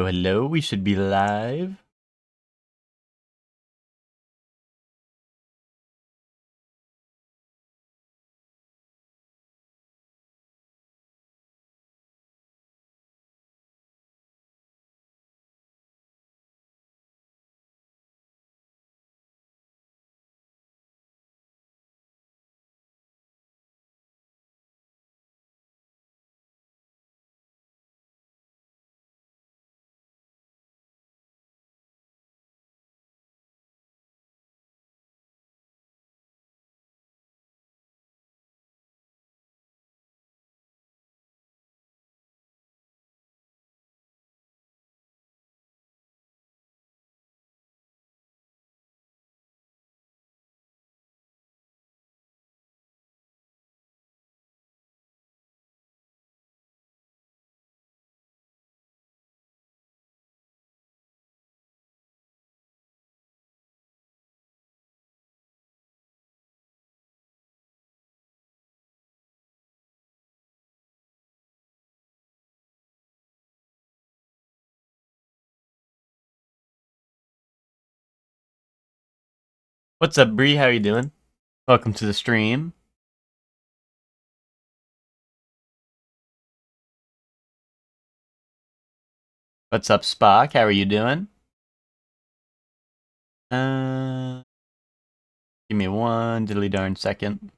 hello. We should be live. What's up, Bree? How you doing? Welcome to the stream. What's up, Spock? How are you doing? Give me one diddly darn second.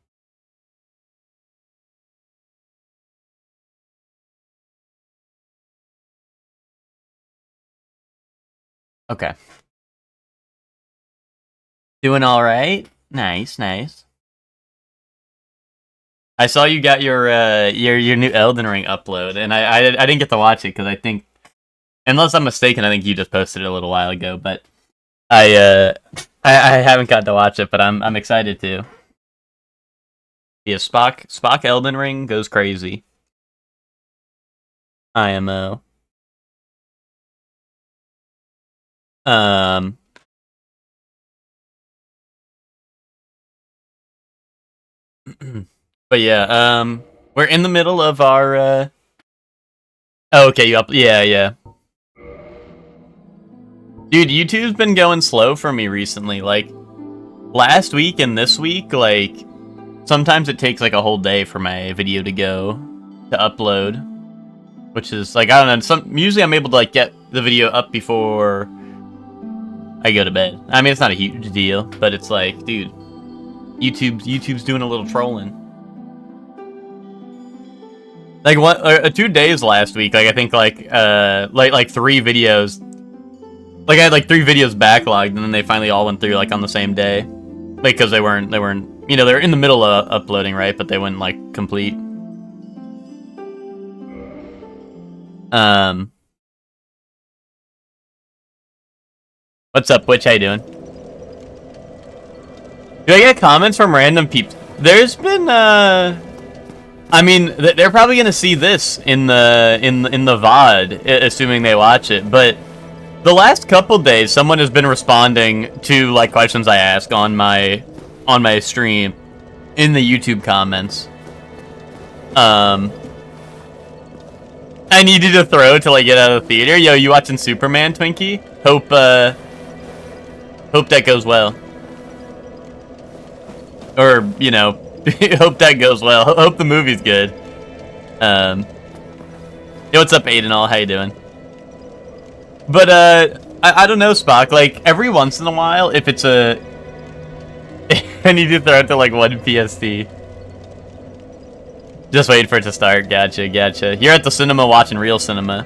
Okay. Doing all right. Nice, nice. I saw you got your new Elden Ring upload, and I didn't get to watch it because I think, unless I'm mistaken, I think you just posted it a little while ago. But I haven't got to watch it, but I'm excited to. Yeah, Spock Elden Ring goes crazy. IMO. But yeah, we're in the middle of our, oh, okay, yeah. Dude, YouTube's been going slow for me recently, like, last week and this week, like, sometimes it takes, like, a whole day for my video to upload, which is, like, I don't know, usually I'm able to, like, get the video up before I go to bed. I mean, it's not a huge deal, but it's like, dude, YouTube's doing a little trolling. Like 2 days last week, like I think like 3 videos. Like I had like 3 videos backlogged, and then they finally all went through like on the same day, because they weren't you know, they were in the middle of uploading, right? But they wouldn't like complete. What's up, Witch? How you doing? Do I get comments from random people? There's been I mean, they're probably gonna see this in the VOD, assuming they watch it. But the last couple days, someone has been responding to like questions I ask on my stream in the YouTube comments. I need you to throw to like get out of the theater. Yo, you watching Superman, Twinkie? Hope that goes well. Or, you know, hope that goes well. Hope the movie's good. Yo, what's up, Aiden? All, how you doing? But I don't know, Spock. Like every once in a while, if it's a, I need to throw it to like 1 PST. Just wait for it to start. Gotcha. You're at the cinema watching real cinema.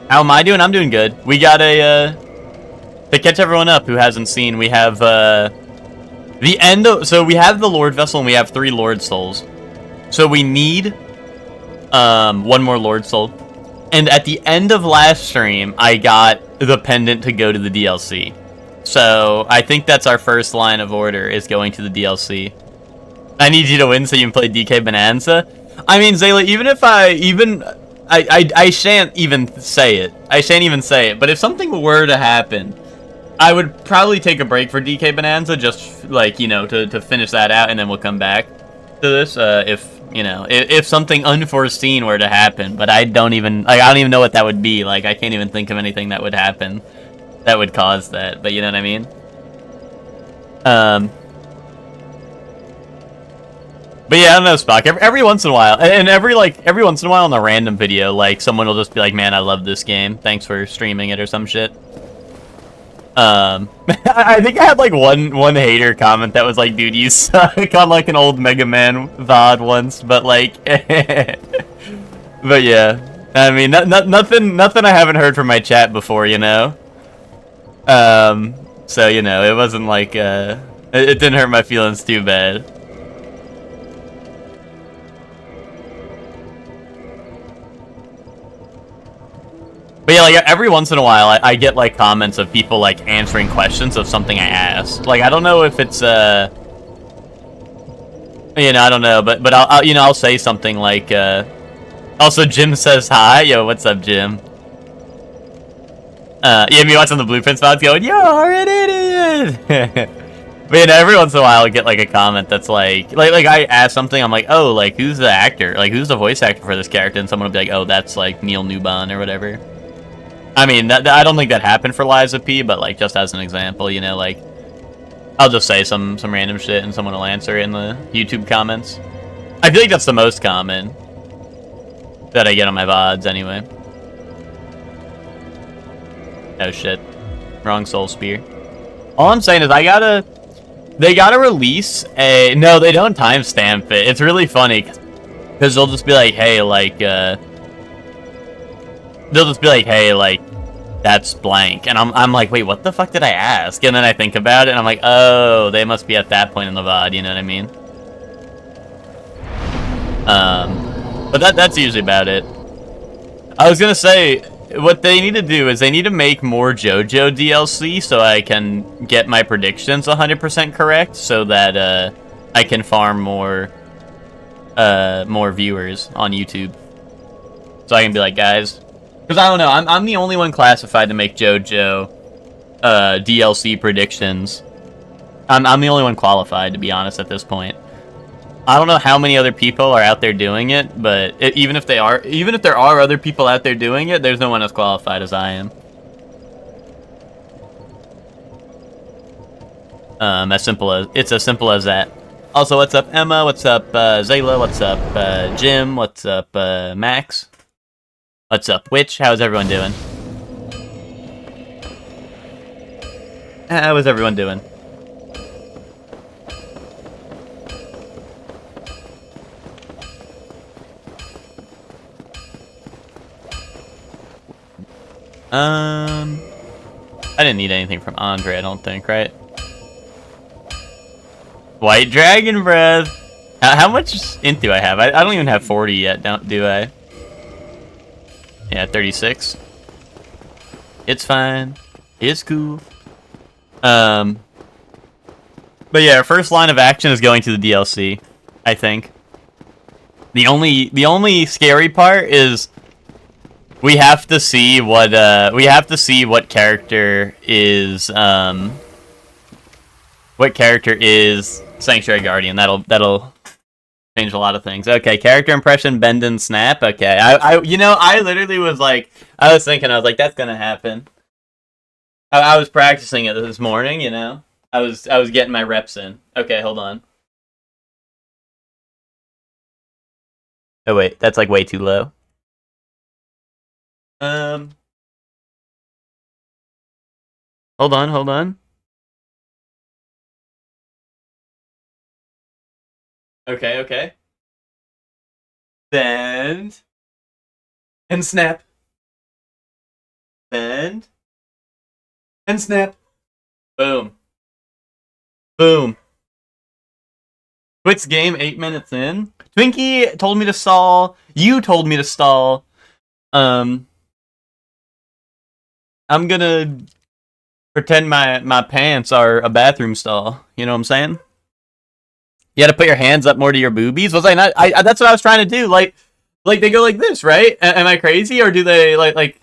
How am I doing? I'm doing good. We got a to catch everyone up who hasn't seen. We have the end of, so we have the Lord Vessel and we have 3 Lord Souls. So we need 1 more Lord Soul. And at the end of last stream, I got the pendant to go to the DLC. So I think that's our first line of order, is going to the DLC. I need you to win so you can play DK Bonanza. I mean, Zayla, even if I shan't even say it. But if something were to happen, I would probably take a break for DK Bonanza, just like, you know, to finish that out, and then we'll come back to this you know, if something unforeseen were to happen, but I don't even know what that would be. Like, I can't even think of anything that would happen that would cause that, but you know what I mean? But yeah, I don't know, Spock. Every once in a while, and every once in a while in a random video, like, someone will just be like, man, I love this game. Thanks for streaming it or some shit. I think I had like one hater comment that was like, dude, you suck on like an old Mega Man VOD once, but like, but yeah. I mean, nothing I haven't heard from my chat before, you know? So, you know, it wasn't like, it didn't hurt my feelings too bad. But yeah, like, every once in a while, I get, like, comments of people, like, answering questions of something I asked. Like, I don't know if it's, you know, I don't know, but I'll you know, I'll say something like, also, Jim says hi. Yo, what's up, Jim? Yeah, me watching the Blueprints VODs going, you're an idiot! But, you know, every once in a while, I get, like, a comment that's like I ask something, I'm like, oh, like, who's the actor? Like, who's the voice actor for this character? And someone will be like, oh, that's, like, Neil Newbon or whatever. I mean, I don't think that happened for Liza P, but, like, just as an example, you know, like, I'll just say some random shit and someone will answer in the YouTube comments. I feel like that's the most common that I get on my VODs, anyway. Oh, shit. Wrong Soul Spear. All I'm saying is they gotta release a... No, they don't timestamp it. It's really funny, because they'll just be like, hey, like, they'll just be like, hey, like, that's blank. And I'm like, wait, what the fuck did I ask? And then I think about it, and I'm like, oh, they must be at that point in the VOD, you know what I mean? But that's usually about it. I was gonna say, what they need to do is they need to make more JoJo DLC so I can get my predictions 100% correct, so that, I can farm more viewers on YouTube. So I can be like, guys... Because I don't know, I'm the only one classified to make JoJo DLC predictions. I'm the only one qualified, to be honest, at this point. I don't know how many other people are out there doing it, but even if there are other people out there doing it, there's no one as qualified as I am. It's as simple as that. Also, what's up, Emma? What's up, Zayla? What's up, Jim? What's up, Max? What's up, Witch? How's everyone doing? How is everyone doing? I didn't need anything from Andre, I don't think, right? White Dragon Breath! How much int do I have? I don't even have 40 yet, do I? Yeah, 36. It's fine. It's cool. But yeah, our first line of action is going to the DLC, I think. The only scary part is we have to see what character is Sanctuary Guardian. That'll change a lot of things. Okay, character impression, bend and snap. Okay, I literally was like, I was thinking, that's gonna happen. I was practicing it this morning, you know. I was getting my reps in. Okay, hold on. Oh wait, that's like way too low. Hold on. Okay. Bend. And snap. Bend. And snap. Boom. Boom. Quits game 8 minutes in. Twinkie told me to stall. You told me to stall. I'm gonna pretend my pants are a bathroom stall. You know what I'm saying? You gotta put your hands up more to your boobies. Was I not? That's what I was trying to do. Like they go like this, right? Am I crazy, or do they like?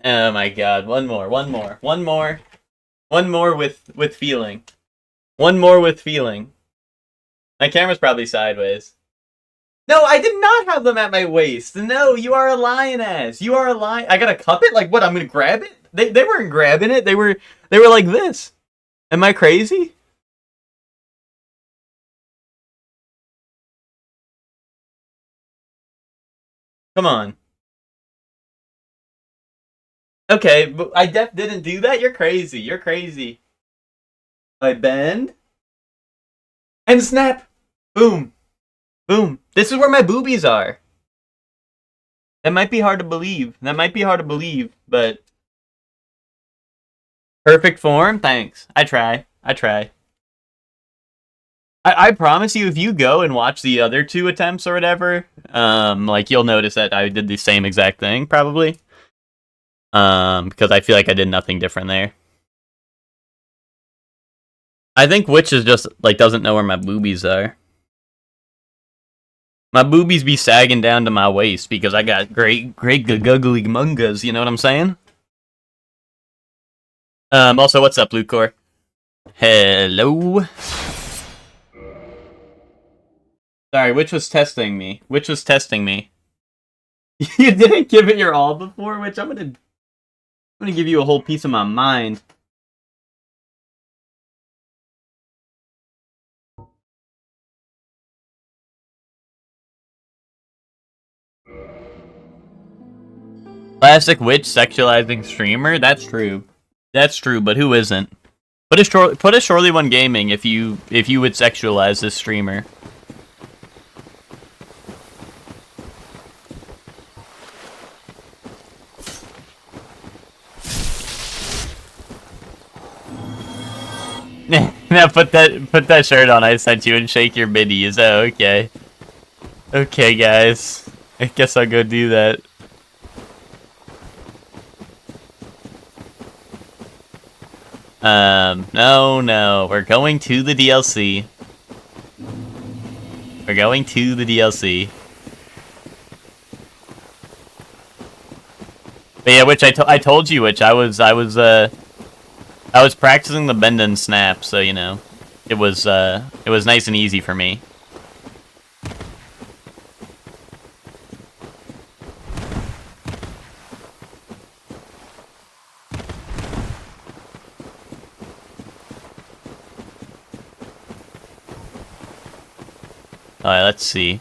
Oh my god! One more with feeling. One more with feeling. My camera's probably sideways. No, I did not have them at my waist. No, you are a lioness. You are a lion. I gotta cup it? Like what? I'm gonna grab it? They weren't grabbing it. They were like this. Am I crazy? Come on. Okay, but I didn't do that. You're crazy. You're crazy. I bend and snap. Boom. Boom. This is where my boobies are. That might be hard to believe. That might be hard to believe, but perfect form. Thanks. I try. I try. I promise you, if you go and watch the other two attempts or whatever, like you'll notice that I did the same exact thing probably. Because I feel like I did nothing different there. I think Witch is just like doesn't know where my boobies are. My boobies be sagging down to my waist because I got great guggly mungas. You know what I'm saying? Also, what's up, Lucor? Hello. Sorry, Witch was testing me. Witch was testing me. You didn't give it your all before, Witch. I'm gonna give you a whole piece of my mind. Classic Witch sexualizing streamer? That's true. That's true, but who isn't? Put a Shorely One Gaming if you would sexualize this streamer. Now put that shirt on I sent you and shake your biddies. Oh, okay. Okay, guys. I guess I'll go do that. No. We're going to the DLC. We're going to the DLC. But yeah, which I told you, which I was practicing the bend and snap, so you know, it was nice and easy for me. Alright, let's see.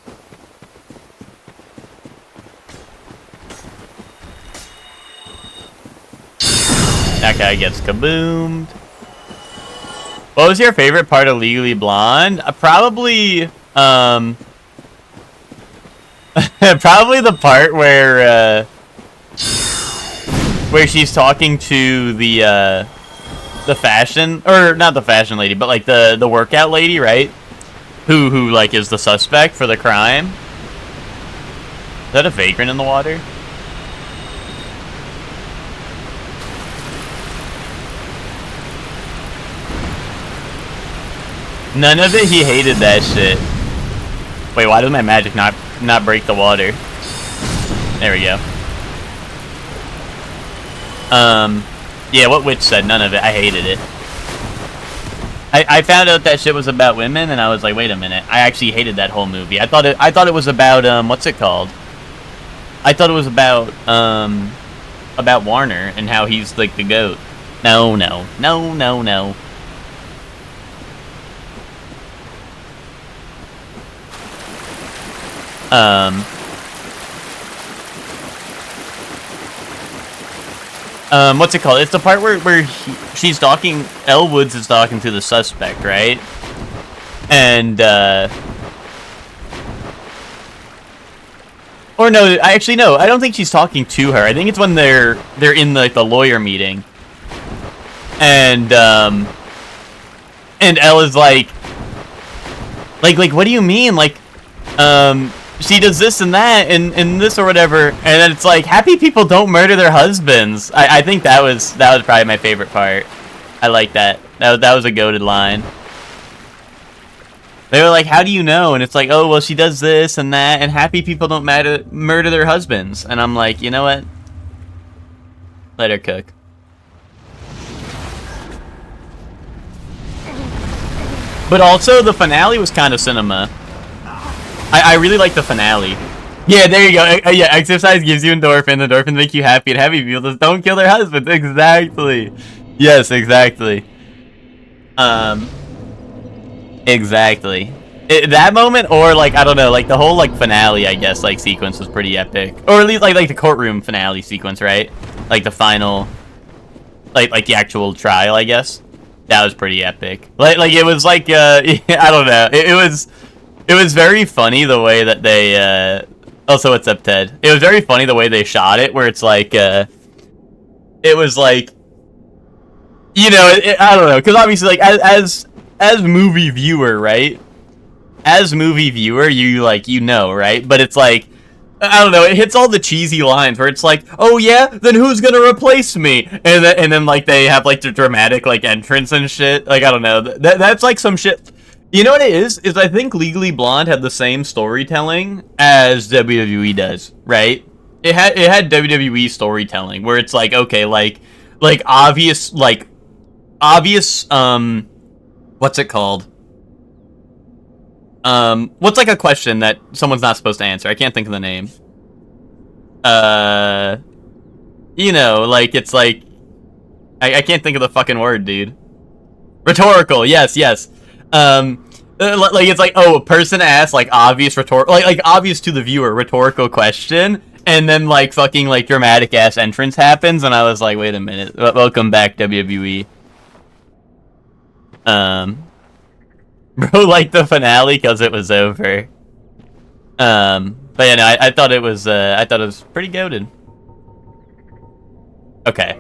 That guy gets kaboomed. What was your favorite part of Legally Blonde? Probably, probably the part where she's talking to the fashion, or not the fashion lady, but like the workout lady, right? Who like is the suspect for the crime? Is that a vagrant in the water? None of it. He hated that shit. Wait, why does my magic not break the water? There we go. Yeah, what Witch said, none of it. I hated it. I found out that shit was about women, and I was like, wait a minute. I actually hated that whole movie. I thought it was about what's it called? I thought it was about Warner and how he's like the goat. No. What's it called? It's the part where she's talking. Elle Woods is talking to the suspect, right? And or no, I don't think she's talking to her. I think it's when they're in like the lawyer meeting, and Elle is like, what do you mean? Like, she does this and that and this or whatever, and then it's like, happy people don't murder their husbands. I think that was probably my favorite part. I like that. That was a goated line. They were like, how do you know? And it's like, oh, well, she does this and that, and happy people don't murder their husbands. And I'm like, you know what? Let her cook. But also, the finale was kind of cinema. I really like the finale. Yeah, there you go. Yeah, exercise gives you endorphin. Endorphins make you happy, and happy people just don't kill their husbands. Exactly. Yes, exactly. Exactly. That moment, or like I don't know, like the whole like finale, I guess, like sequence was pretty epic, or at least like the courtroom finale sequence, right? Like the final, like the actual trial, I guess. That was pretty epic. Like it was like I don't know. It was very funny the way that they also, what's up, Ted? It was very funny the way they shot it, where it's like it was like, you know, I don't know, because obviously like as movie viewer, right? As movie viewer, you like, you know, right? But it's like, I don't know, it hits all the cheesy lines where it's like, oh yeah, then who's gonna replace me? And then like they have like the dramatic like entrance and shit. Like I don't know, that's like some shit. You know what it is I think Legally Blonde had the same storytelling as WWE does, right? It had WWE storytelling where it's like, okay, like obvious what's it called? What's like a question that someone's not supposed to answer? I can't think of the name. You know, like it's like I can't think of the fucking word, dude. Rhetorical, yes. Like it's like, oh, a person asks like obvious rhetorical, like obvious to the viewer rhetorical question, and then like fucking like dramatic ass entrance happens, and I was like, wait a minute, welcome back WWE. Bro, like the finale because it was over. But yeah, no, I thought it was pretty goated. Okay.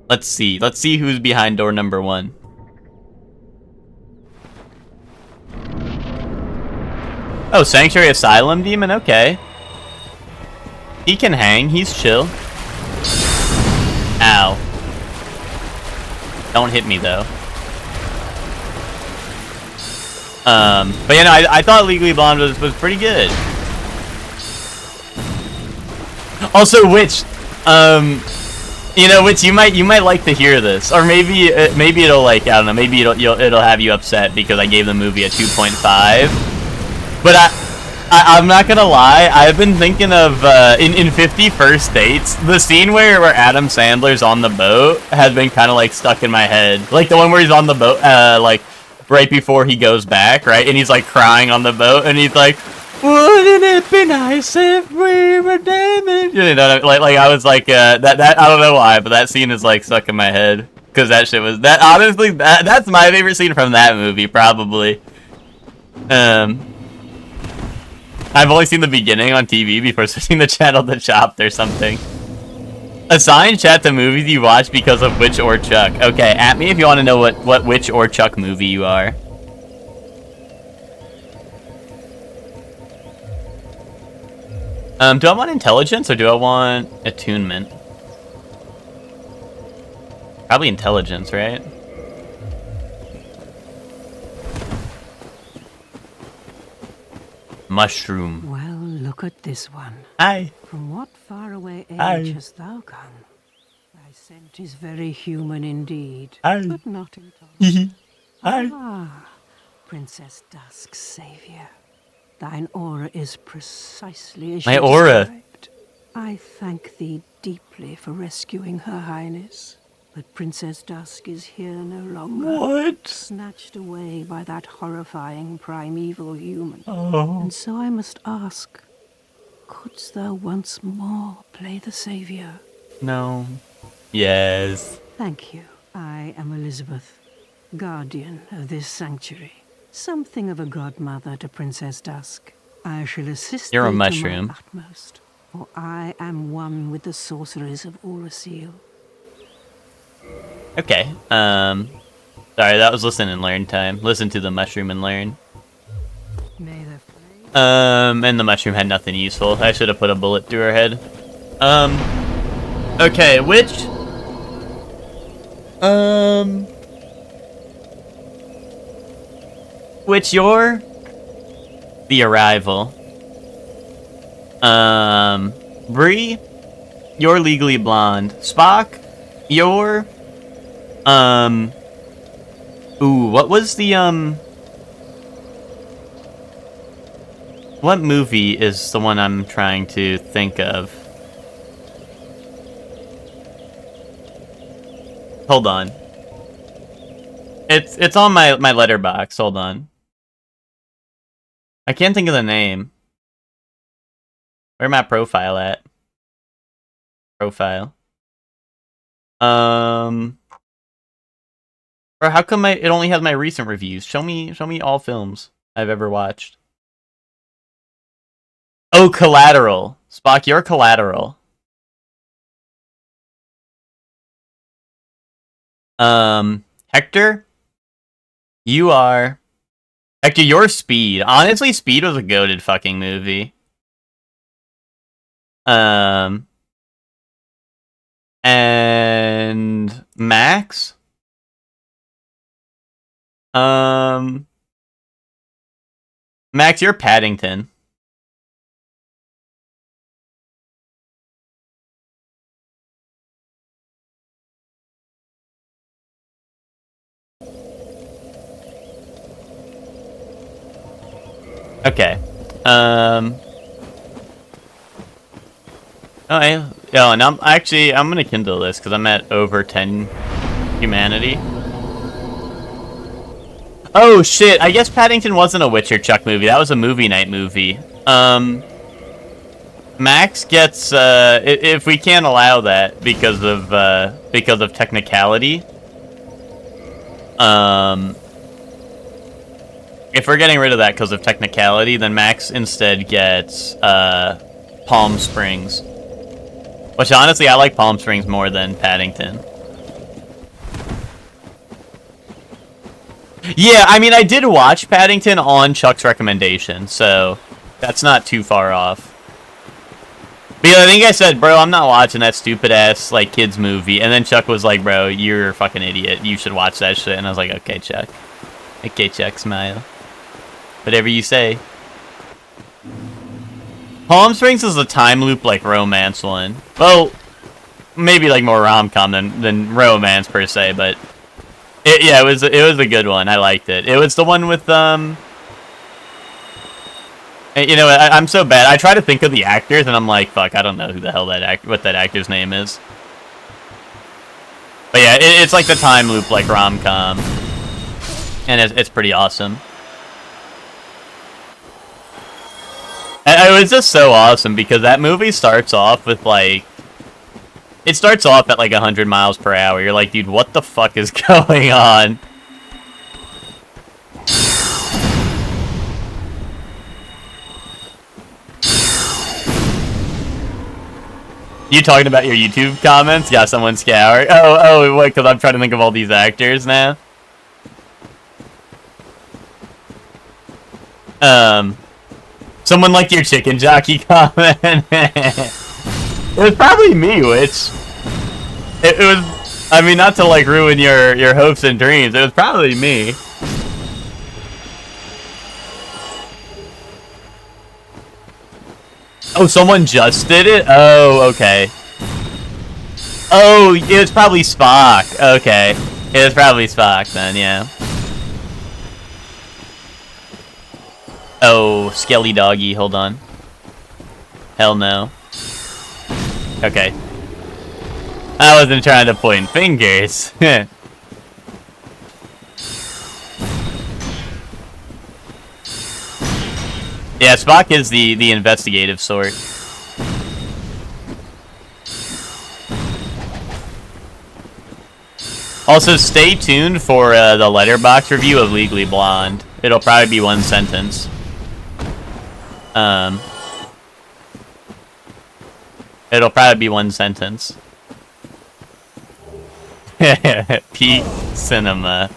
Let's see who's behind door number 1. Oh, Sanctuary Asylum Demon? Okay. He can hang. He's chill. Ow. Don't hit me, though. But yeah, no, I thought Legally Blonde was pretty good. Also, Witch, you know, Witch, you might like to hear this, or maybe it'll like, I don't know, maybe it'll have you upset because I gave the movie a 2.5. But I'm not gonna lie, I've been thinking of in 50 First Dates, the scene where Adam Sandler's on the boat has been kind of like stuck in my head. Like the one where he's on the boat, like right before he goes back, right? And he's like crying on the boat, and he's like, "Wouldn't it be nice if we were damaged?" You know, like I was like, that I don't know why, but that scene is like stuck in my head because that shit was that. Honestly, that's my favorite scene from that movie, probably. I've only seen the beginning on TV before switching the channel to Chopped or something. Assign chat to movies you watch because of Witch or Chuck. Okay, at me if you want to know what Witch or Chuck movie you are. Do I want intelligence or do I want attunement? Probably intelligence, right? Mushroom. Well, look at this one. Hi. From what faraway age Hi. hast thou come? Thy scent is very human indeed, Hi. but not intolerant. Hi. Ah, Princess Dusk's savior. Thine aura is precisely as My you aura. described. I thank thee deeply for rescuing Her Highness. But Princess Dusk is here no longer. What? Snatched away by that horrifying primeval human. Oh. And so I must ask, couldst thou once more play the savior? No. Yes. Thank you. I am Elizabeth, guardian of this sanctuary. Something of a godmother to Princess Dusk. I shall assist You're a thee mushroom. to my utmost, for I am one with the sorceries of Orasil. Okay. Sorry, that was listen and learn time. Listen to the mushroom and learn. May the flame And the mushroom had nothing useful. I should have put a bullet through her head. Okay, which you're the arrival. Bree, you're Legally Blonde. Spock, you're ooh, what was the What movie is the one I'm trying to think of? Hold on. It's on my letterbox. Hold on. I can't think of the name. Where my profile at? Profile. Bro, how come it only has my recent reviews? Show me all films I've ever watched. Oh, Collateral. Spock, you're Collateral. Hector, you are... Hector, you're Speed. Honestly, Speed was a goated fucking movie. And... Max? Max, you're Paddington. Okay. Oh, and I'm gonna Kindle this because I'm at over 10 humanity. Oh shit! I guess Paddington wasn't a Witcher Chuck movie. That was a movie night movie. Max gets if we can't allow that because of technicality. If we're getting rid of that because of technicality, then Max instead gets Palm Springs. Which honestly, I like Palm Springs more than Paddington. Yeah, I mean, I did watch Paddington on Chuck's recommendation, so that's not too far off. But yeah, I think I said, bro, I'm not watching that stupid-ass, like, kids movie. And then Chuck was like, bro, you're a fucking idiot. You should watch that shit. And I was like, okay, Chuck. Okay, Chuck, smile. Whatever you say. Palm Springs is a time loop, like, romance one. Well, maybe, like, more rom-com than romance, per se, but... it was a good one. I liked it. It was the one with, You know, I'm so bad. I try to think of the actors, and I'm like, fuck, I don't know who the hell what that actor's name is. But yeah, it's like the time loop, like, rom-com. And it's pretty awesome. And it was just so awesome, because that movie starts off with, like... It starts off at, like, 100 miles per hour. You're like, dude, what the fuck is going on? You talking about your YouTube comments? Yeah, someone scoured. Oh, wait, because I'm trying to think of all these actors now. Someone liked your chicken jockey comment. It was probably me, which... It was... I mean, not to, like, ruin your hopes and dreams. It was probably me. Oh, someone just did it? Oh, okay. Oh, it was probably Spock. Okay. It was probably Spock then, yeah. Oh, Skelly Doggy, hold on. Hell no. Okay. I wasn't trying to point fingers. Yeah, Spock is the investigative sort. Also, stay tuned for the letterbox review of Legally Blonde. It'll probably be one sentence. It'll probably be one sentence. Peak cinema.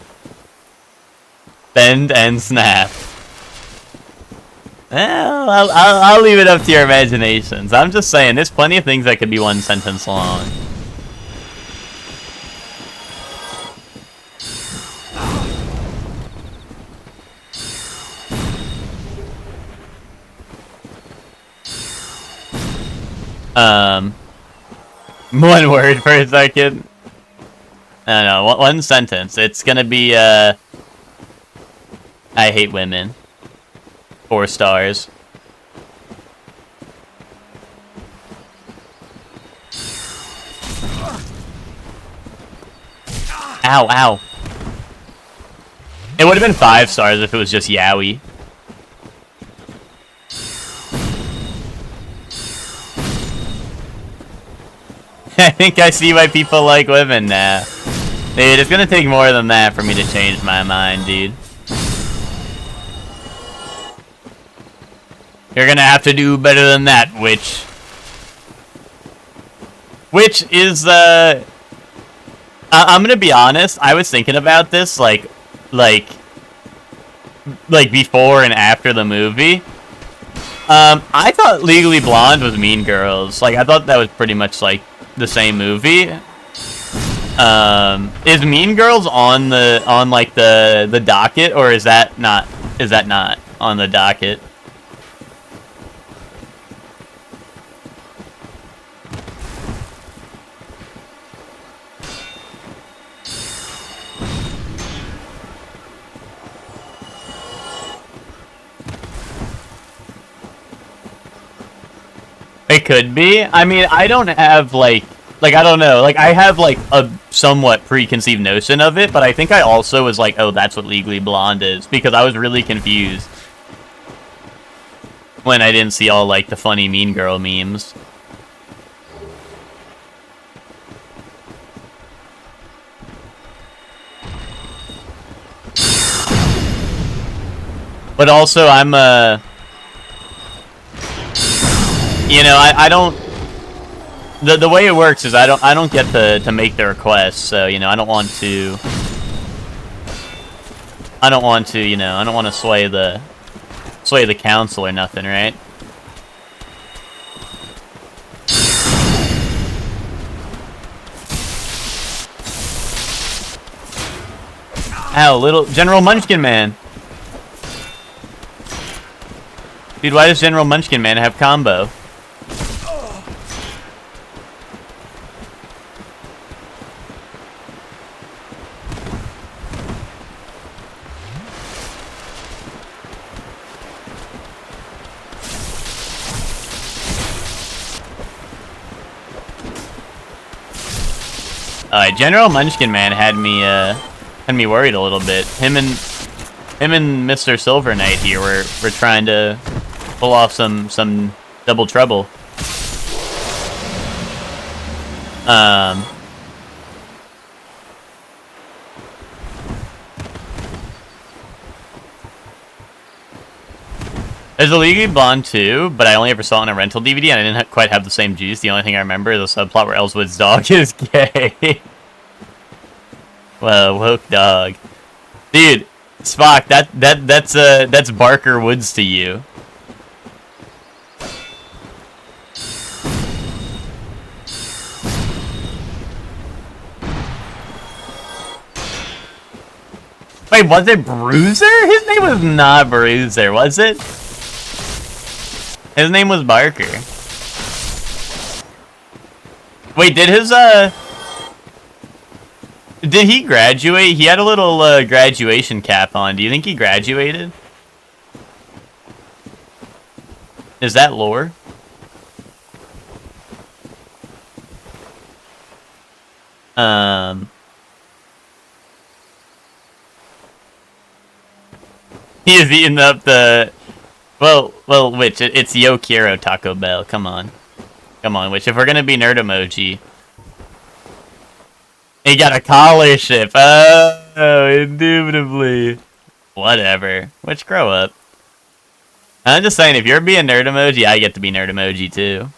Bend and snap. Well, I'll leave it up to your imaginations. I'm just saying, there's plenty of things that could be one sentence long. One word for a second. No, one sentence. It's gonna be, I hate women. 4 stars. Ow, ow. It would have been 5 stars if it was just Yowie. I think I see why people like women now. Dude, it's gonna take more than that for me to change my mind, dude. You're gonna have to do better than that, witch. Which is, I'm gonna be honest, I was thinking about this, like before and after the movie. I thought Legally Blonde was Mean Girls. Like, I thought that was pretty much, like, the same movie. Is Mean Girls on the docket, or is that not on the docket? It could be. I mean, I don't have, like, I don't know. Like, I have, like, a somewhat preconceived notion of it, but I think I also was like, oh, that's what Legally Blonde is, because I was really confused when I didn't see all, like, the funny Mean Girl memes. But also, I'm, you know, I don't... The way it works is I don't get to make the request, so, you know, I don't want to, you know, I don't want to sway the council or nothing, right? Ow, little General Munchkin Man. Dude, why does General Munchkin Man have combo? Alright, General Munchkin Man had me worried a little bit. Him and Mr. Silver Knight here were trying to pull off some double trouble. There's a Legally Blonde 2, but I only ever saw it on a rental DVD, and I didn't quite have the same juice. The only thing I remember is a subplot where Ellswood's dog is gay. Well, woke dog. Dude, Spock, that's Barker Woods to you. Wait, was it Bruiser? His name was not Bruiser, was it? His name was Barker. Wait, did he graduate? He had a little graduation cap on. Do you think he graduated? Is that lore? He is eating up the... Well, Witch, it's Yo Quiero Taco Bell. Come on. Come on, Witch. If we're gonna be nerd emoji... He got a collarship. Oh, indubitably. Whatever. Witch, grow up. I'm just saying, if you're being nerd emoji, I get to be nerd emoji, too.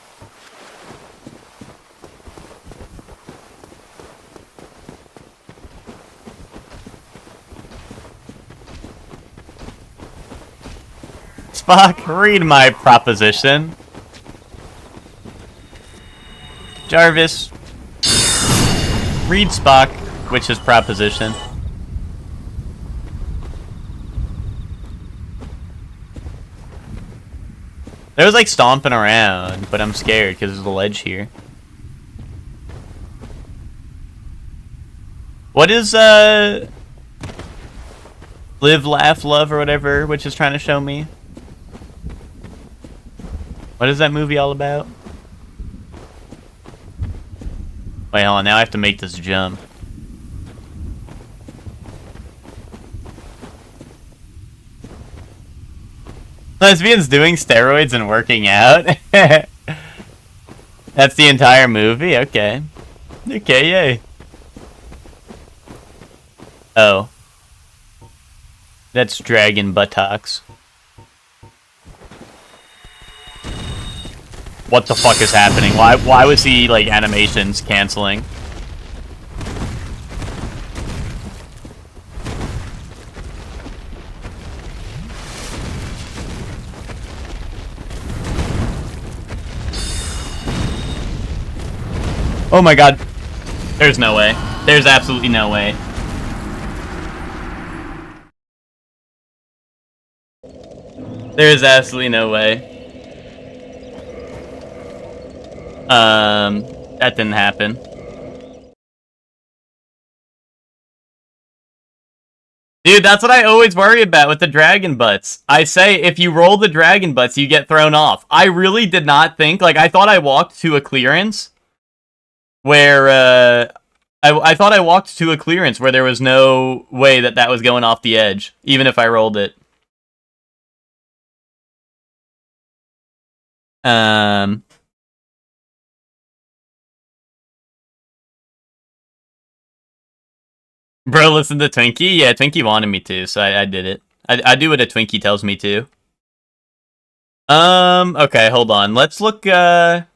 Spock, read my proposition. Jarvis, read Spock, which is proposition. There was like stomping around, but I'm scared because there's a ledge here. What is Live, Laugh, Love, or whatever, which is trying to show me? What is that movie all about? Wait, hold on. Now I have to make this jump. Lesbians doing steroids and working out? That's the entire movie? Okay. Okay, yay. Oh. That's dragon buttocks. What the fuck is happening? Why was he, like, animations canceling? Oh my god. There's no way. There's absolutely no way. There's absolutely no way. That didn't happen. Dude, that's what I always worry about with the dragon butts. I say, if you roll the dragon butts, you get thrown off. I really did not think, like, I thought I walked to a clearance where, I thought I walked to a clearance where there was no way that that was going off the edge, even if I rolled it. Bro, listen to Twinkie? Yeah, Twinkie wanted me to, so I did it. I do what a Twinkie tells me to. Okay, hold on. Let's look, hold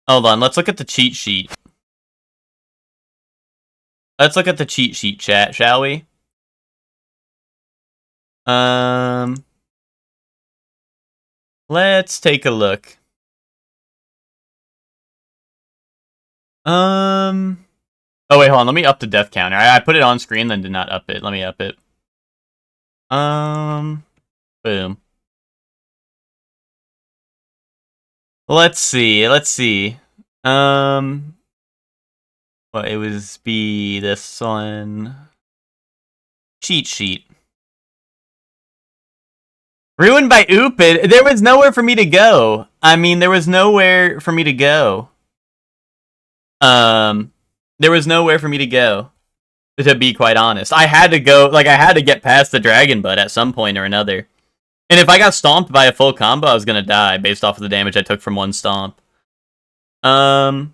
on, let's look at the cheat sheet. Let's look at the cheat sheet, chat, shall we? Let's take a look. Oh, wait, hold on. Let me up the death counter. I put it on screen, then did not up it. Let me up it. Boom. Let's see. Let's see. Well, it was be this one. Cheat sheet. Ruined by Oopid? There was nowhere for me to go. I mean, there was nowhere for me to go. There was nowhere for me to go. To be quite honest. I had to go, like, I had to get past the dragon butt at some point or another. And if I got stomped by a full combo, I was gonna die based off of the damage I took from one stomp. Alright,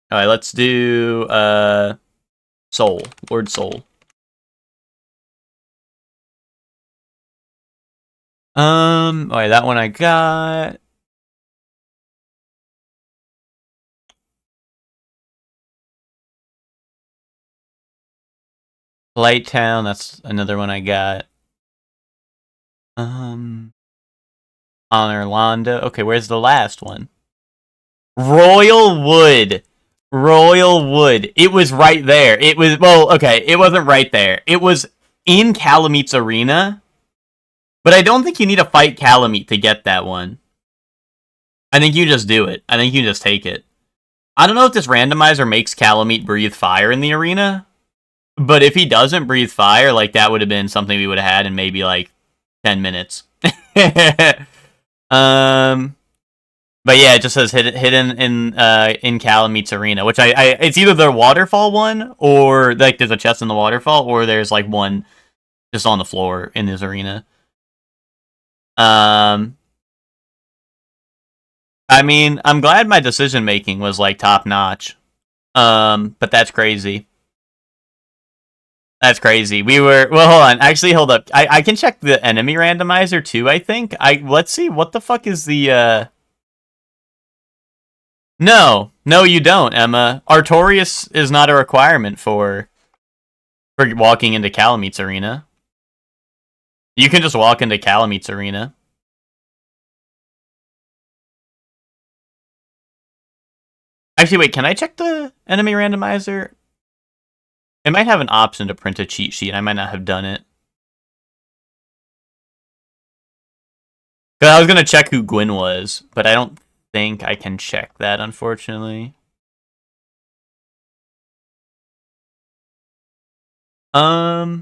let's do, Soul. Lord Soul. Alright, that one I got. Light Town, that's another one I got. Honor Londo. Okay, where's the last one? Royal Wood. Royal Wood. It was right there. It was, well, okay, it wasn't right there. It was in Calameet's arena. But I don't think you need to fight Calameet to get that one. I think you just do it. I think you just take it. I don't know if this randomizer makes Calameet breathe fire in the arena. But if he doesn't breathe fire, like, that would have been something we would have had in maybe, like, 10 minutes. But yeah, it just says hidden in Calameet's arena, which it's either the waterfall one, or, like, there's a chest in the waterfall, or there's, like, one just on the floor in this arena. I mean, I'm glad my decision making was, like, top notch. But that's crazy. That's crazy. We were, well, hold on. Actually, hold up. I can check the enemy randomizer too, I think. Let's see, what the fuck is the, No, you don't, Emma. Artorias is not a requirement for walking into Calameet's arena. You can just walk into Calameet's arena. Actually, wait, can I check the enemy randomizer? It might have an option to print a cheat sheet. I might not have done it. Because I was going to check who Gwyn was, but I don't think I can check that, unfortunately. Yeah,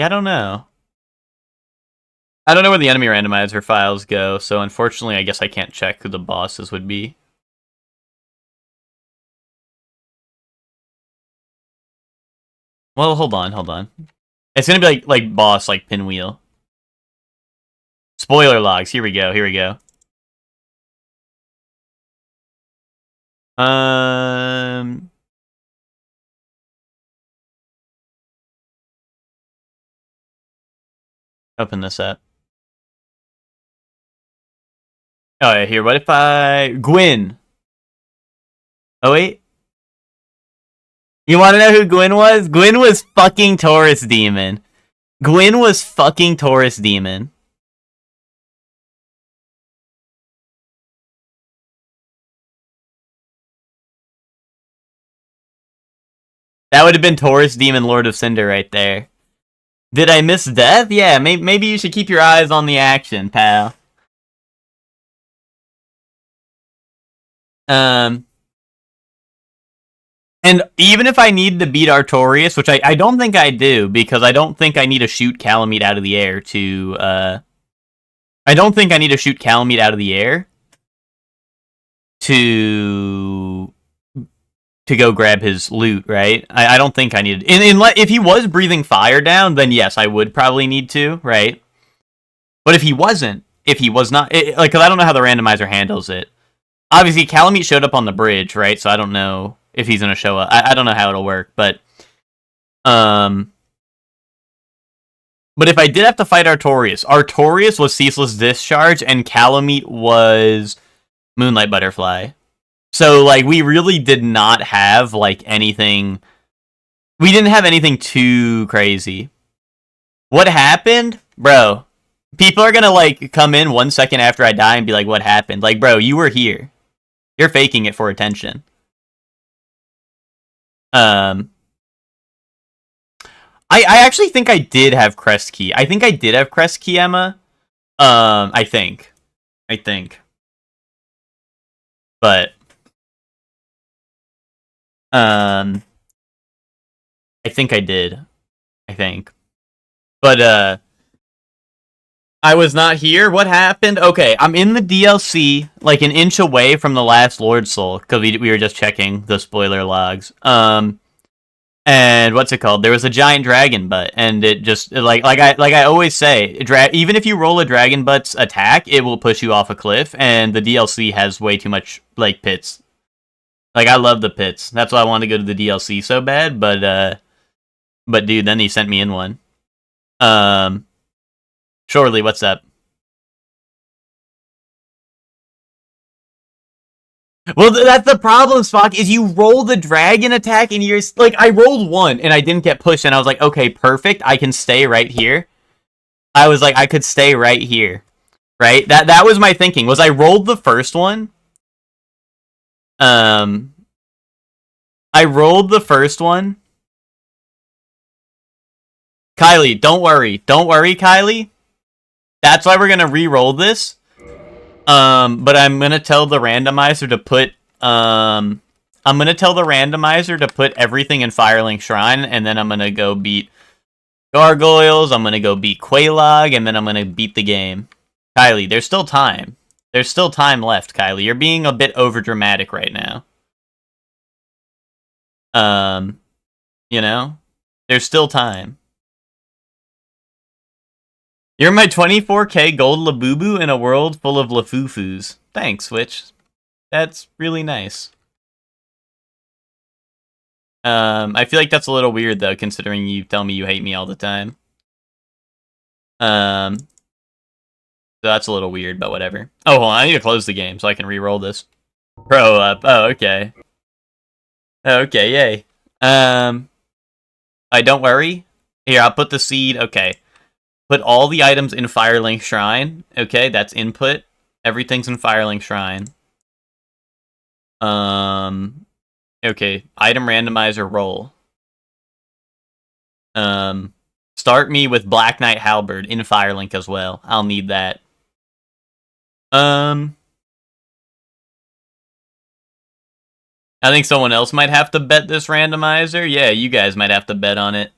I don't know. I don't know where the enemy randomizer files go, so unfortunately I guess I can't check who the bosses would be. Well, hold on. It's gonna be like boss, like Pinwheel. Spoiler logs, here we go. Open this up. Oh yeah, here, what if Gwyn. Oh wait. You wanna know who Gwyn was? Gwyn was fucking Taurus Demon. Gwyn was fucking Taurus Demon. That would have been Taurus Demon Lord of Cinder right there. Did I miss death? Yeah, maybe you should keep your eyes on the action, pal. And even if I need to beat Artorias, which I don't think I do, because I don't think I need to shoot Calamite out of the air to, I don't think I need to shoot Calamite out of the air to go grab his loot, right? I don't think I needed... if he was breathing fire down, then yes, I would probably need to, right? But if he wasn't, if he was not... because I don't know how the randomizer handles it. Obviously, Calamite showed up on the bridge, right? So I don't know if he's going to show up. I don't know how it'll work, but... But if I did have to fight Artorias was Ceaseless Discharge, and Calamite was Moonlight Butterfly. So, like, we really did not have, like, anything... We didn't have anything too crazy. What happened? Bro, people are gonna, like, come in 1 second after I die and be like, what happened? Like, bro, you were here. You're faking it for attention. I actually think I did have Crest Key. I think I did have Crest Key, Emma. I think. But... I think I did. But, I was not here? What happened? Okay, I'm in the DLC, like an inch away from the last Lord Soul, because we were just checking the spoiler logs. And what's it called? There was a giant dragon butt, and it just, like I always say, even if you roll a dragon butt's attack, it will push you off a cliff, and the DLC has way too much, like, pits. Like, I love the pits. That's why I wanted to go to the DLC so bad, but dude, then he sent me in one. Surely, what's up? Well, that's the problem, Spock, is you roll the dragon attack and you're... Like, I rolled one and I didn't get pushed and I was like, okay, perfect, I can stay right here. I was like, I could stay right here. Right? That was my thinking, was I rolled the first one. I rolled the first one. Kylie, don't worry. Don't worry, Kylie. That's why we're gonna re-roll this. But I'm gonna tell the randomizer to put everything in Firelink Shrine, and then I'm gonna go beat Gargoyles, I'm gonna go beat Quelaag, and then I'm gonna beat the game. Kylie, there's still time. There's still time left, Kylie. You're being a bit overdramatic right now. You know? There's still time. You're my 24k gold Labubu in a world full of Lafufus. Thanks, Switch. That's really nice. I feel like that's a little weird, though, considering you tell me you hate me all the time. So that's a little weird, but whatever. Oh, hold on, I need to close the game so I can re-roll this. Pro up. Oh, okay. Okay, yay. Don't worry. Here, I'll put the seed. Okay. Put all the items in Firelink Shrine. Okay, that's input. Everything's in Firelink Shrine. Okay, item randomizer roll. Start me with Black Knight Halberd in Firelink as well. I'll need that. I think someone else might have to bet this randomizer. Yeah, you guys might have to bet on it.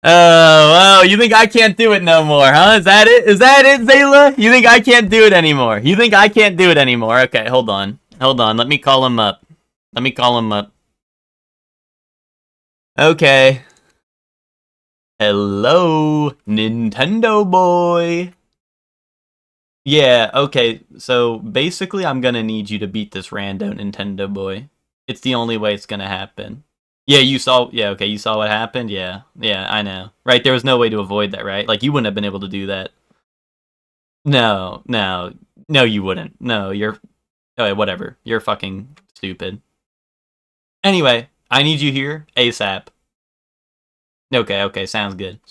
Oh, you think I can't do it no more, huh? Is that it? Is that it, Zayla? You think I can't do it anymore? You think I can't do it anymore? Okay, hold on. Hold on, let me call him up. Let me call him up. Okay. Hello, Nintendo boy. Yeah, okay, so basically I'm gonna need you to beat this rando Nintendo boy. It's the only way it's gonna happen. Yeah, okay, you saw what happened? Yeah, I know. Right, there was no way to avoid that, right? Like, you wouldn't have been able to do that. No, you wouldn't. No, you're, okay, whatever. You're fucking stupid. Anyway, I need you here, ASAP. Okay, sounds good,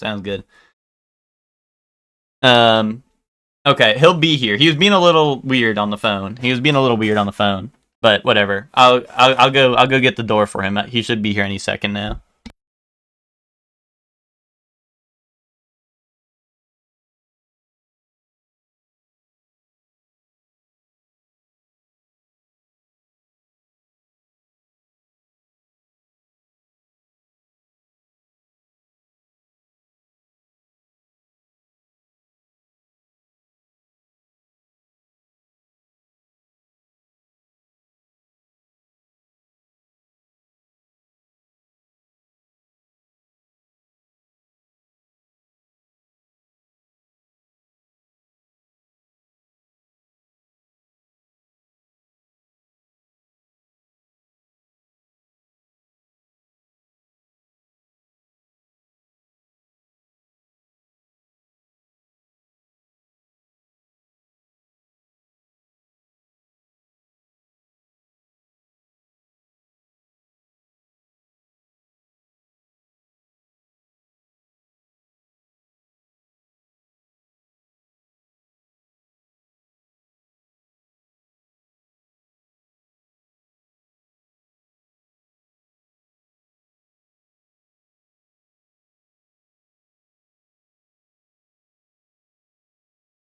Okay, he'll be here. He was being a little weird on the phone. But whatever. I'll go get the door for him. He should be here any second now.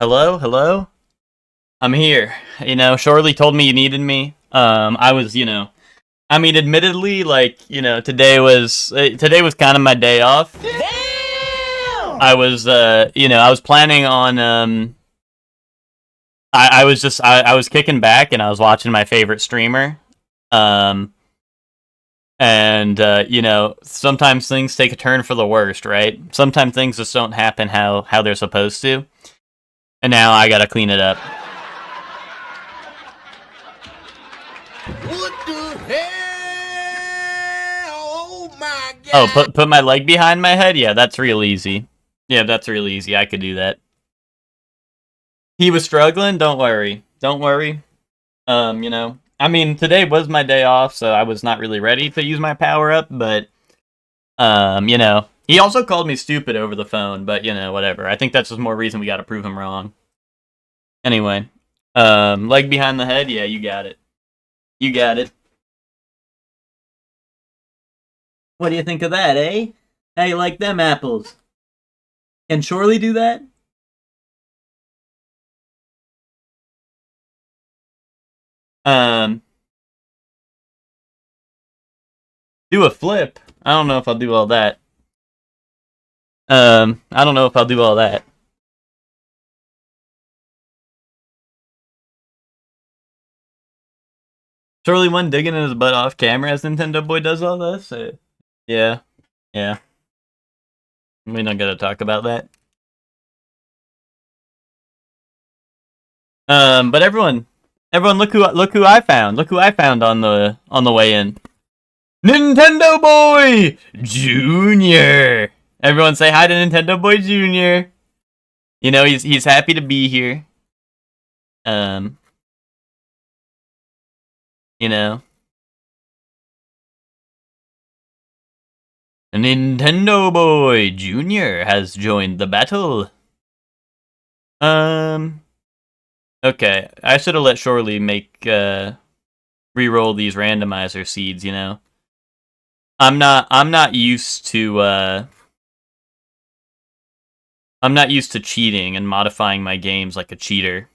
Hello? I'm here. Shorley told me you needed me. I was, I mean, admittedly, like, today was kind of my day off. Damn! I was planning on, I was kicking back and I was watching my favorite streamer. Sometimes things take a turn for the worst, right? Sometimes things just don't happen how they're supposed to. And now I gotta clean it up. What the hell? Oh my god. Oh, put my leg behind my head? Yeah, that's real easy. I could do that. He was struggling? Don't worry. I mean, today was my day off, so I was not really ready to use my power up, but he also called me stupid over the phone, but whatever. I think that's just more reason we gotta prove him wrong. Anyway, leg behind the head? Yeah, you got it. What do you think of that, eh? How you like them apples? Can Shorley do that? Do a flip? I don't know if I'll do all that. I don't know if I'll do all that. Shorley one digging in his butt off camera as Nintendo Boy does all this? Yeah. We not gotta talk about that. But everyone, look who I found. Look who I found on the way in. Nintendo Boy Junior. Everyone say hi to Nintendo Boy Junior. He's happy to be here. Nintendo Boy Junior has joined the battle. Okay, I should have let Shorley re-roll these randomizer seeds, I'm not used to cheating and modifying my games like a cheater.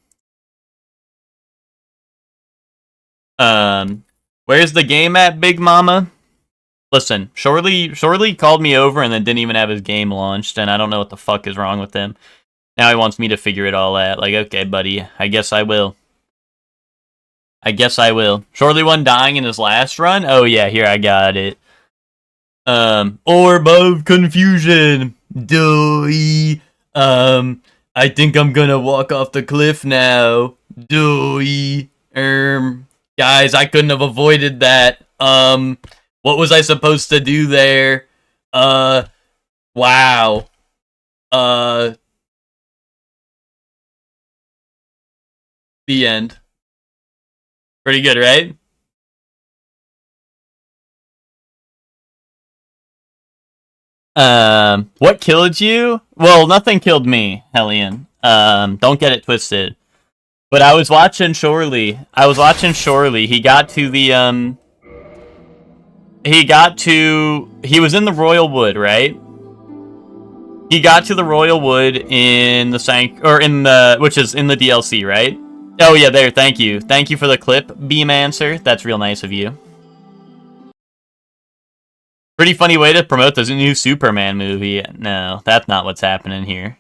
Where's the game at, Big Mama? Listen, Shorely called me over and then didn't even have his game launched, and I don't know what the fuck is wrong with him. Now he wants me to figure it all out. Like, okay, buddy, I guess I will. Shorely one dying in his last run? Oh yeah, here, I got it. Orb of Confusion. Doy. I think I'm gonna walk off the cliff now. Doy. Guys, I couldn't have avoided that. What was I supposed to do there? Wow. The end. Pretty good, right? What killed you? Well, nothing killed me, Hellion. Don't get it twisted. But I was watching Shorely. He got to the, he was in the Royal Wood, right? He got to the Royal Wood in the which is in the DLC, right? Oh yeah, there, thank you. Thank you for the clip, Beam Answer. That's real nice of you. Pretty funny way to promote the new Superman movie. No, that's not what's happening here.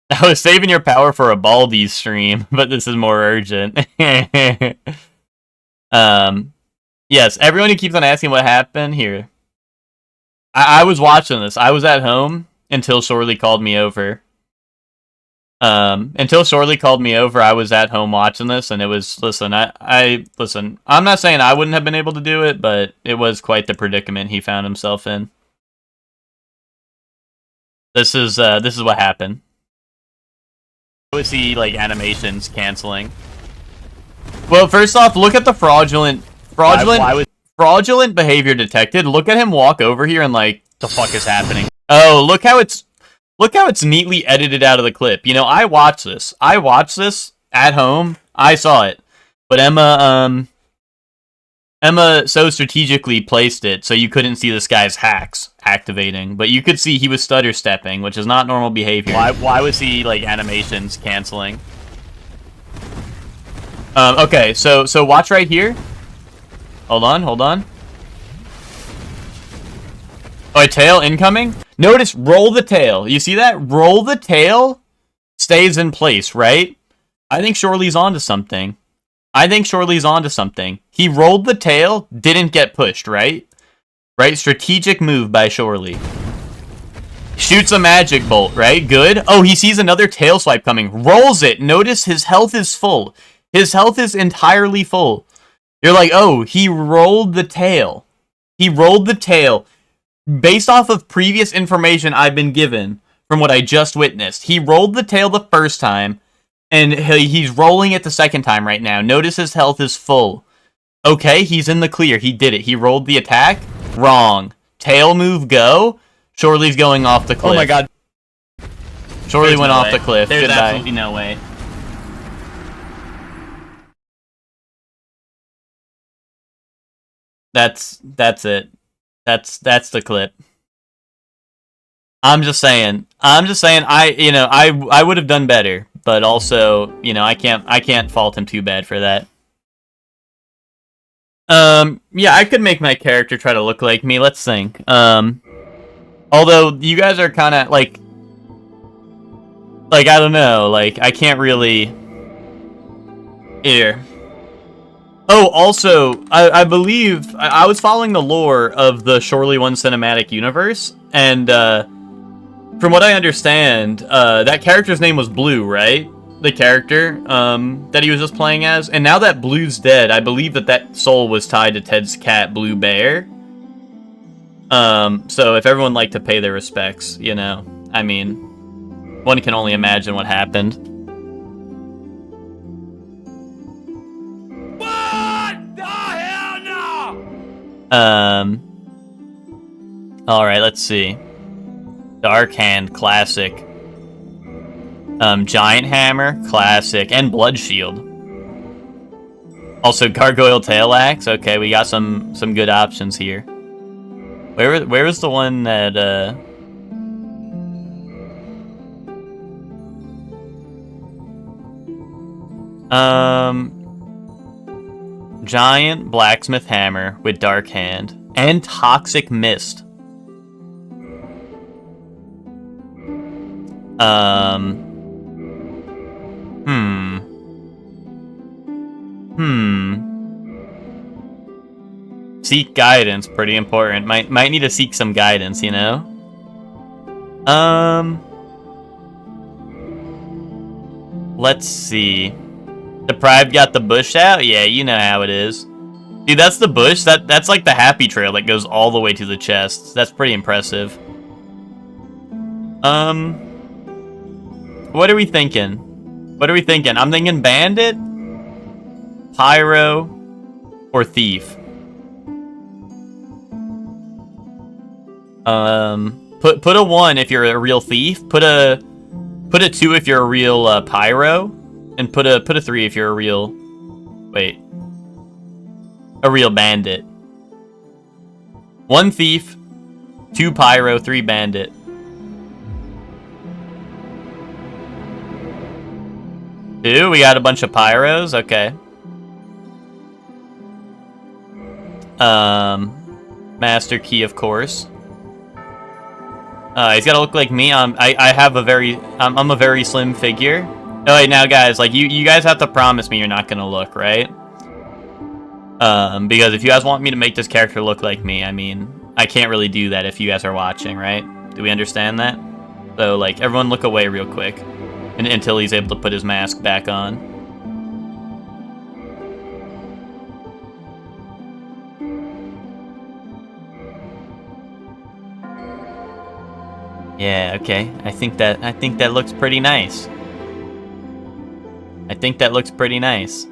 I was saving your power for a Baldi stream, but this is more urgent. Yes, everyone who keeps on asking what happened here. I was watching this. I was at home until Shorely called me over. I was at home watching this, and it was, listen, listen, I'm not saying I wouldn't have been able to do it, but it was quite the predicament he found himself in. This is what happened. I would see, like, animations canceling. Well, first off, look at the fraudulent behavior detected. Look at him walk over here and, like, the fuck is happening? Oh, look how it's neatly edited out of the clip. You know, I watched this at home. I saw it. But Emma so strategically placed it so you couldn't see this guy's hacks activating, but you could see he was stutter stepping, which is not normal behavior. Why was he, like, animations canceling? Okay, so watch right here. Hold on. Oh, a tail incoming? Notice, roll the tail. You see that? Roll the tail stays in place, right? I think Shorely's onto something. He rolled the tail, didn't get pushed, right? Right? Strategic move by Shorely. Shoots a magic bolt, right? Good. Oh, he sees another tail swipe coming. Rolls it. Notice his health is full. His health is entirely full. You're like, oh, he rolled the tail. Based off of previous information I've been given from what I just witnessed, he rolled the tail the first time, and he's rolling it the second time right now. Notice his health is full. Okay, he's in the clear. He did it. He rolled the attack. Wrong. Tail move, go. Shorely's going off the cliff. Oh my god. Shorely went off the cliff. There's Goodbye. absolutely no way. That's it. That's the clip. I'm just saying. I would have done better, but also, I can't fault him too bad for that. Yeah, I could make my character try to look like me. Let's think. Although you guys are kind of like I don't know, like I can't really. Here. Oh, also, I believe I was following the lore of the Shorely 1 cinematic universe, and from what I understand, that character's name was Blue, right? The character that he was just playing as, and now that Blue's dead, I believe that soul was tied to Ted's cat, Blue Bear. So if everyone liked to pay their respects, I mean, one can only imagine what happened. Alright, let's see. Dark Hand, classic. Giant Hammer, classic. And Blood Shield. Also, Gargoyle Tail Axe. Okay, we got some good options here. Where was the one that, Giant blacksmith hammer with dark hand. And toxic mist. Seek guidance, pretty important. Might need to seek some guidance, you know? Let's see. Deprived got the bush out? Yeah, you know how it is. Dude, that's the bush. That's like the happy trail that goes all the way to the chest. That's pretty impressive. What are we thinking? What are we thinking? I'm thinking bandit, pyro, or thief. Put a 1 if you're a real thief. Put a 2 if you're a real pyro, and put a 3 if you're a real a real bandit. 1 thief, 2 pyro, 3 bandit. Two, we got a bunch of pyros. Okay. Master key, of course. He's gotta look like me. I have a very, I'm a very slim figure. Oh wait, now guys, like you guys have to promise me you're not gonna look, right? Because if you guys want me to make this character look like me, I mean, I can't really do that if you guys are watching, right? Do we understand that? So like, everyone look away real quick, until he's able to put his mask back on. Yeah, okay. I think that looks pretty nice. I think that looks pretty nice.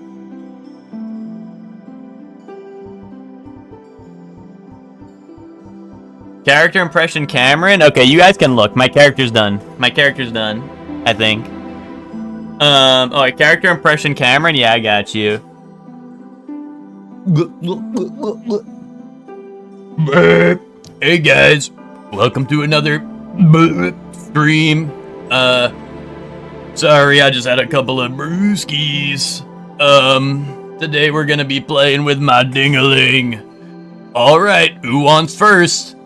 Character impression Cameron? Okay, you guys can look. My character's done. My character's done, I think. Alright, character impression Cameron? Yeah, I got you. Hey guys, welcome to another stream. Sorry, I just had a couple of brewskis. Today we're gonna be playing with my ding-a-ling. Alright, who wants first?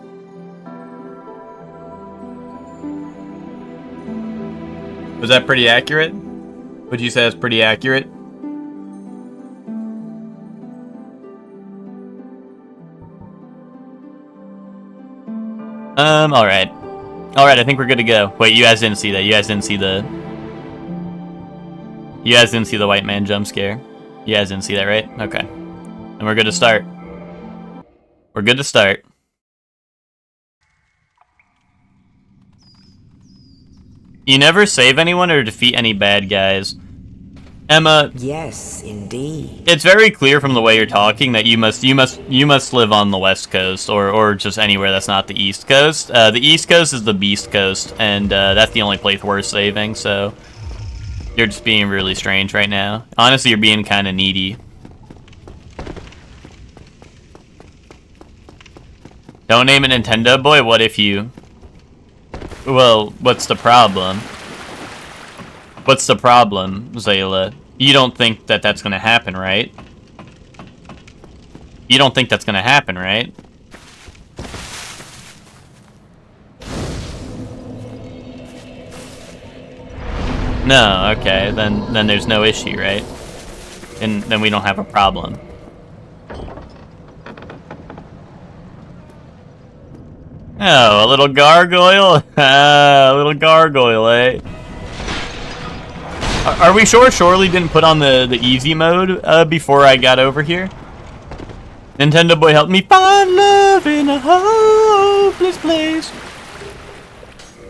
Was that pretty accurate? Would you say that's pretty accurate? Alright. Alright, I think we're good to go. Wait, you guys didn't see that. You guys didn't see the white man jump scare. You guys didn't see that, right? Okay. And we're good to start. We're good to start. You never save anyone or defeat any bad guys. Emma. Yes, indeed. It's very clear from the way you're talking that you must live on the West Coast or just anywhere that's not the East Coast. The East Coast is the Beast Coast, and that's the only place worth saving. So you're just being really strange right now. Honestly, you're being kind of needy. Don't name it Nintendo Boy. What if you? Well, what's the problem? What's the problem, Zayla? You don't think that that's gonna happen, right? You don't think that's gonna happen, right? No, okay, then there's no issue, right? And then we don't have a problem. Oh, a little gargoyle? A little gargoyle, eh? Are we sure Shorely didn't put on the easy mode before I got over here? Nintendo Boy helped me find love in a hopeless place.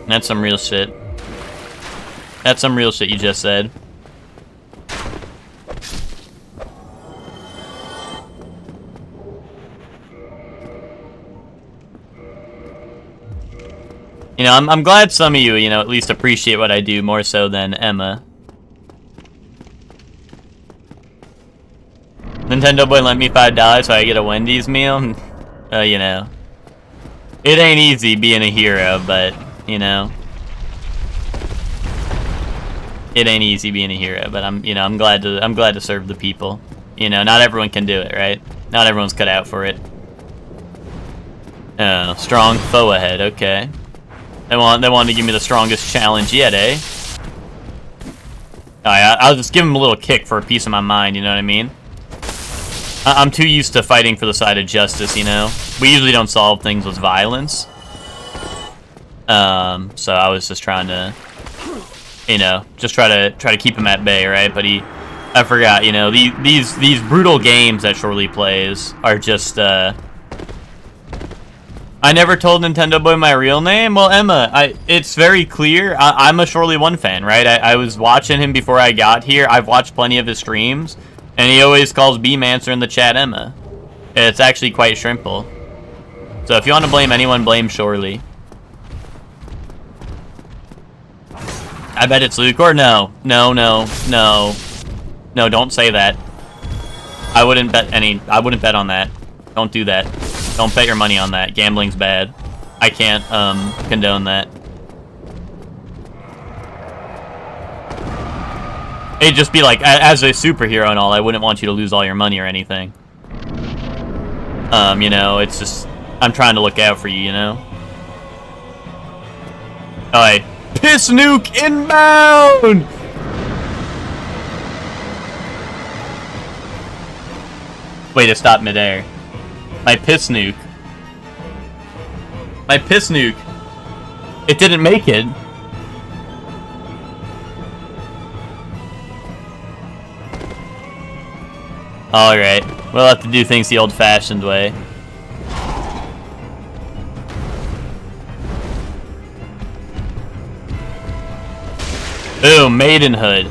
That's some real shit. That's some real shit you just said. You know, I'm glad some of you, at least appreciate what I do more so than Emma. Nintendo Boy lent me $5 so I get a Wendy's meal. It ain't easy being a hero, but, it ain't easy being a hero, but I'm glad to serve the people, You know, not everyone can do it, right? Not everyone's cut out for it. Oh, strong foe ahead, okay. They wanted to give me the strongest challenge yet, eh? Alright, I'll just give him a little kick for a piece of my mind, you know what I mean? I'm too used to fighting for the side of justice, you know? We usually don't solve things with violence. So I was just trying to, you know, just try to keep him at bay, right? But I forgot, you know, these brutal games that Shorely plays are just, I never told Nintendo Boy my real name. Well, Emma, it's very clear. I'm a Shorely 1 fan, right? I was watching him before I got here. I've watched plenty of his streams, and he always calls Beamancer in the chat Emma. It's actually quite shrimple. So if you want to blame anyone, blame Shorely. I bet it's Luke, or no. No, don't say that. I wouldn't bet on that. Don't do that. Don't bet your money on that. Gambling's bad. I can't, condone that. It'd just be like, as a superhero and all, I wouldn't want you to lose all your money or anything. You know, it's just, I'm trying to look out for you, you know? Alright. Piss nuke inbound! Wait, it stopped midair. My piss nuke. My piss nuke. It didn't make it. Alright. We'll have to do things the old-fashioned way. Boom, maidenhood.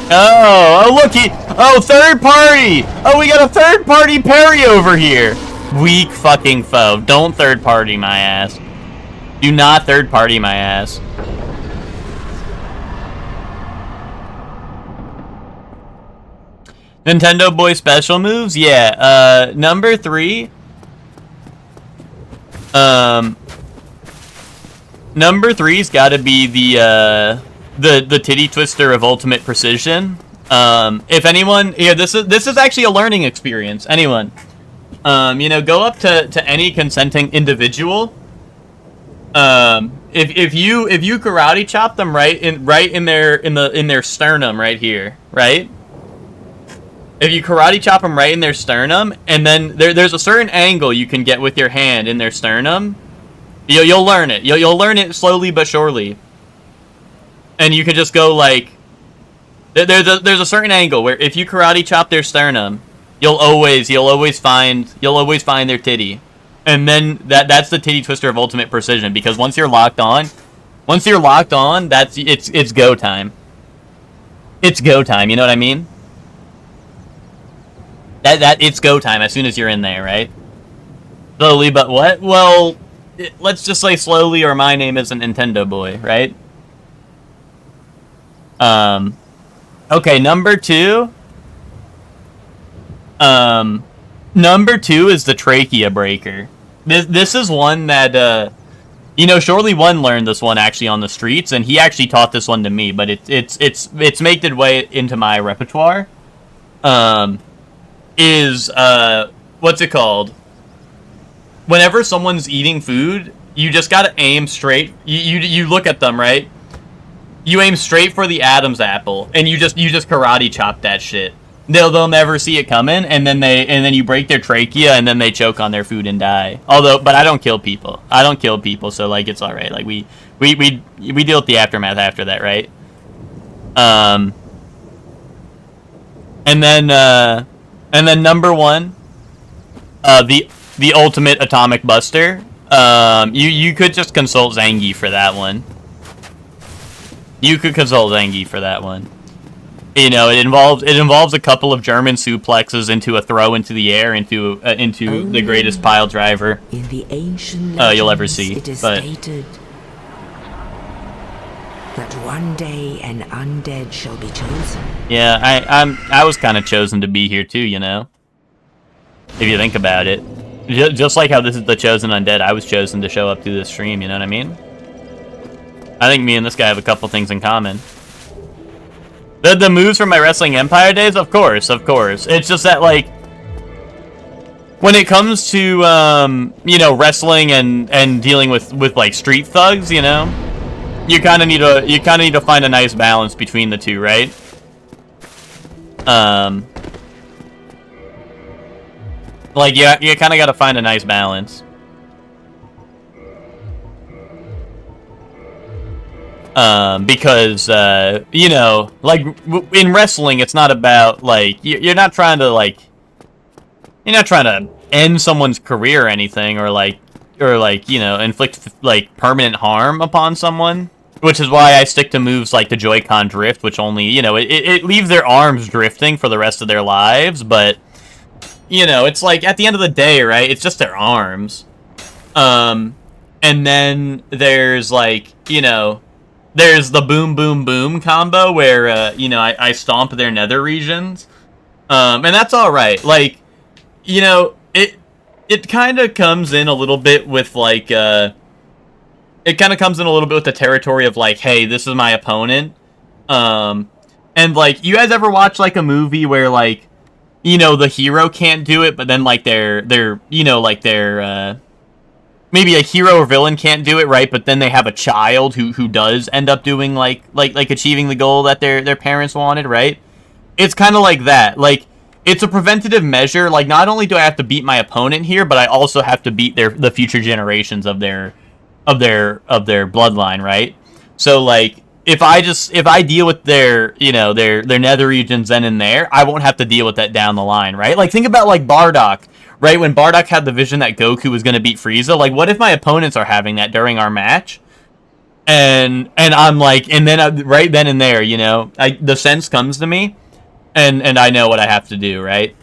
Oh, looky! Oh, third party! Oh, we got a third party parry over here! Weak fucking foe. Don't third party my ass. Do not third party my ass. Nintendo Boy special moves? Yeah, number 3. Number 3's gotta be the titty twister of ultimate precision. If anyone, yeah, this is actually a learning experience. Anyone, you know, go up to any consenting individual. If you karate chop them right in their sternum right here, right? If you karate chop them right in their sternum, and then there's a certain angle you can get with your hand in their sternum. You'll learn it. You'll learn it slowly but surely. And you can just go like, there's a certain angle where if you karate chop their sternum, you'll always find their titty, and then that's the titty twister of ultimate precision. Because once you're locked on, that's it's go time. It's go time. You know what I mean? That it's go time as soon as you're in there, right? Slowly, but what? Well, let's just say slowly, or my name isn't Nintendo Boy, right? Okay, number 2. Number 2 is the trachea breaker. This is one that, you know, Shorely 1 learned this one actually on the streets, and he actually taught this one to me, but it's made its way into my repertoire. What's it called? Whenever someone's eating food, you just gotta aim straight. You look at them, right? You aim straight for the Adam's apple, and you just karate chop that shit. They'll never see it coming, and then you break their trachea, and then they choke on their food and die. But I don't kill people. So like it's all right. Like we deal with the aftermath after that, right? And then number 1, the ultimate atomic buster. You could just consult Zangief for that one. You could consult Zangief for that one. You know, it involves a couple of German suplexes into a throw into the air into the greatest pile driver in the ancient you'll ever see. It is stated that one day an undead shall be chosen. Yeah, I was kind of chosen to be here too, you know. If you think about it, just like how this is the chosen undead, I was chosen to show up to this stream. You know what I mean? I think me and this guy have a couple things in common. The moves from my Wrestling Empire days, of course. It's just that, like, when it comes to, you know, wrestling and dealing with like street thugs, you know, you kind of need to find a nice balance between the two, right? Like, yeah, you kind of got to find a nice balance. Because, you know, like, in wrestling, it's not about, like, you're not trying to end someone's career or anything, or, you know, inflict, like, permanent harm upon someone. Which is why I stick to moves like the Joy-Con drift, which only, you know, it leaves their arms drifting for the rest of their lives, but, you know, it's like, at the end of the day, right, it's just their arms. And then there's, like, you know, there's the boom, boom, boom combo where, you know, I stomp their nether regions. And that's alright. Like, you know, it kind of comes in a little bit with, like, it kind of comes in a little bit with the territory of, like, hey, this is my opponent. And, like, you guys ever watch, like, a movie where, like, you know, the hero can't do it, but then, like, they're you know, like, maybe a hero or villain can't do it, right? But then they have a child who does end up doing, like achieving the goal that their parents wanted, right? It's kind of like that. Like, it's a preventative measure. Like, not only do I have to beat my opponent here, but I also have to beat the future generations of their bloodline, right? So, like, if I deal with their, you know, their nether regions then and there, I won't have to deal with that down the line, right? Like, think about, like, Bardock, right? When Bardock had the vision that Goku was going to beat Frieza, like, what if my opponents are having that during our match? And I'm like, and then right then and there, you know, the sense comes to me, and I know what I have to do, right?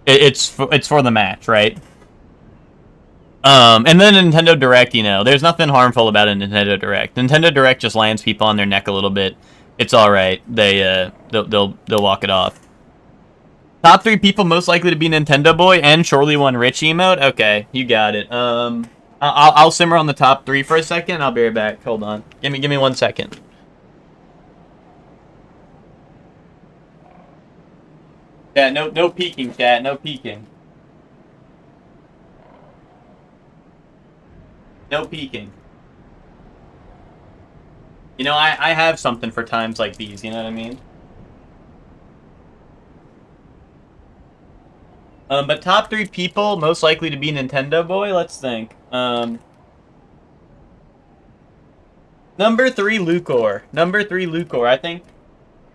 It's for the match, right? And then Nintendo Direct, you know, there's nothing harmful about a Nintendo Direct. Nintendo Direct just lands people on their neck a little bit. It's all right. They'll walk it off. Top 3 people most likely to be Nintendo Boy and Surely One Rich emote. Okay, you got it. I'll simmer on the top 3 for a second. I'll be right back. Hold on. Give me 1 second. Yeah, no peeking, chat. No peeking. No peeking. You know, I have something for times like these, you know what I mean? But top 3 people most likely to be Nintendo Boy, let's think. Number 3, Lucor. Number 3, Lucor. I think,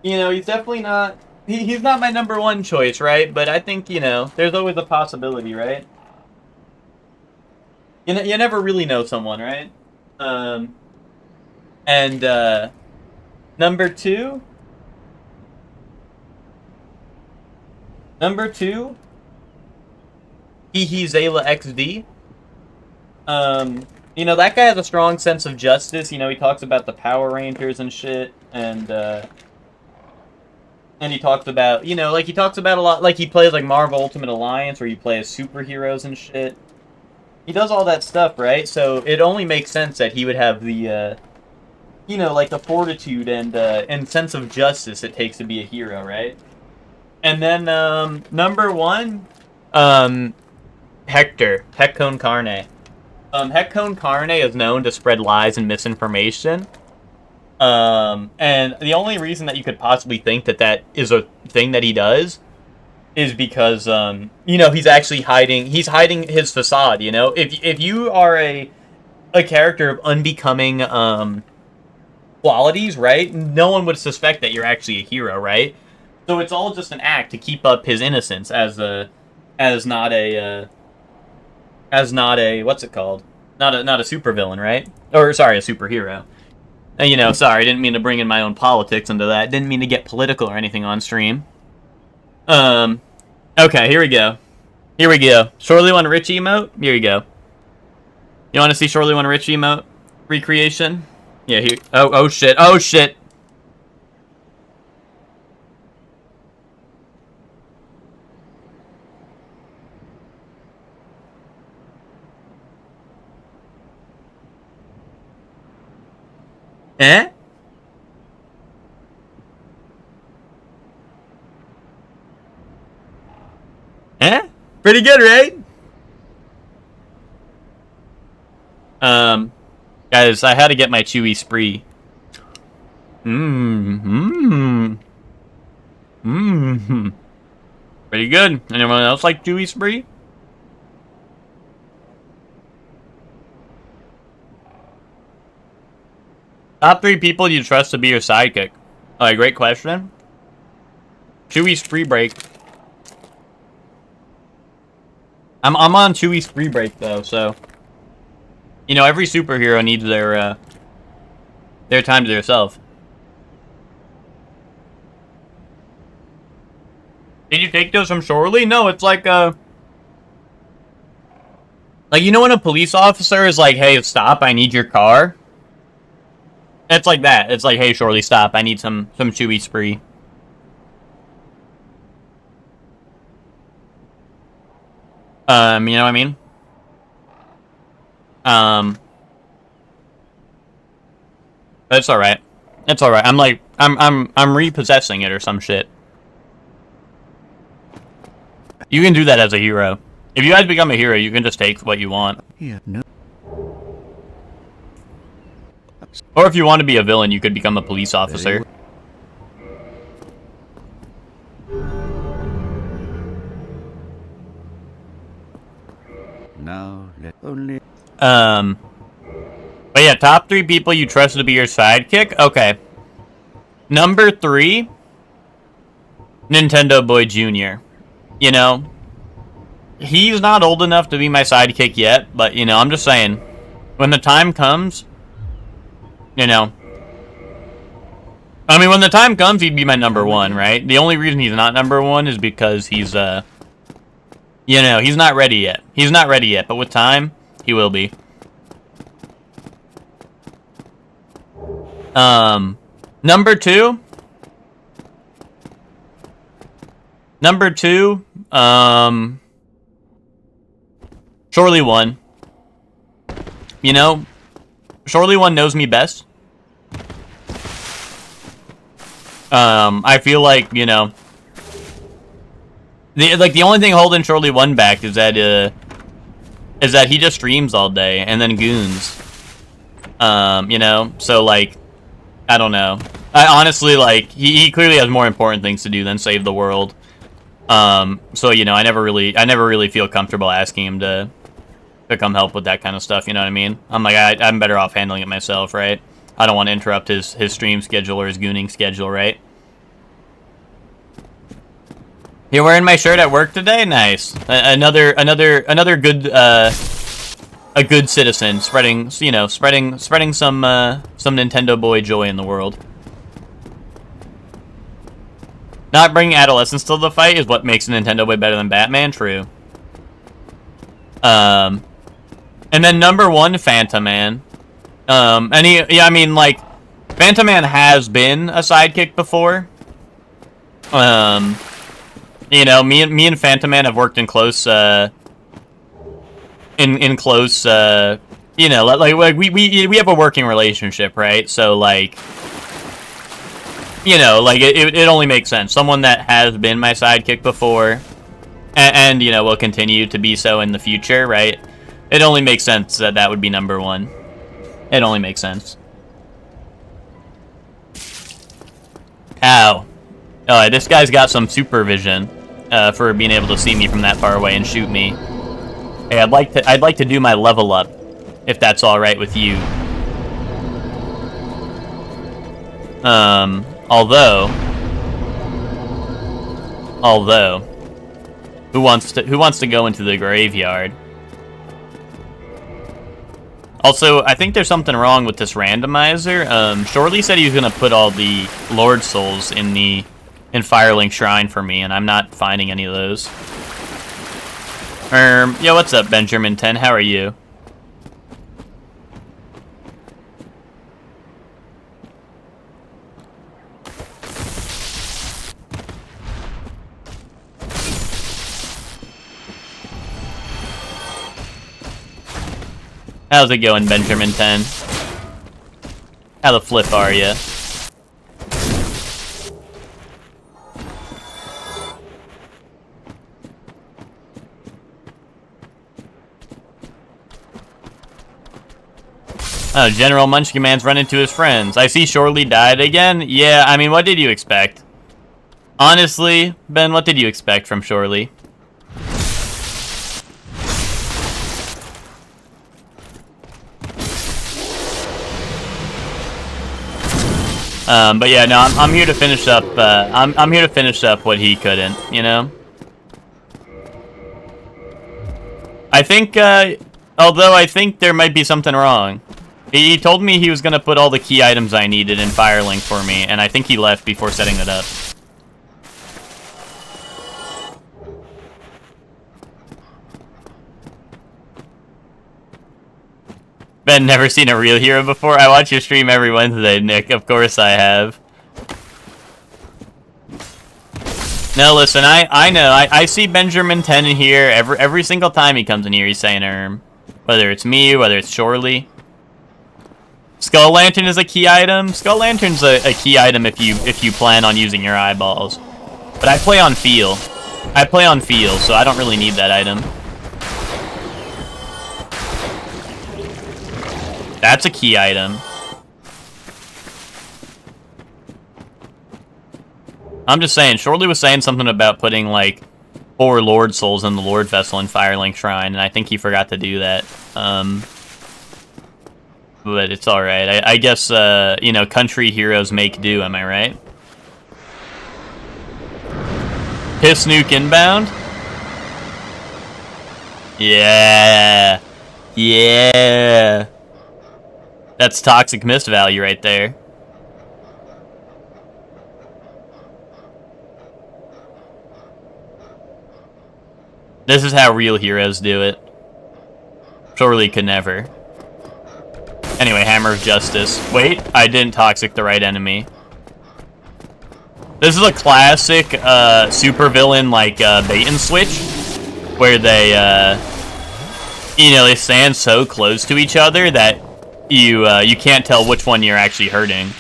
you know, he's definitely not... He's not my number 1 choice, right? But I think, you know, there's always a possibility, right? You never really know someone, right? Number 2... Number 2... Hehe Zayla XD. You know, that guy has a strong sense of justice. You know, he talks about the Power Rangers and shit, and he talks about, you know, like, he talks about a lot, like, he plays, like, Marvel Ultimate Alliance, where you play as superheroes and shit. He does all that stuff, right? So it only makes sense that he would have the, you know, like, the fortitude and sense of justice it takes to be a hero, right? And then, number 1, Hector, Heckcone Carne. Heckcone Carne is known to spread lies and misinformation. And the only reason that you could possibly think that is a thing that he does is because, you know, he's hiding his facade, you know? If you are a character of unbecoming, qualities, right? No one would suspect that you're actually a hero, right? So it's all just an act to keep up his innocence as not a what's it called? Not a supervillain, right? Or sorry, a superhero. And, you know, sorry, I didn't mean to bring in my own politics into that. Didn't mean to get political or anything on stream. Okay, here we go. Surely One Rich emote. Here you go. You want to see Surely One Rich emote recreation? Yeah, here. Oh shit. Oh shit. Eh? Pretty good, right? Guys, I had to get my chewy spree. Pretty good. Anyone else like chewy spree? Top 3 people you trust to be your sidekick. Oh, great question. Chewy's free break. I'm on Chewy's free break though, so you know every superhero needs their time to themselves. Did you take those from Shorely? No, it's like you know when a police officer is like, "Hey, stop! I need your car." It's like that. It's like, "Hey, Shorely, stop! I need some Chewy spree." You know what I mean? But it's all right. It's all right. I'm repossessing it or some shit. You can do that as a hero. If you guys become a hero, you can just take what you want. Yeah, no. Or if you want to be a villain, you could become a police officer. Now let only. But yeah, top 3 people you trust to be your sidekick. Okay. Number 3, Nintendo Boy Jr. You know, he's not old enough to be my sidekick yet, but you know, I'm just saying, when the time comes, you know, I mean, when the time comes, he'd be my number 1, right? The only reason he's not number 1 is because he's, you know, he's not ready yet. He's not ready yet, but with time, he will be. Number 2. Surely 1. You know, Surely 1 knows me best. I feel like, you know, the only thing holding Surely 1 back is that he just streams all day and then goons. You know, so like, I don't know. I honestly, like, he clearly has more important things to do than save the world. So you know, I never really feel comfortable asking him to come help with that kind of stuff. You know what I mean? I'm like, I'm better off handling it myself, right? I don't want to interrupt his stream schedule or his gooning schedule, right? You're wearing my shirt at work today? Nice. Another good a good citizen, spreading some Nintendo Boy joy in the world. Not bringing adolescents to the fight is what makes a Nintendo Boy better than Batman. True. And then number 1, Phantom Man. And I mean, like, Phantom Man has been a sidekick before. You know, me and Phantom Man have worked in close, close, you know, like we have a working relationship, right? So, like, you know, like, it only makes sense. Someone that has been my sidekick before, and you know, will continue to be so in the future, right? It only makes sense that would be number 1. It only makes sense. Ow. Oh, this guy's got some supervision for being able to see me from that far away and shoot me. Hey, I'd like to do my level up, if that's all right with you. Although, who wants to go into the graveyard? Also, I think there's something wrong with this randomizer. Shorely said he was gonna put all the Lord Souls in Firelink Shrine for me, and I'm not finding any of those. Yo, what's up, Benjamin 10? How are you? How's it going, Benjamin 10? How the flip are ya? Oh, General Munchkin Man's run into his friends. I see Shorely died again. Yeah, I mean, what did you expect? Honestly, Ben, what did you expect from Shorely? But yeah, no, I'm here to finish up. I'm here to finish up what he couldn't. You know. I think, although I think there might be something wrong. He told me he was gonna put all the key items I needed in Firelink for me, and I think he left before setting it up. Ben, never seen a real hero before? I watch your stream every Wednesday, Nick. Of course I have. No, listen, I know. I see Benjamin 10 in here. Every single time he comes in here, he's saying whether it's me, whether it's Shorely. Skull Lantern is a key item. Skull Lantern's a key item if you plan on using your eyeballs. But I play on feel. I play on feel, so I don't really need that item. That's a key item. I'm just saying, Shorely was saying something about putting, like, 4 Lord Souls in the Lord Vessel in Firelink Shrine, and I think he forgot to do that. But it's alright. I guess, you know, country heroes make do, am I right? Piss Nuke inbound? Yeah. Yeah. That's Toxic Mist value right there. This is how real heroes do it. Shorely could never. Anyway, Hammer of Justice. Wait, I didn't toxic the right enemy. This is a classic supervillain like bait and switch, where they you know, they stand so close to each other that you can't tell which one you're actually hurting.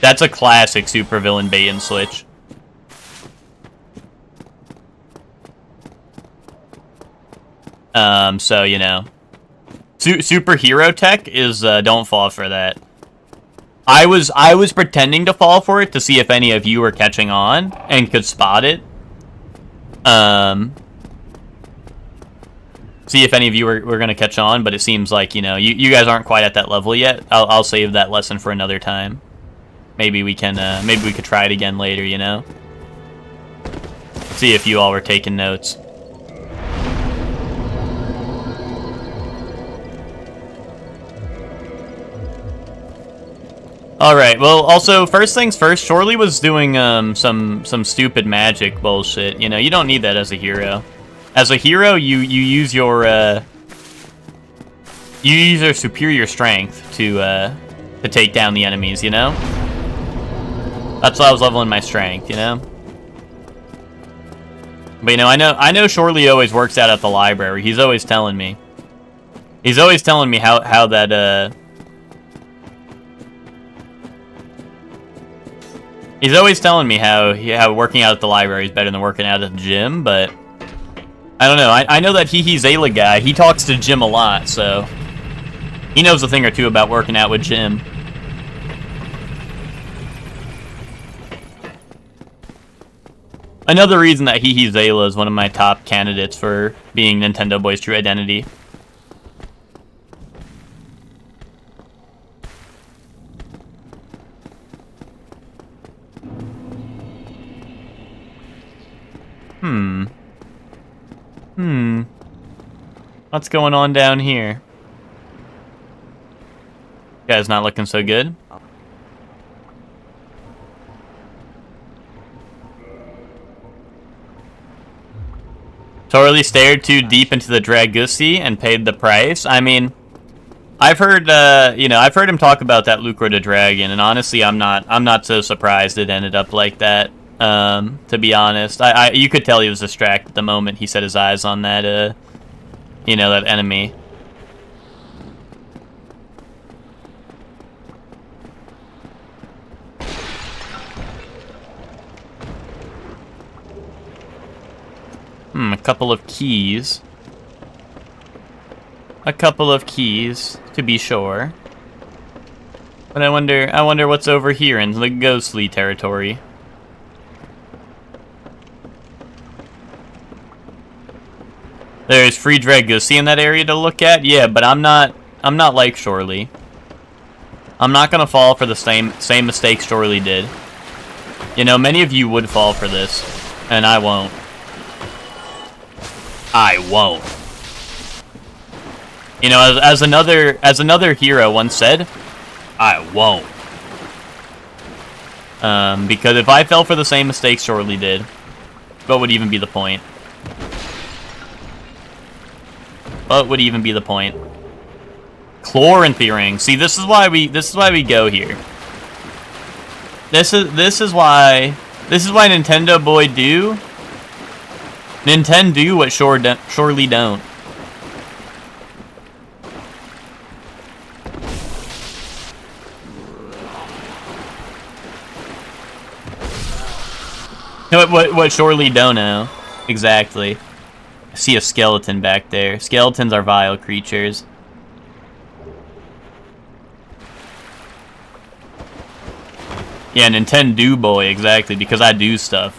That's a classic supervillain bait and switch. So, you know. Superhero tech is, don't fall for that. I was pretending to fall for it to see if any of you were catching on and could spot it. See if any of you were gonna catch on, but it seems like, you know, you guys aren't quite at that level yet. I'll save that lesson for another time. Maybe we can, maybe we could try it again later, you know? See if you all were taking notes. Alright, well, also, first things first, Shorely was doing, some stupid magic bullshit. You know, you don't need that as a hero. As a hero, you use your, you use your superior strength to take down the enemies, you know? That's why I was leveling my strength, you know? But, you know, I know Shorely always works out at the library. He's always telling me. He's always telling me how that, he's always telling me how working out at the library is better than working out at the gym, but I don't know. I know that he's Zayla guy. He talks to Jim a lot, so he knows a thing or two about working out with Jim. Another reason that Zayla is one of my top candidates for being Nintendo Boy's true identity. What's going on down here? Guy's not looking so good. Totally stared too deep into the Dragusi and paid the price. I mean, I've heard, you know, I've heard him talk about that Lucro the Dragon, and honestly, I'm not so surprised it ended up like that. To be honest, you could tell he was distracted the moment he set his eyes on that, you know, that enemy. A couple of keys. A couple of keys, to be sure. But I wonder what's over here in the ghostly territory. There's free Dragosi in that area to look at. Yeah, but I'm not like Shorely. I'm not gonna fall for the same mistakes Shorely did. You know, many of you would fall for this, and I won't. I won't. You know, as another hero once said, I won't. Because if I fell for the same mistakes Shorely did, what would even be the point? What would even be the point? Chloranthy ring. See, this is why we go here. This is why Nintendo boy do. Nintendo do what Shorely don't. What Shorely don't know. Exactly. I see a skeleton back there. Skeletons are vile creatures. Yeah, Nintendo boy, exactly, because I do stuff.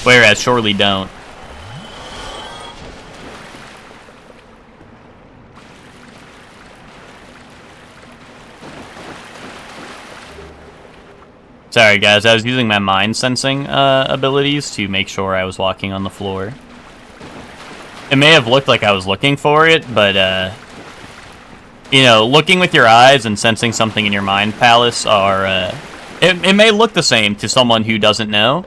Whereas Shorely don't. Sorry guys, I was using my mind sensing abilities to make sure I was walking on the floor. It may have looked like I was looking for it, but you know, looking with your eyes and sensing something in your mind palace are it may look the same to someone who doesn't know,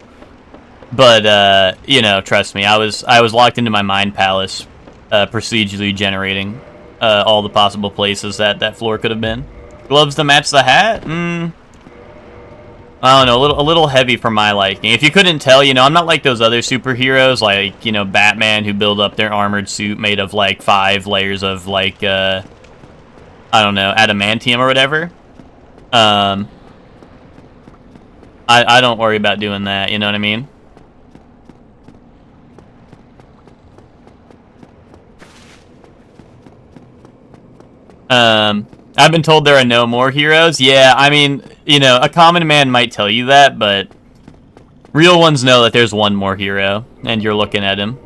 but you know, trust me, I was locked into my mind palace, procedurally generating all the possible places that floor could have been. Gloves to match the hat? I don't know, a little heavy for my liking. If you couldn't tell, you know, I'm not like those other superheroes, like, you know, Batman, who build up their armored suit made of, like, 5 layers of, like, I don't know, adamantium or whatever. I don't worry about doing that, you know what I mean? I've been told there are no more heroes. Yeah, I mean, you know, a common man might tell you that, but real ones know that there's one more hero, and you're looking at him.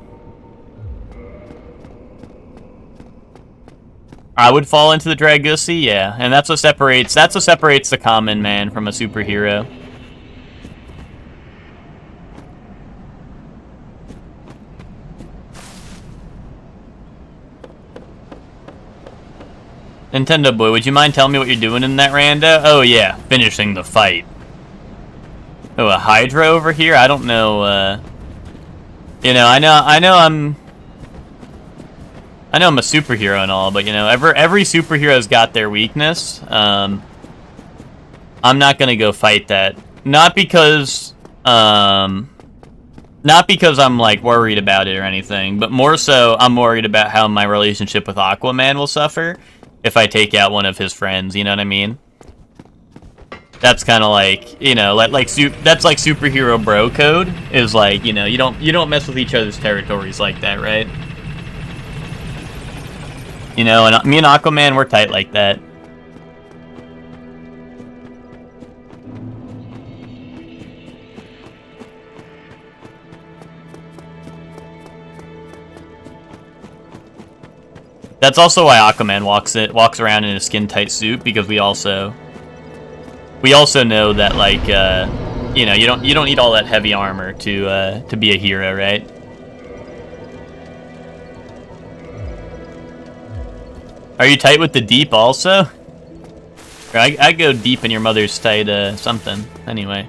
I would fall into the Dragosi, yeah, and that's what separates the common man from a superhero. Nintendo boy, would you mind telling me what you're doing in that rando? Oh yeah, finishing the fight. Oh, a Hydra over here? I don't know, you know, I know I'm a superhero and all, but you know, every superhero's got their weakness. I'm not gonna go fight that. Not because I'm like worried about it or anything, but more so I'm worried about how my relationship with Aquaman will suffer if I take out one of his friends, you know what I mean? That's kind of like, you know, that's like superhero bro code, is like, you know, you don't mess with each other's territories like that, right? You know, and me and Aquaman, we're tight like that. That's also why Aquaman walks around in a skin-tight suit, because we also know that, like, you know, you don't need all that heavy armor to be a hero, right? Are you tight with the deep also? I go deep in your mother's tight something. Anyway,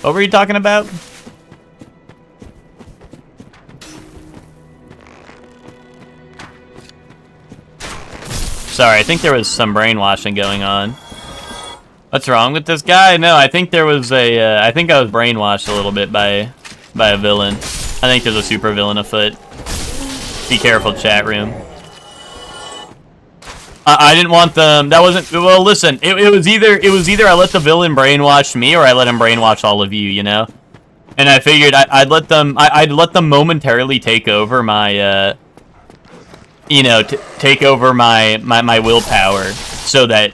what were you talking about? Sorry, I think there was some brainwashing going on. What's wrong with this guy? No, I think there was I think I was brainwashed a little bit by a villain. I think there's a super villain afoot. Be careful, chat room. I didn't want them. That wasn't. Well, listen. It was either I let the villain brainwash me, or I let him brainwash all of you. You know. And I figured I'd let them. I'd let them momentarily take over my. You know, take over my willpower. so that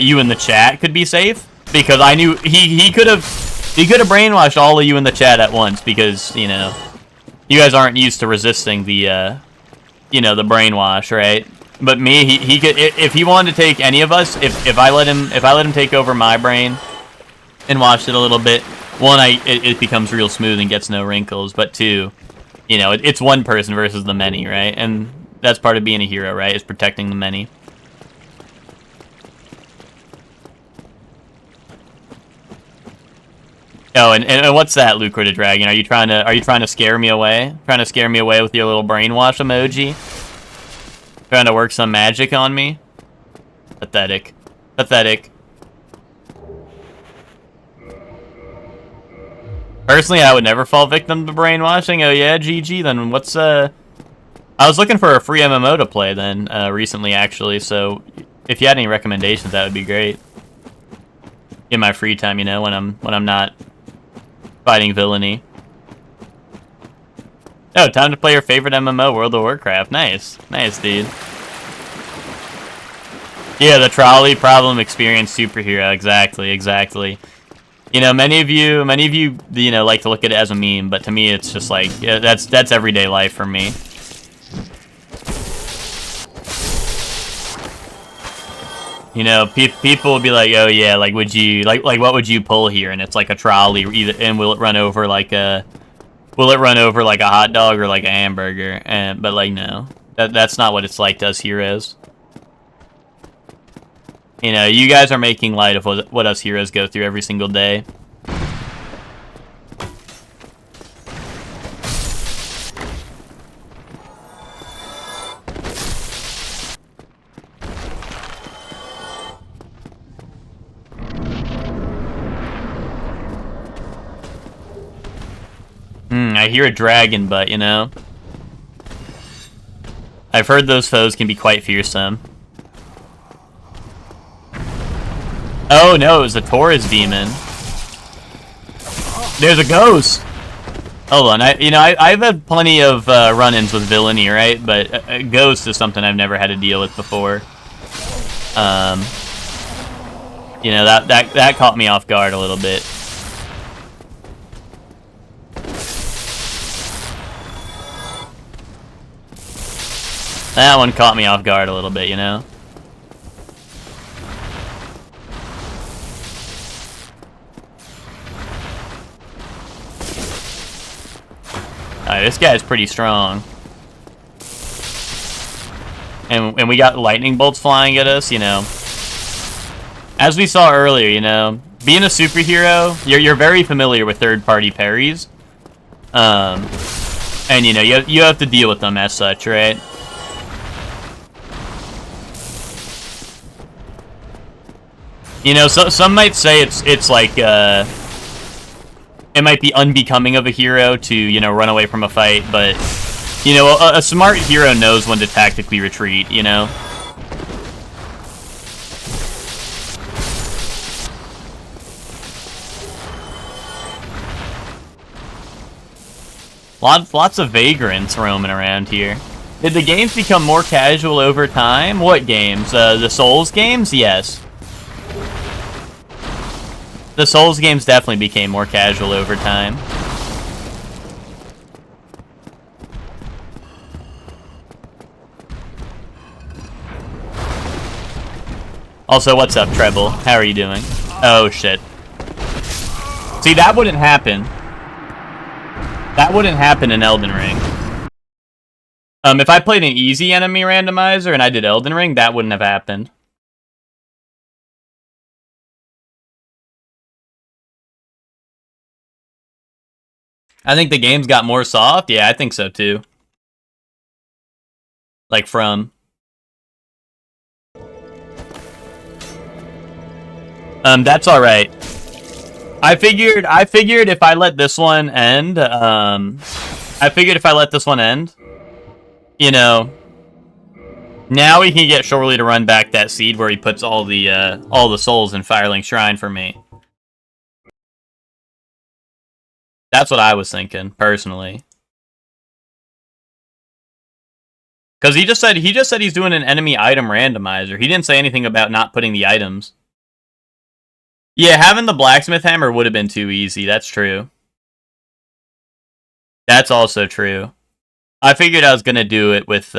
you in the chat could be safe, because I knew he could have brainwashed all of you in the chat at once, because you know you guys aren't used to resisting the you know, the brainwash, right? But me, he could, if he wanted to take any of us, if I let him take over my brain and wash it a little bit, one, it becomes real smooth and gets no wrinkles, but two, you know, it's one person versus the many, right? And that's part of being a hero, right? Is protecting the many. Oh, and what's that, Lucre the Dragon? Are you trying to scare me away? Trying to scare me away with your little brainwash emoji? Trying to work some magic on me? Pathetic. Pathetic. Personally, I would never fall victim to brainwashing. Oh yeah, GG. Then what's I was looking for a free MMO to play then recently, actually. So if you had any recommendations, that would be great. In my free time, you know, when I'm not fighting villainy. Oh, time to play your favorite MMO, World of Warcraft. Nice. Nice, dude. Yeah, the trolley problem experience superhero. Exactly, exactly. You know, many of you, you know, like to look at it as a meme, but to me, it's just like, yeah, that's everyday life for me. You know, people will be like, oh yeah, like would you, like what would you pull here? And it's like a trolley, either, and will it run over like a hot dog or like a hamburger? And but like no, that's not what it's like to us heroes. You know, you guys are making light of what us heroes go through every single day. I hear a dragon, but, you know, I've heard those foes can be quite fearsome. Oh no, it was a Taurus demon. There's a ghost! Hold on, I've had plenty of run-ins with villainy, right? But a ghost is something I've never had to deal with before. You know, that caught me off guard a little bit. That one caught me off guard a little bit, you know? Alright, this guy's pretty strong. And we got lightning bolts flying at us, you know. As we saw earlier, you know, being a superhero, you're very familiar with third-party parries. And, you know, you have to deal with them as such, right? You know, so some might say it's like it might be unbecoming of a hero to, you know, run away from a fight, but you know, a smart hero knows when to tactically retreat, you know. Lots of vagrants roaming around here. Did the games become more casual over time? What games? The Souls games? Yes. The Souls games definitely became more casual over time. Also, what's up, Treble? How are you doing? Oh, shit. See, that wouldn't happen. That wouldn't happen in Elden Ring. If I played an easy enemy randomizer and I did Elden Ring, that wouldn't have happened. I think the games got more soft. Yeah, I think so too. Like from. That's all right. I figured if I let this one end, you know, now we can get Shorely to run back that seed where he puts all the souls in Firelink Shrine for me. That's what I was thinking, personally. Because he just said he's doing an enemy item randomizer. He didn't say anything about not putting the items. Yeah, having the blacksmith hammer would have been too easy. That's true. That's also true. I figured I was gonna do it with,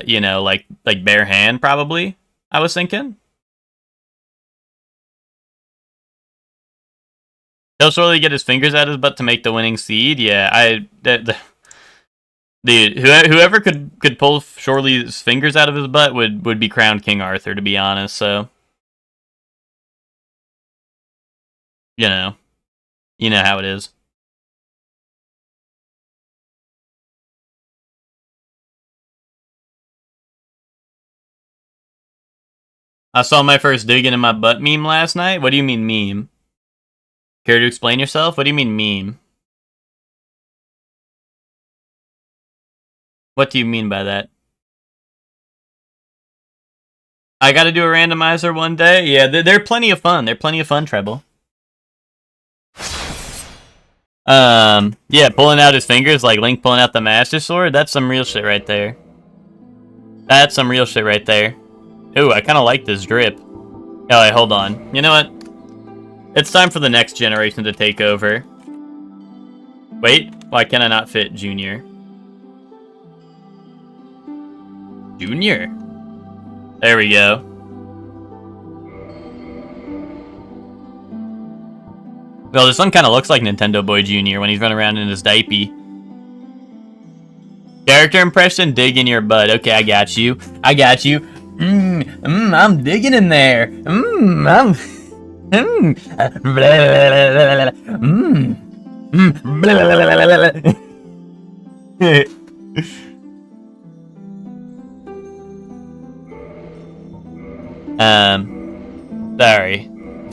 you know, like bare hand probably. I was thinking. He'll surely get his fingers out of his butt to make the winning seed. Yeah, dude, whoever could pull Shorely's fingers out of his butt would be crowned King Arthur, to be honest. So, you know how it is. I saw my first digging in my butt meme last night. What do you mean meme? Care to explain yourself? What do you mean meme? What do you mean by that? I gotta do a randomizer one day? Yeah, they're plenty of fun. They're plenty of fun, Treble. Yeah, pulling out his fingers like Link pulling out the Master Sword. That's some real shit right there. That's some real shit right there. Ooh, I kind of like this drip. Oh, wait, hold on. You know what? It's time for the next generation to take over. Wait, why can I not fit Junior? Junior? There we go. Well, this one kind of looks like Nintendo Boy Jr. when he's running around in his diaper. Character impression, dig in your butt. Okay, I got you. I got you. I'm digging in there. I'm... Sorry.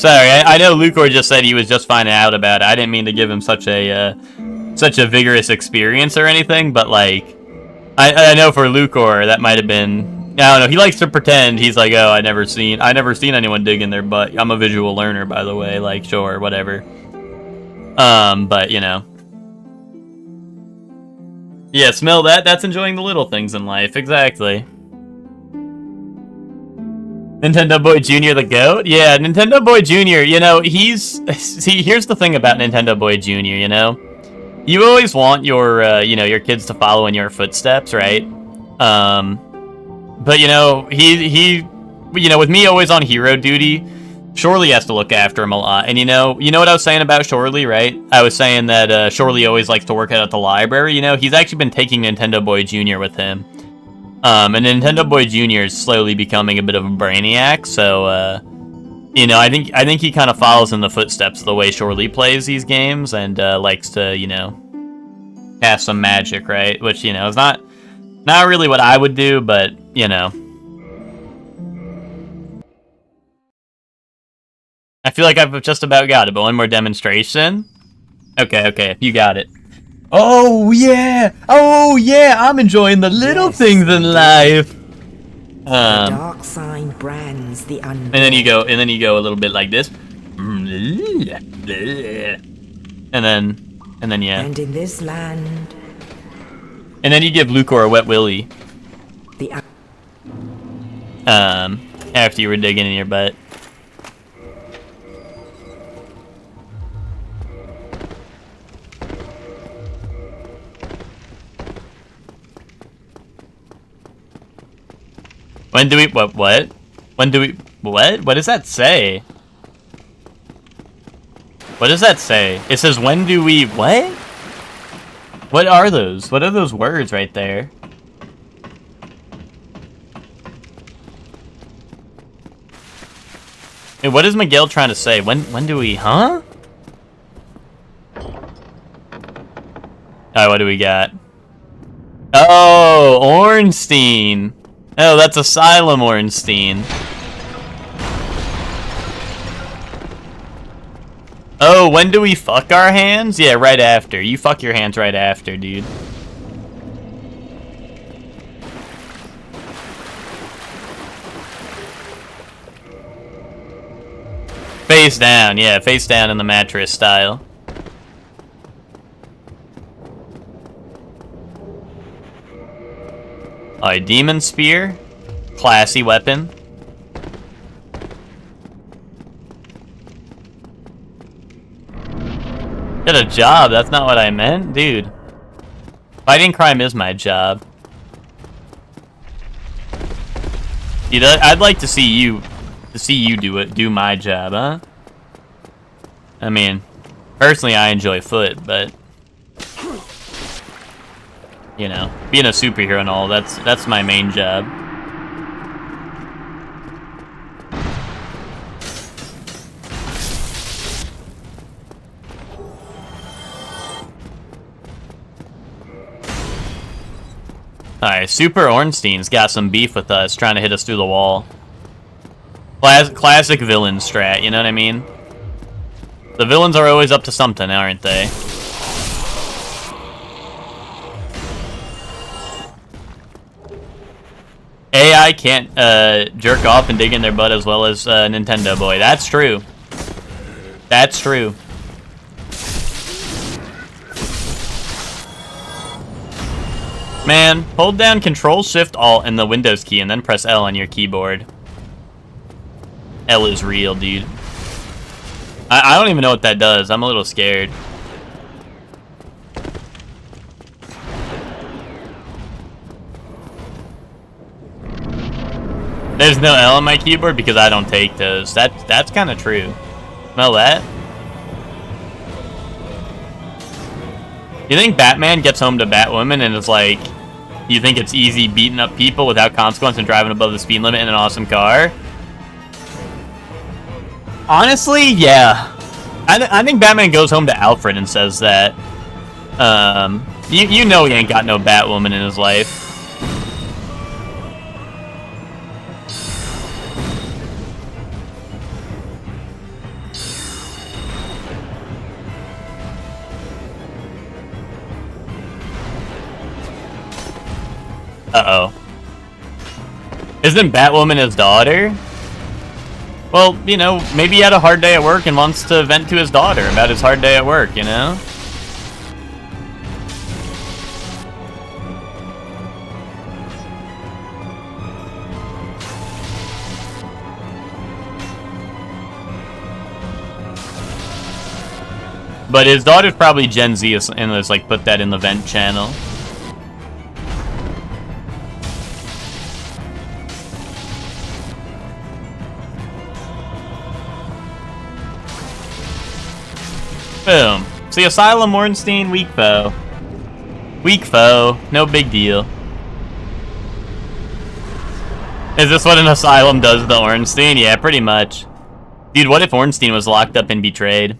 I know Lucor just said he was just finding out about it. I didn't mean to give him such a vigorous experience or anything, but like, I know for Lucor that might have been. I don't know. He likes to pretend he's like, oh, I never seen anyone dig in their butt. I'm a visual learner, by the way. Like, sure, whatever. But you know, yeah, smell that. That's enjoying the little things in life. Exactly. Nintendo Boy Jr. the GOAT? Yeah, Nintendo Boy Jr., you know, see, here's the thing about Nintendo Boy Jr., you know? You always want your, you know, your kids to follow in your footsteps, right? But, you know, he you know, with me always on hero duty, Shorely has to look after him a lot. And, you know what I was saying about Shorely, right? I was saying that, Shorely always likes to work out at the library, you know? He's actually been taking Nintendo Boy Jr. with him. And Nintendo Boy Jr. is slowly becoming a bit of a brainiac, so, you know, I think he kind of follows in the footsteps of the way Shorely plays these games, and, likes to, you know, cast some magic, right? Which, you know, is not really what I would do, but, you know. I feel like I've just about got it, but one more demonstration? Okay, you got it. Oh yeah, I'm enjoying the little things in life. The dark sign brands the undead. And then you go a little bit like this. And then yeah. And in this land, and then you give Lucor a wet willy. the after you were digging in your butt. When do we, what? When do we, what? What does that say? What does that say? It says, when do we, what? What are those? What are those words right there? Hey, what is Miguel trying to say? When do we, huh? Alright, what do we got? Oh, Ornstein. Oh, that's Asylum Ornstein. Oh, when do we fuck our hands? Yeah, right after. You fuck your hands right after, dude. Face down, yeah, face down in the mattress style. Alright, Demon Spear. Classy weapon. Get a job, that's not what I meant, dude. Fighting crime is my job. Dude, I'd like to see you do my job, huh? I mean, personally I enjoy foot, but you know, being a superhero and all, that's my main job. Alright, Super Ornstein's got some beef with us, trying to hit us through the wall. Classic villain strat, you know what I mean? The villains are always up to something, aren't they? AI can't jerk off and dig in their butt as well as Nintendo Boy. That's true. That's true. Man, hold down Control Shift Alt and the Windows key and then press L on your keyboard. L is real, dude. I don't even know what that does. I'm a little scared. There's no L on my keyboard because I don't take those. That's kind of true. Smell that? You think Batman gets home to Batwoman and is like, you think it's easy beating up people without consequence and driving above the speed limit in an awesome car? Honestly, yeah. I think Batman goes home to Alfred and says that. You know he ain't got no Batwoman in his life. Uh-oh. Isn't Batwoman his daughter? Well, you know, maybe he had a hard day at work and wants to vent to his daughter about his hard day at work, you know? But his daughter's probably Gen Z and has, like, put that in the vent channel. Boom. See, Asylum Ornstein, weak foe. Weak foe, no big deal. Is this what an Asylum does to Ornstein? Yeah, pretty much. Dude, what if Ornstein was locked up and betrayed?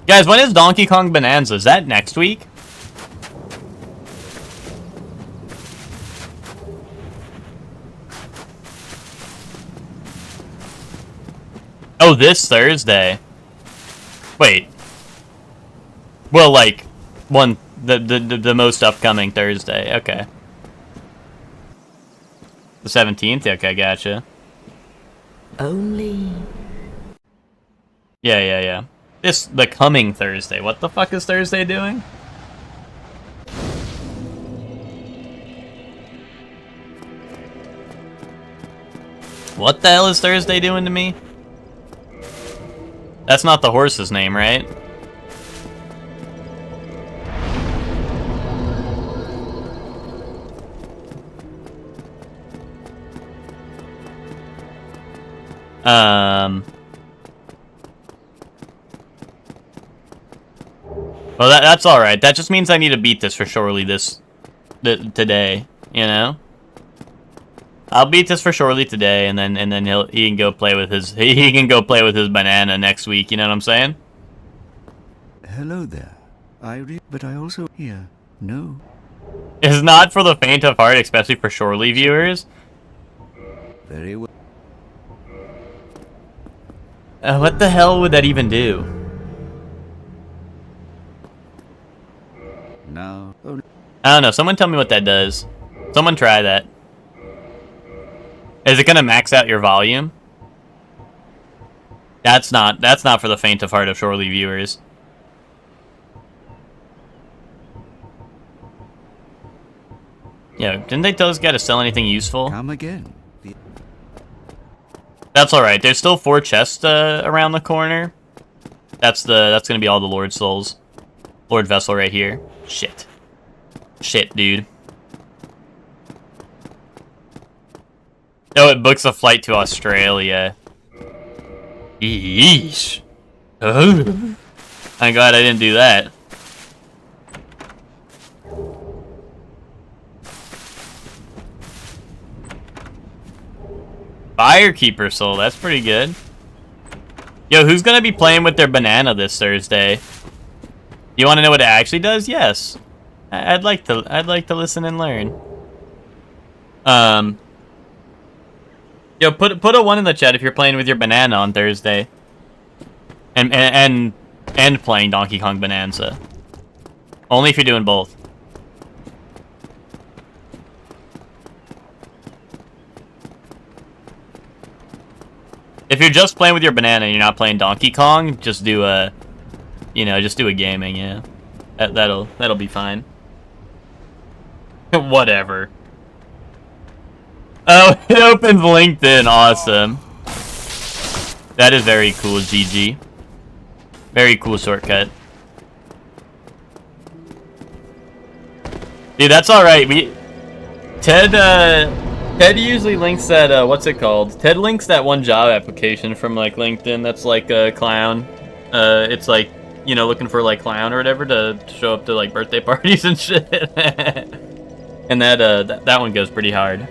Guys, when is Donkey Kong Bonanza? Is that next week? Oh, this Thursday. Wait. Well, like, the most upcoming Thursday. Okay. The 17th? Okay, gotcha. Only... Yeah. The coming Thursday. What the fuck is Thursday doing? What the hell is Thursday doing to me? That's not the horse's name, right? Well, that's all right. That just means I need to beat this for surely today. You know. I'll beat this for surely today, and then he can go play with his banana next week. You know what I'm saying? Hello there. But I also hear no. It's not for the faint of heart, especially for surely viewers. Very well. What the hell would that even do? Now. Oh. I don't know. Someone tell me what that does. Someone try that. Is it gonna max out your volume? That's not for the faint of heart of surely viewers. Yeah, didn't they tell this guy to sell anything useful? Come again. That's alright. There's still 4 chests around the corner. That's gonna be all the Lord Souls. Lord Vessel right here. Shit. Shit, dude. Oh, it books a flight to Australia. Yeesh. Oh. I'm glad I didn't do that. Firekeeper soul, that's pretty good. Yo, who's gonna be playing with their banana this Thursday? You want to know what it actually does? Yes. I'd like to listen and learn. Yo, put a 1 in the chat if you're playing with your banana on Thursday. And playing Donkey Kong Bonanza. Only if you're doing both. If you're just playing with your banana and you're not playing Donkey Kong, just do a, just do a gaming, yeah. That'll be fine. Whatever. Oh, it opens LinkedIn. Awesome. That is very cool, GG. Very cool shortcut. Dude, that's alright. Ted usually links that, what's it called? Ted links that one job application from, like, LinkedIn that's, like, a clown. It's, like, looking for, like, clown or whatever to show up to, like, birthday parties and shit. And that one goes pretty hard.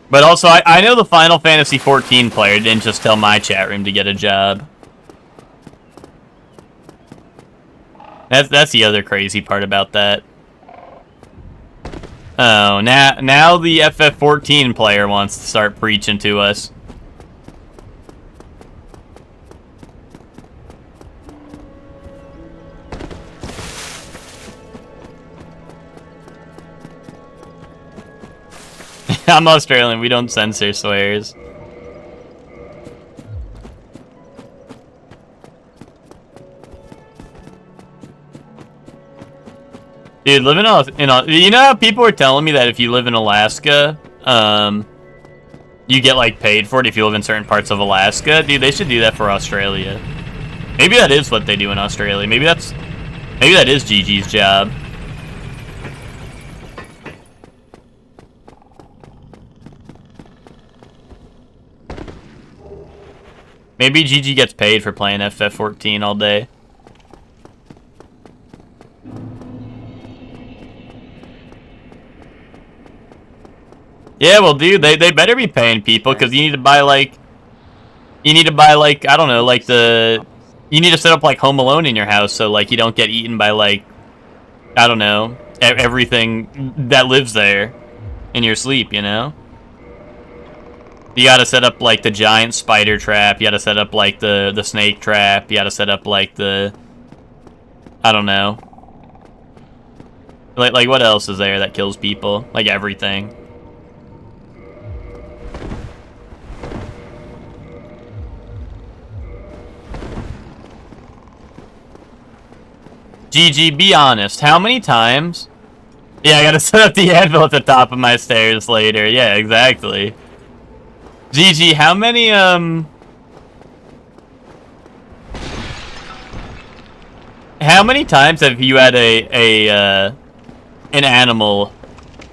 But also, I know the Final Fantasy XIV player didn't just tell my chat room to get a job. That's the other crazy part about that. Oh, now the FF14 player wants to start preaching to us. I'm Australian, we don't censor swears. Dude, living in you know how people were telling me that if you live in Alaska, you get like paid for it if you live in certain parts of Alaska? Dude, they should do that for Australia. Maybe that is what they do in Australia. Maybe that is Gigi's job. Maybe Gigi gets paid for playing FF14 all day. Yeah, well, dude, they better be paying people because you need to buy like, I don't know, like you need to set up like Home Alone in your house so like you don't get eaten by like, I don't know, everything that lives there in your sleep, you know? You gotta set up like the giant spider trap, you gotta set up like the snake trap, you gotta set up like the, I don't know. Like what else is there that kills people? Like everything. GG, be honest. How many times? Yeah, I gotta set up the anvil at the top of my stairs later. Yeah, exactly. GG, how many, how many times have you had an animal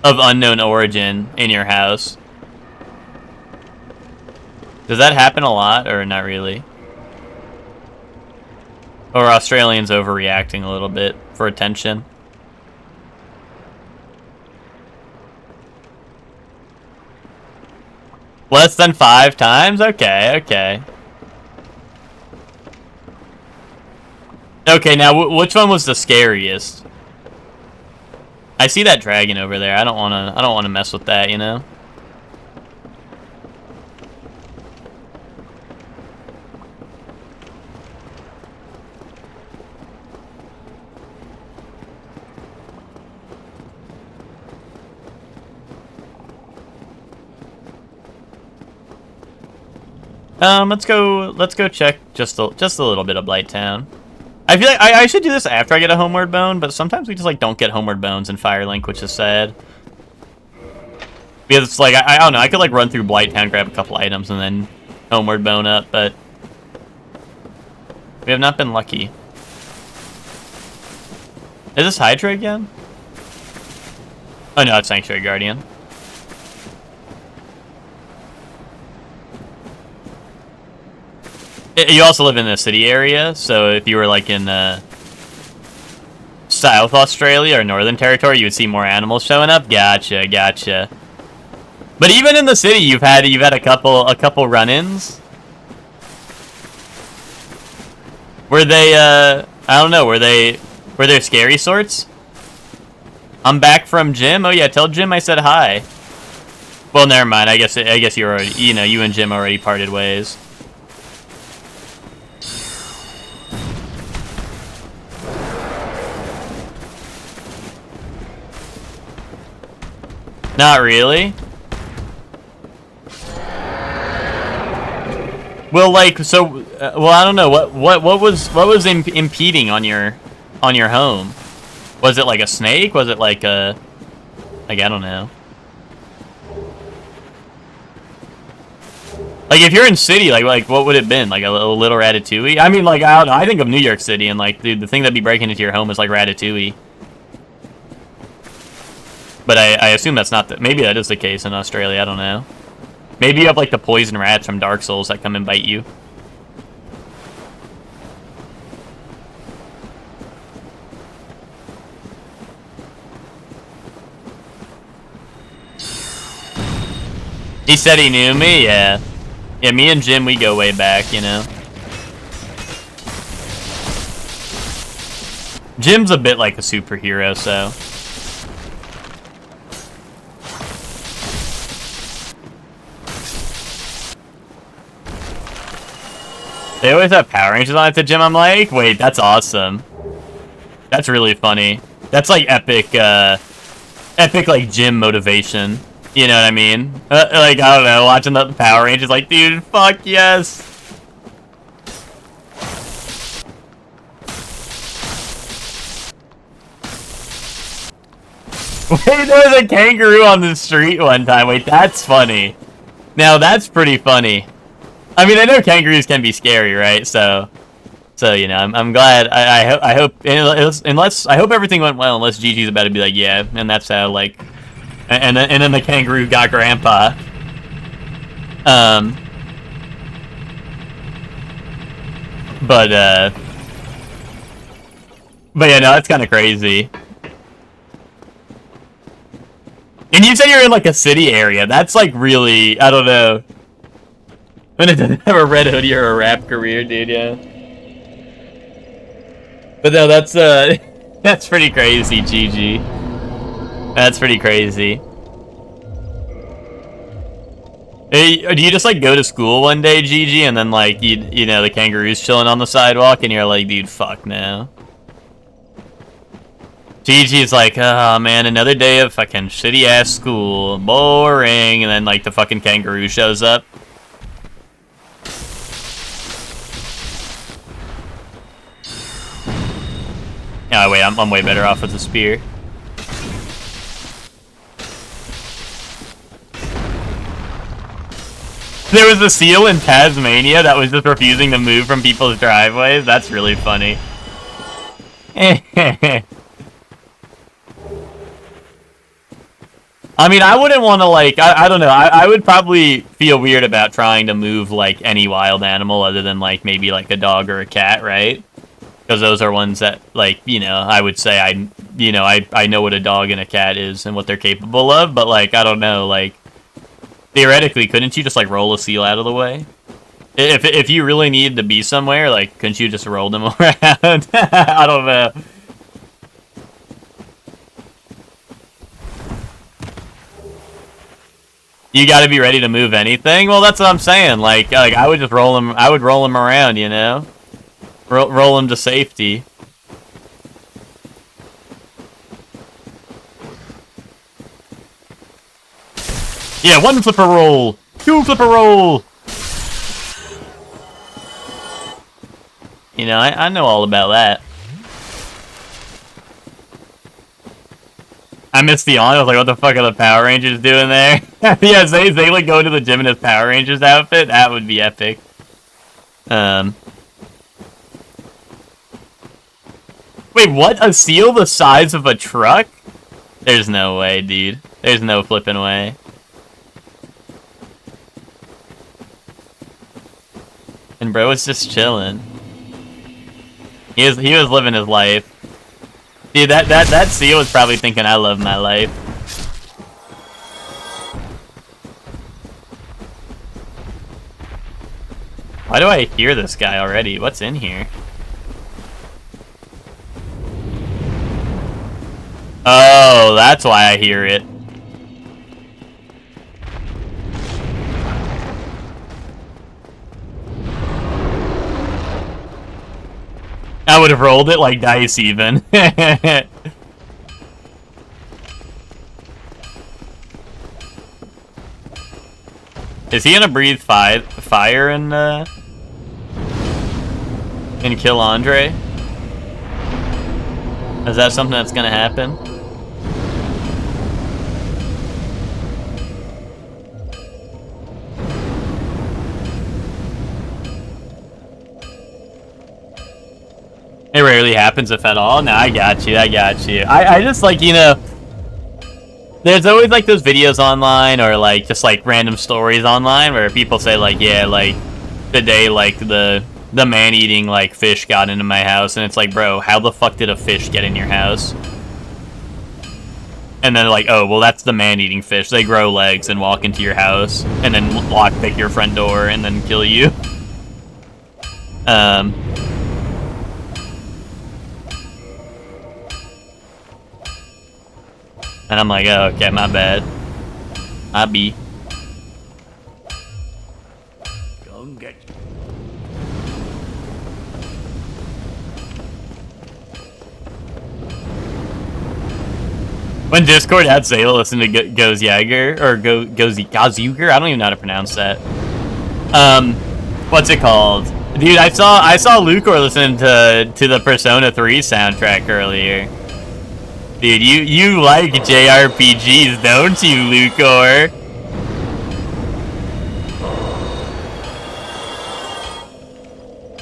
of unknown origin in your house? Does that happen a lot, or not really? Or are Australians overreacting a little bit for attention? Less than 5 times? Okay, okay. Okay, now which one was the scariest? I see that dragon over there. I don't wanna mess with that, you know? Let's go check just a little bit of Blighttown. I feel like I should do this after I get a Homeward Bone, but sometimes we just like don't get Homeward Bones in Firelink, which is sad. Because it's like I don't know, I could like run through Blighttown, grab a couple items, and then Homeward Bone up, but we have not been lucky. Is this Hydra again? Oh no, it's Sanctuary Guardian. You also live in the city area, so if you were like in South Australia or Northern Territory, you would see more animals showing up. Gotcha, gotcha. But even in the city, you've had a couple run-ins. Were they I don't know, were they scary sorts? I'm back from Jim. Oh yeah, tell Jim I said hi. Well, never mind. I guess you already, you and Jim already parted ways. Not really. Well, like, so, well, I don't know. What was impeding on your home? Was it like a snake? Was it like a, like, I don't know. Like, if you're in city, like what would it have been? Like a little Ratatouille? I mean, like, I don't know. I think of New York City, and like, dude, the thing that'd be breaking into your home is like Ratatouille. But I assume that's not the... Maybe that is the case in Australia. I don't know. Maybe you have, like, the poison rats from Dark Souls that come and bite you. He said he knew me? Yeah. Yeah, me and Jim, we go way back, you know? Jim's a bit like a superhero, so... They always have Power Rangers on at the gym, I'm like, wait, that's awesome. That's really funny. That's like epic, like gym motivation. You know what I mean? Like, I don't know, watching the Power Rangers, like, dude, fuck yes. Wait, there was a kangaroo on the street one time. Wait, that's funny. Now, that's pretty funny. I mean, I know kangaroos can be scary, right? So you know, I'm glad. I hope I hope everything went well. Unless Gigi's about to be like, yeah, and that's how like, and then the kangaroo got Grandpa. But yeah, no, that's kind of crazy. And you said you're in like a city area. That's like really, I don't know. When it doesn't have a red hoodie or a rap career, dude, yeah. But no, that's that's pretty crazy, Gigi. That's pretty crazy. Hey, do you just like go to school one day, Gigi, and then like you know the kangaroo's chilling on the sidewalk, and you're like, dude, fuck no. Gigi's like, oh man, another day of fucking shitty ass school, boring, and then like the fucking kangaroo shows up. Oh wait, I'm way better off with the spear. There was a seal in Tasmania that was just refusing to move from people's driveways. That's really funny. I mean, I wouldn't want to, like, I don't know. I would probably feel weird about trying to move, like, any wild animal other than, like, maybe, like, a dog or a cat, right? Because those are ones that, like, you know, I would say I know what a dog and a cat is and what they're capable of, but, like, I don't know, like, theoretically, couldn't you just, like, roll a seal out of the way? If you really needed to be somewhere, like, couldn't you just roll them around? I don't know. You got to be ready to move anything? Well, that's what I'm saying. Like I would just roll them. I would roll them around, you know? Roll them to safety. Yeah, 1 flipper roll. 2 flipper roll. You know, I know all about that. I missed the on. I was like, what the fuck are the Power Rangers doing there? Yeah, they like go to the gym in his Power Rangers outfit. That would be epic. Wait, what? A seal the size of a truck? There's no way, dude. There's no flipping way. And bro was just chilling. He was living his life. Dude, that seal was probably thinking, I love my life. Why do I hear this guy already? What's in here? Oh, that's why I hear it. I would have rolled it like dice even. Is he gonna breathe fire and kill Andre? Is that something that's gonna happen? It rarely happens, if at all. No, I got you. I just, like, you know, there's always, like, those videos online or, like, just, like, random stories online where people say, like, yeah, like, the day, like, the man-eating, like, fish got into my house. And it's like, bro, how the fuck did a fish get in your house? And then they're like, oh, well, that's the man-eating fish. They grow legs and walk into your house and then lockpick your front door and then kill you. And I'm like, oh, okay, my bad. I be. Come get you. When Discord adds Zayla, listen to Goes Jaeger, or Goes Gazuger? I don't even know how to pronounce that. What's it called? Dude, I saw Lucor listening to the Persona 3 soundtrack earlier. Dude, you like JRPGs, don't you, Lucor?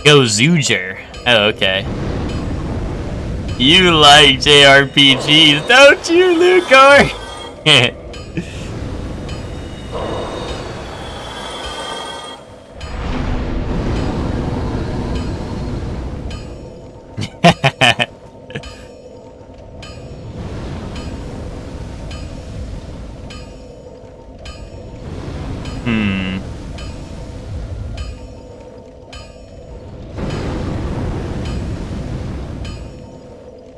Gozuger. Oh, okay. You like JRPGs, don't you, Lucor?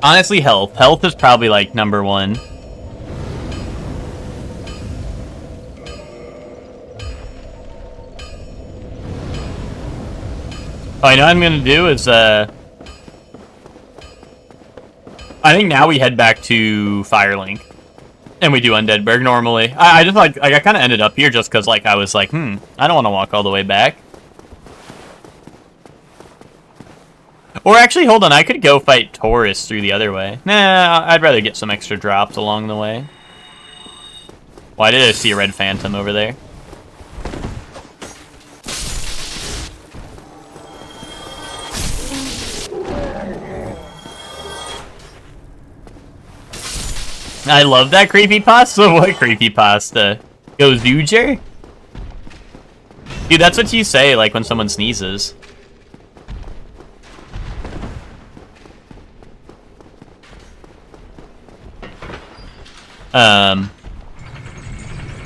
Honestly, health. Health is probably, like, number one. Oh, you know what I'm gonna do is, I think now we head back to Firelink. And we do Undeadburg normally. I just, like, I kind of ended up here just because, like, I was like, I don't want to walk all the way back. Or actually, hold on, I could go fight Taurus through the other way. Nah, I'd rather get some extra drops along the way. Why did I see a red phantom over there? I love that creepypasta. What creepypasta? Gozuger? Dude, that's what you say, like, when someone sneezes.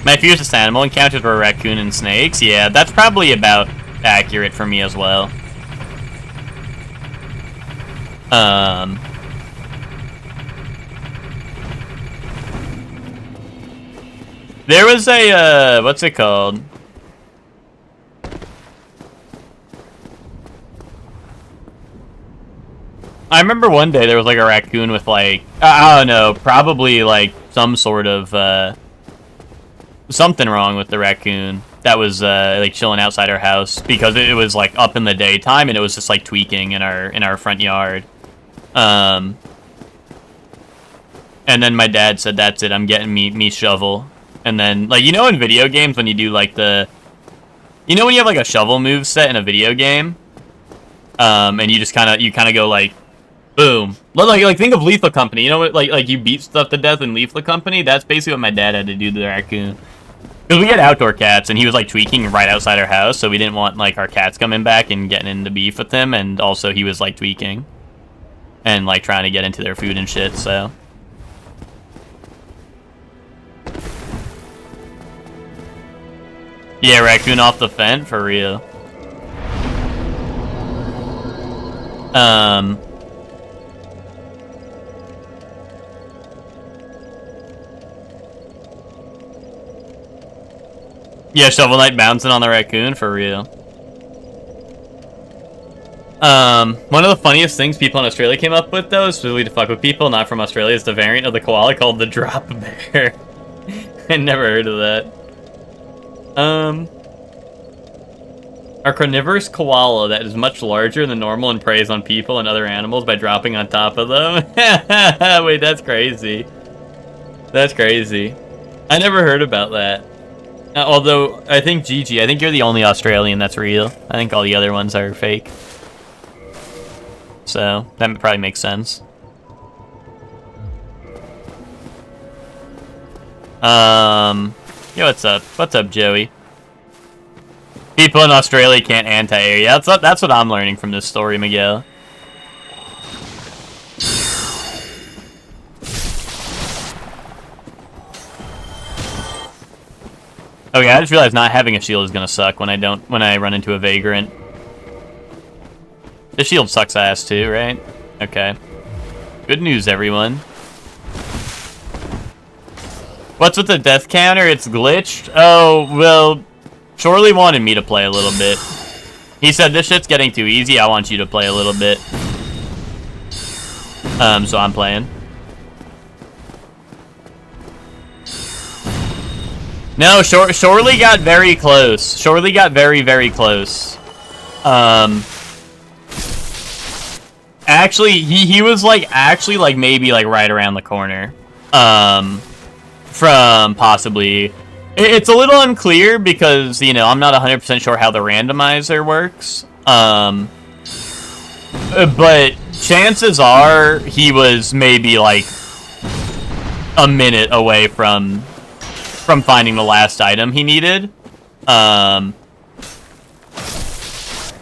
My fiercest animal encounters were raccoon and snakes. Yeah, that's probably about accurate for me as well. There was a, what's it called? I remember one day there was, like, a raccoon with, like, I don't know, probably, like, some sort of, something wrong with the raccoon. that was like chilling outside our house because it was like up in the daytime and it was just like tweaking in our front yard. And then my dad said, "That's it. I'm getting me shovel." And then like you know in video games when you do like when you have like a shovel move set in a video game, and you just kind of go like, boom. Like think of Lethal Company. You know what? Like you beat stuff to death in Lethal Company. That's basically what my dad had to do to the raccoon. Because we had outdoor cats, and he was, like, tweaking right outside our house, so we didn't want, like, our cats coming back and getting into beef with him, and also he was, like, tweaking. And, like, trying to get into their food and shit, so... Yeah, raccoon off the fence, for real. Yeah, Shovel Knight bouncing on the raccoon, for real. One of the funniest things people in Australia came up with, though, specifically to fuck with people not from Australia, is the variant of the koala called the drop bear. I never heard of that. A carnivorous koala that is much larger than normal and preys on people and other animals by dropping on top of them. Wait, that's crazy. That's crazy. I never heard about that. Although, I think Gigi, I think you're the only Australian that's real. I think all the other ones are fake. So, that probably makes sense. Yo, what's up? What's up, Joey? People in Australia can't anti-air. Yeah, that's what I'm learning from this story, Miguel. Okay, I just realized not having a shield is gonna suck when I run into a vagrant. This shield sucks ass too, right? Okay. Good news, everyone. What's with the death counter? It's glitched? Oh, well, Shorley wanted me to play a little bit. He said, this shit's getting too easy, I want you to play a little bit. So I'm playing. No, Shorley got very close. Shorley got very, very close. Actually, he was like maybe like right around the corner. From possibly. It's a little unclear because, you know, I'm not 100% sure how the randomizer works. But chances are he was maybe like a minute away from finding the last item he needed. And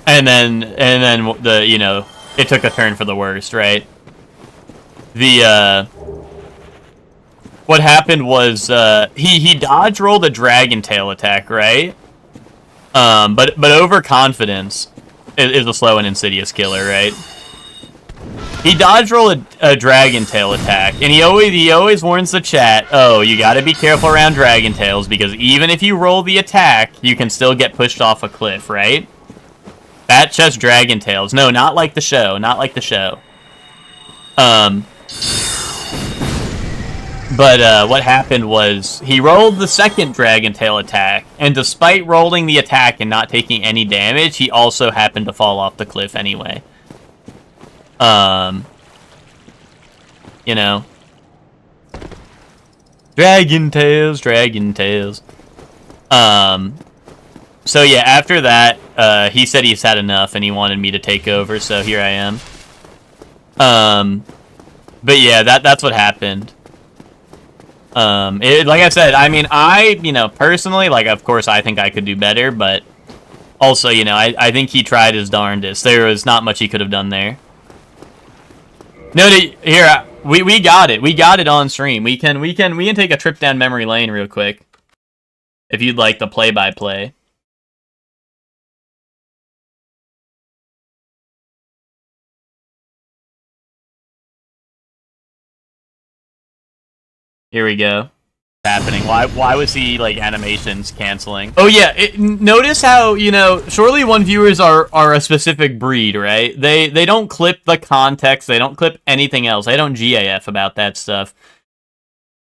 then the, you know, it took a turn for the worst, right? What happened was, he dodge rolled a dragon tail attack, right? But overconfidence is a slow and insidious killer, right? He dodge rolled a dragon tail attack, and he always warns the chat, oh, you gotta be careful around dragon tails, because even if you roll the attack, you can still get pushed off a cliff, right? That's just dragon tails. No, not like the show, not like the show. But what happened was, he rolled the second dragon tail attack, and despite rolling the attack and not taking any damage, he also happened to fall off the cliff anyway. You know. Dragon tails, dragon tails. So yeah, after that, he said he's had enough and he wanted me to take over, so here I am. But yeah, that's what happened. Like I said, I mean, you know, personally, like, of course, I think I could do better, but also, you know, I think he tried his darndest. There was not much he could have done there. No, here, we got it. We got it on stream. We can take a trip down memory lane real quick. If you'd like the play-by-play. Here we go. Happening. Why was he, like, animations canceling? Oh yeah, notice how, you know, surely one viewers are a specific breed, right? They don't clip the context, they don't clip anything else. They don't GAF about that stuff.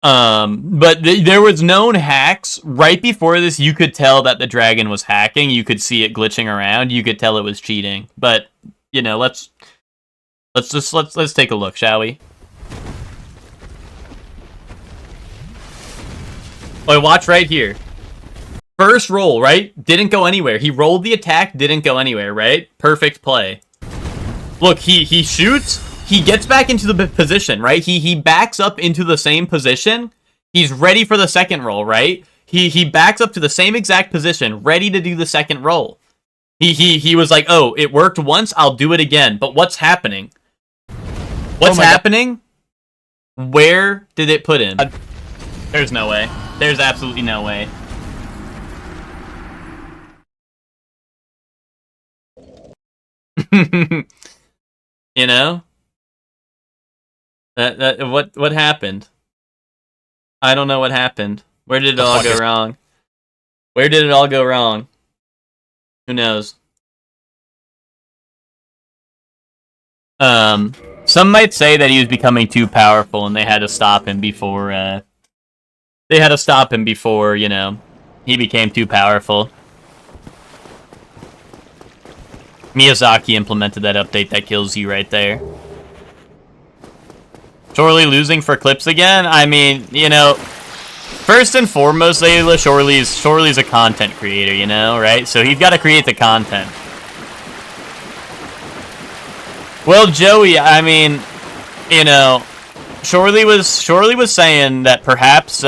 But there was known hacks right before this. You could tell that the dragon was hacking. You could see it glitching around. You could tell it was cheating. But you know, let's take a look, shall we? Oh, watch right here. First roll, right? Didn't go anywhere. He rolled the attack, didn't go anywhere, right? Perfect play. Look, he shoots. He gets back into the position, right? He backs up into the same position. He's ready for the second roll, right? He backs up to the same exact position, ready to do the second roll. He was like, oh, it worked once, I'll do it again. But what's happening? What's happening? Where did it put him? There's no way. There's absolutely no way. You know? What happened? I don't know what happened. Where did it all go wrong? Where did it all go wrong? Who knows? Some might say that he was becoming too powerful and they had to stop him before, you know, he became too powerful. Miyazaki implemented that update that kills you right there. Shorely losing for clips again? I mean, you know, first and foremost, Layla, Shorely's a content creator, you know, right? So he's got to create the content. Well, Joey, I mean, you know, Shorely was saying that perhaps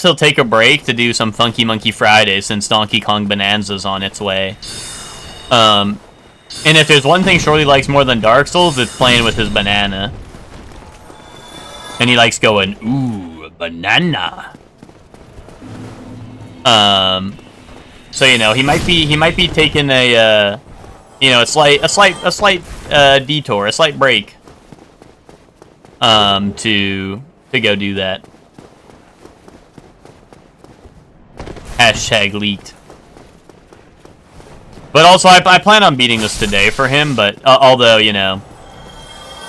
he'll take a break to do some Funky Monkey Friday since Donkey Kong Bonanza's on its way. And if there's one thing Shorely likes more than Dark Souls, it's playing with his banana. And he likes going, ooh, banana. So you know, he might be taking a you know, a slight detour, a slight break. To go do that. Hashtag leaked. But also, I plan on beating this today for him. But although, you know,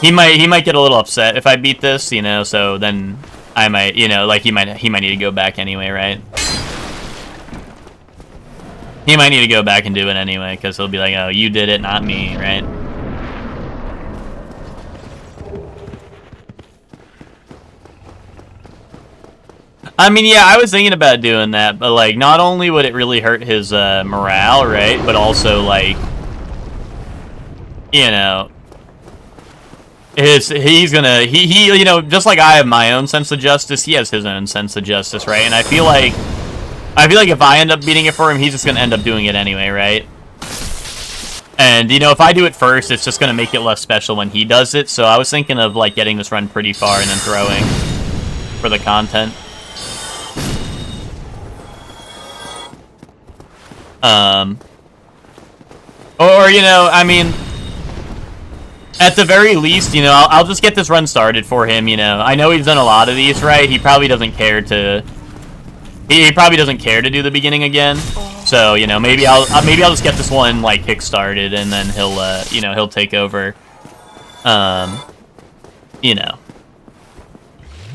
he might get a little upset if I beat this, you know. So then I might, you know, like he might need to go back anyway, right? He might need to go back and do it anyway, because he'll be like, oh, you did it, not me, right? I mean, yeah, I was thinking about doing that, but, like, not only would it really hurt his morale, right, but also, like, you know, he's gonna, you know, just like I have my own sense of justice, he has his own sense of justice, right? And I feel like if I end up beating it for him, he's just gonna end up doing it anyway, right? And, you know, if I do it first, it's just gonna make it less special when he does it, so I was thinking of, like, getting this run pretty far and then throwing for the content. Or, you know, I mean, at the very least, you know, I'll just get this run started for him, you know. I know he's done a lot of these, right? He probably doesn't care to... He probably doesn't care to do the beginning again. So, you know, maybe I'll just get this one, like, kick-started, and then he'll, you know, he'll take over. You know.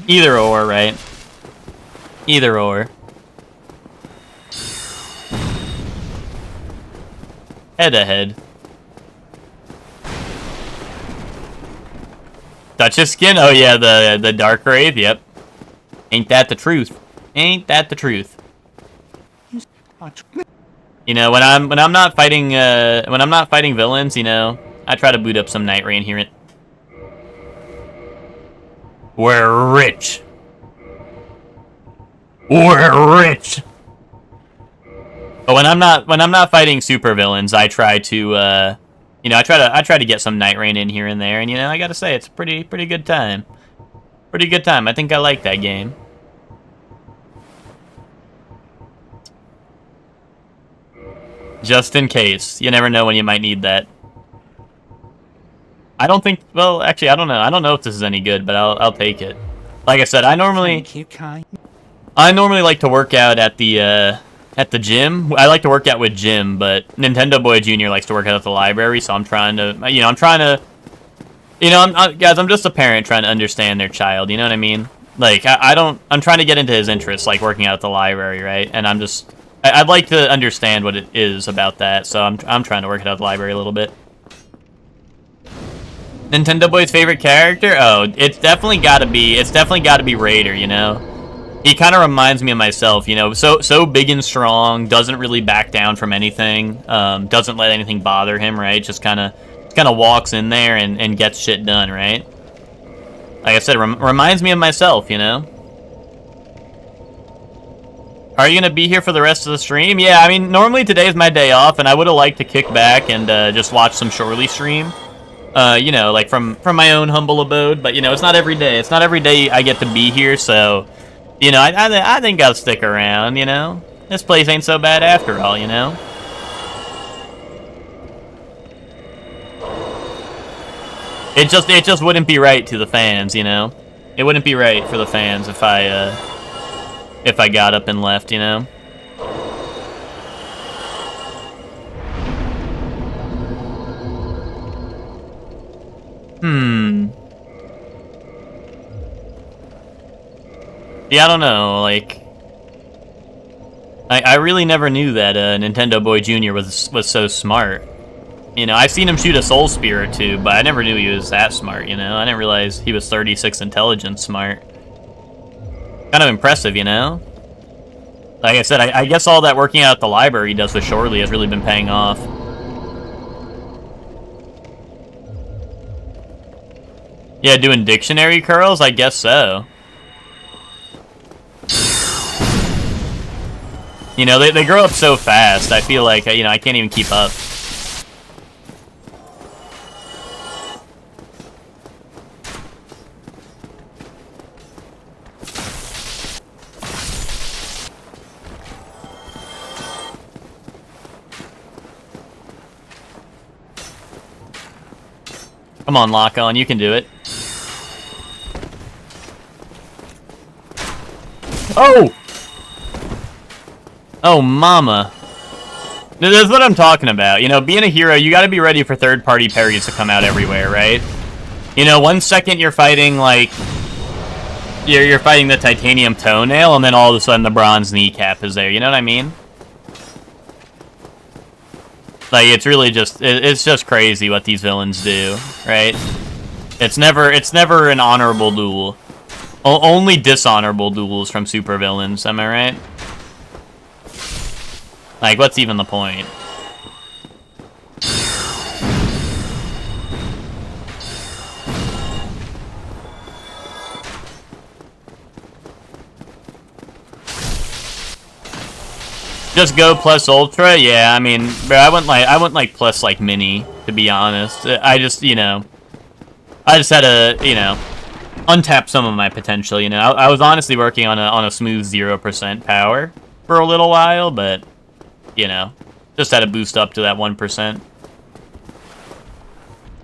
Either or, right? Either or. Head to head. Touch his skin? Oh yeah, the dark wraith, yep. Ain't that the truth? Ain't that the truth? You know, when I'm not fighting villains, you know, I try to boot up some Night Rain here. We're rich. We're rich. But when I'm not fighting super villains, I try to you know, I try to get some Night Rain in here and there, and you know, I gotta say it's a pretty good time. Pretty good time. I think I like that game. Just in case. You never know when you might need that. I don't think, well, actually, I don't know. I don't know if this is any good, but I'll take it. Like I said, I normally like to work out at the gym. I like to work out with Jim, but Nintendo Boy Jr. likes to work out at the library, so I'm trying to, guys, I'm just a parent trying to understand their child, you know what I mean? Like, I'm trying to get into his interests, like working out at the library, right? And I'd like to understand what it is about that, so I'm trying to work it out at the library a little bit. Nintendo Boy's favorite character? Oh, it's definitely gotta be Raider, you know? He kind of reminds me of myself, you know, so big and strong, doesn't really back down from anything, doesn't let anything bother him, right? Just kind of walks in there and gets shit done, right? Like I said, reminds me of myself, you know? Are you going to be here for the rest of the stream? Yeah, I mean, normally today's my day off, and I would have liked to kick back and just watch some Shorely stream. You know, like from my own humble abode, but, you know, it's not every day. It's not every day I get to be here, so, you know, I think I'll stick around, you know? This place ain't so bad after all, you know? It just wouldn't be right to the fans, you know? It wouldn't be right for the fans if I got up and left, you know? Yeah, I don't know, like... I really never knew that Nintendo Boy Jr. was so smart. You know, I've seen him shoot a Soul Spear or two, but I never knew he was that smart, you know? I didn't realize he was 36 intelligence smart. Kind of impressive, you know? Like I said, I guess all that working out at the library he does with Shorely has really been paying off. Yeah, doing dictionary curls? I guess so. You know, they grow up so fast, I feel like, you know, I can't even keep up. Come on, lock on, you can do it. Oh! Oh, mama. This is what I'm talking about. You know, being a hero, you gotta be ready for third-party parries to come out everywhere, right? You know, 1 second you're fighting, like... You're fighting the titanium toenail, and then all of a sudden the bronze kneecap is there, you know what I mean? Like, it's really just... It's just crazy what these villains do, right? It's never an honorable duel. Only dishonorable duels from supervillains, am I right? Like, what's even the point? Just go plus ultra? Yeah, I mean, bro, I wouldn't like plus like mini, to be honest. I just, you know, I just had to, you know, untap some of my potential, you know. I was honestly working on a smooth 0% power for a little while, but, you know, just had to boost up to that 1%.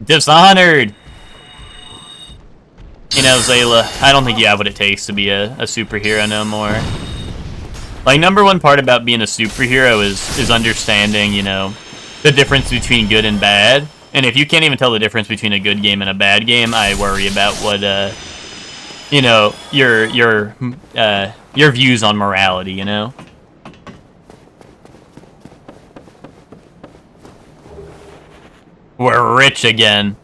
Dishonored! You know, Zayla, I don't think you have what it takes to be a superhero no more. Like, #1 part about being a superhero is understanding, you know, the difference between good and bad. And if you can't even tell the difference between a good game and a bad game, I worry about what, you know, your views on morality, you know? We're rich again.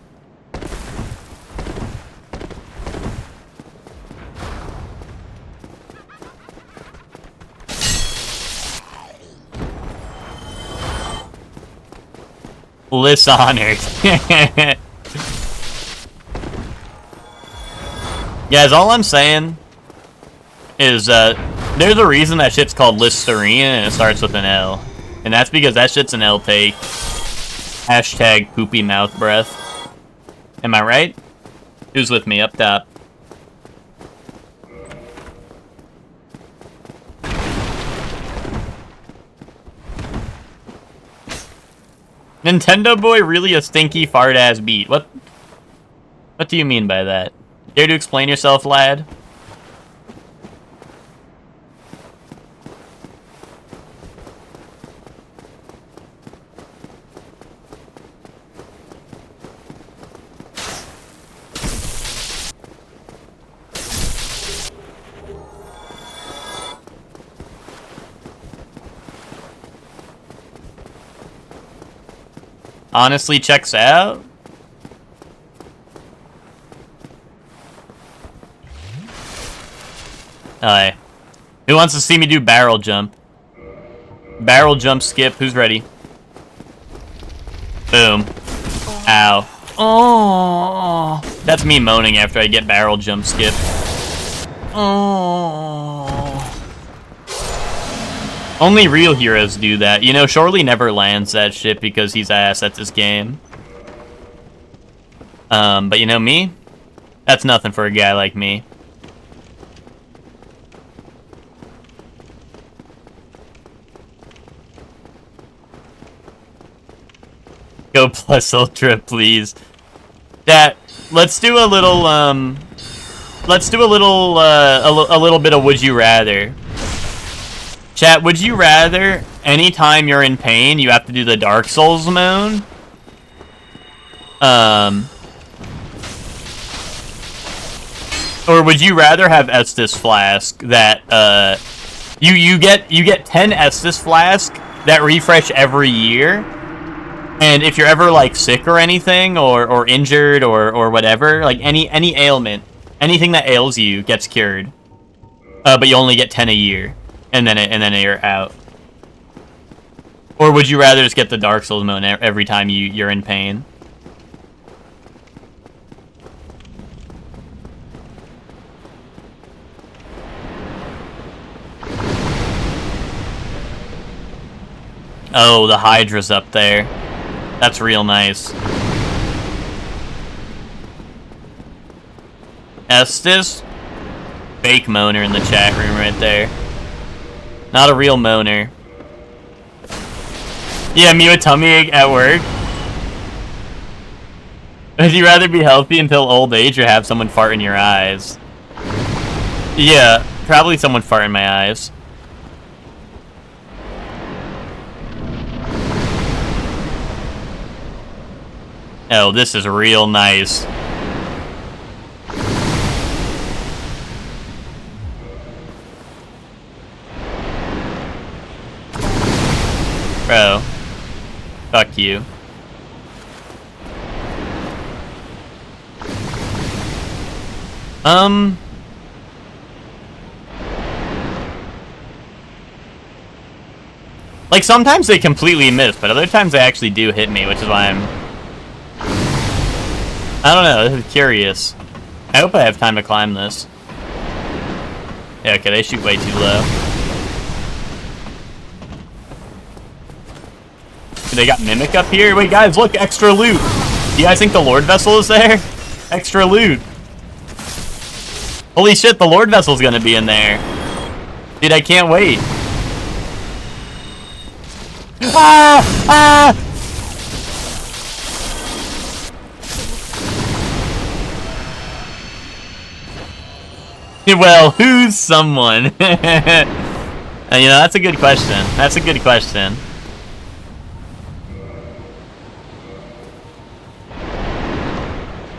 Dishonored. Guys, all I'm saying is there's a reason that shit's called Listerine and it starts with an L. And that's because that shit's an L take. Hashtag poopy mouth breath. Am I right? Who's with me up top? Nintendo Boy really a stinky fart-ass beat. What do you mean by that? Dare to explain yourself, lad? honestly checks out. Alright. Who wants to see me do barrel jump? Barrel jump skip. Who's ready? Boom. Ow. Oh. That's me moaning after I get barrel jump skip. Oh. Only real heroes do that. You know, Shorely never lands that shit because he's ass at this game. But you know me? That's nothing for a guy like me. Go plus ultra, please. Let's do a little, let's do a little bit of would you rather. Chat, would you rather anytime you're in pain, you have to do the Dark Souls moan? Or would you rather have Estus Flask that, you get 10 Estus Flask that refresh every year? And if you're ever, like, sick or anything, or injured, or whatever, like, any ailment, anything that ails you gets cured. But you only get 10 a year, and then you're out. Or would you rather just get the Dark Souls mode every time you're in pain? Oh, the Hydra's up there. That's real nice. Estus? Fake moaner in the chat room right there. Not a real moaner. Yeah, me with tummy ache at work. Would you rather be healthy until old age or have someone fart in your eyes? Yeah, probably someone fart in my eyes. Oh, this is real nice. Bro. Fuck you. Like, sometimes they completely miss, but other times they actually do hit me, which is why I don't know, this is curious. I hope I have time to climb this. Yeah, okay, they shoot way too low. They got Mimic up here? Wait, guys, look, extra loot! Do you guys think the Lord Vessel is there? Extra loot. Holy shit, the Lord Vessel's gonna be in there. Dude, I can't wait. Ah! Ah! Well, who's someone? You know, that's a good question. That's a good question.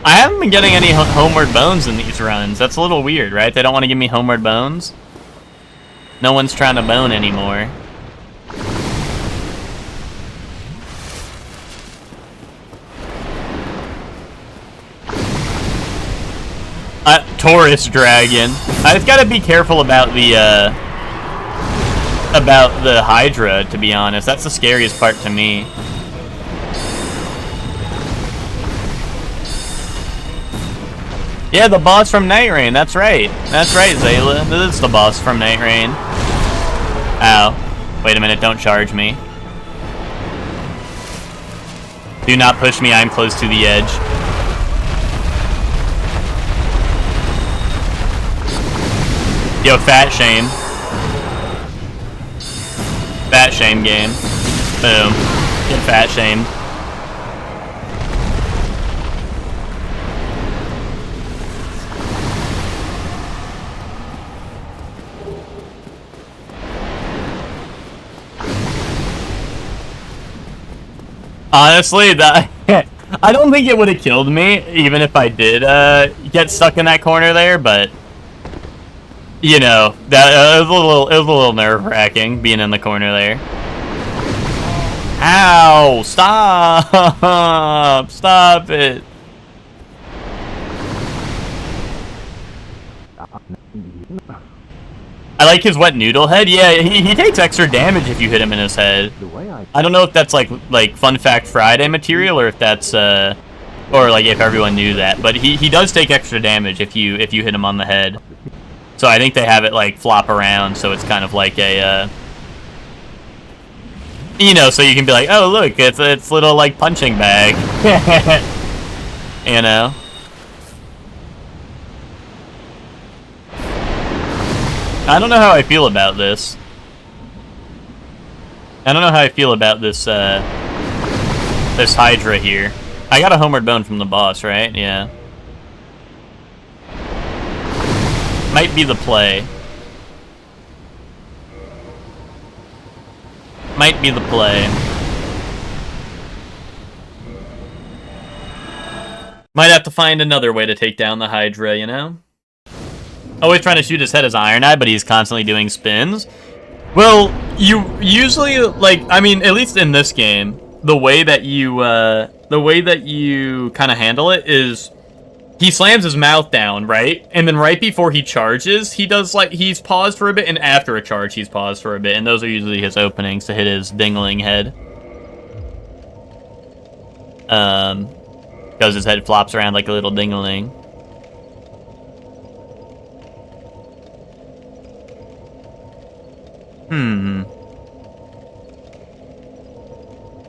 I haven't been getting any homeward bones in these runs. That's a little weird, right? They don't want to give me homeward bones? No one's trying to bone anymore. Taurus Dragon. I've got to be careful about the Hydra, to be honest. That's the scariest part to me. Yeah, the boss from Night Rain. That's right. That's right, Zayla. This is the boss from Night Rain. Ow. Wait a minute, don't charge me. Do not push me, I'm close to the edge. Yo, fat shame. Fat shame game. Boom. Get fat shamed. Honestly, that I don't think it would have killed me, even if I did get stuck in that corner there, but you know, that it was a little nerve-wracking being in the corner there. Ow! Stop! Stop it! I like his wet noodle head. Yeah, he takes extra damage if you hit him in his head. I don't know if that's like Fun Fact Friday material or if that's or like if everyone knew that, but he does take extra damage if you hit him on the head. So I think they have it like flop around, so it's kind of like a you know, so you can be like, oh look, it's little like punching bag, you know. I don't know how I feel about this. I don't know how I feel about this this Hydra here. I got a homeward bone from the boss, right? Yeah. Might be the play. Might be the play. Might have to find another way to take down the Hydra, you know? Always trying to shoot his head as Iron Eye, but he's constantly doing spins. Well, you usually, like, I mean, at least in this game, the way that you kind of handle it is he slams his mouth down, right? And then right before he charges, he does, like, he's paused for a bit, and after a charge, he's paused for a bit, and those are usually his openings to hit his dingling head. Because his head flops around like a little dingling.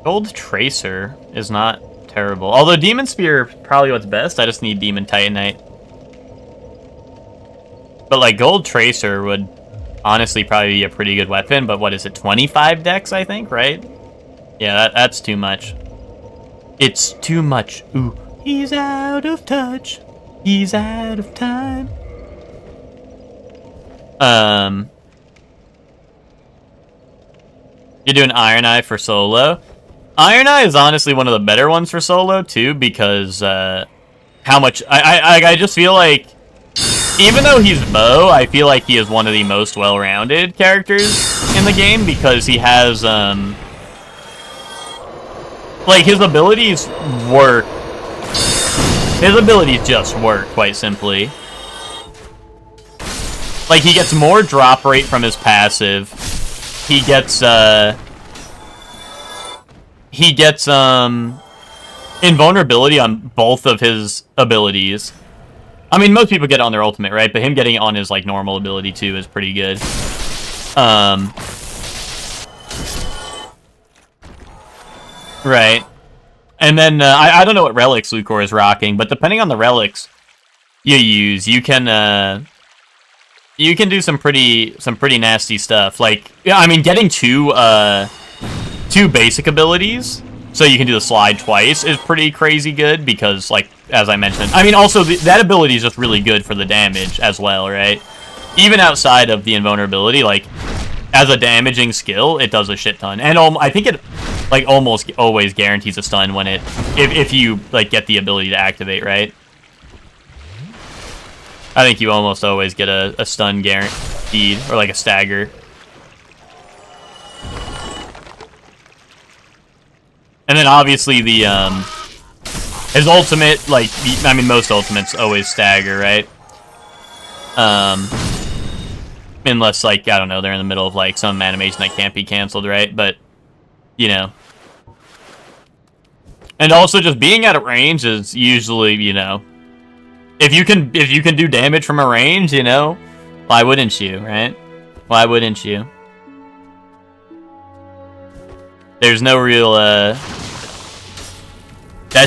Gold Tracer is not terrible. Although Demon Spear probably what's best. I just need Demon Titanite. But like Gold Tracer would honestly probably be a pretty good weapon. But what is it? 25 dex, I think, right? Yeah, that's too much. It's too much. Ooh, he's out of touch. He's out of time. You're doing Iron Eye for solo. Iron Eye is honestly one of the better ones for solo too, because how much I just feel like, even though he's Bo, I feel like he is one of the most well-rounded characters in the game, because he has like his abilities work. His abilities just work, quite simply. Like he gets more drop rate from his passive. He gets invulnerability on both of his abilities. I mean, most people get it on their ultimate, right? But him getting it on his like normal ability too is pretty good. Right. And then I don't know what relics Lucor is rocking, but depending on the relics you use, you can do some pretty nasty stuff. Like, yeah, I mean, getting two basic abilities, so you can do the slide twice, is pretty crazy good, because, like, as I mentioned, I mean, also, that ability is just really good for the damage as well, right? Even outside of the invulnerability, like, as a damaging skill, it does a shit ton. And I think it, like, almost always guarantees a stun when if you, like, get the ability to activate, right? I think you almost always get a stun guaranteed, or like a stagger. And then obviously the his ultimate, like, I mean, most ultimates always stagger, right? Unless, like, I don't know, they're in the middle of like some animation that can't be canceled, right? But you know. And also just being out of range is usually, you know, if you can do damage from a range, you know, why wouldn't you, right? Why wouldn't you? There's no real that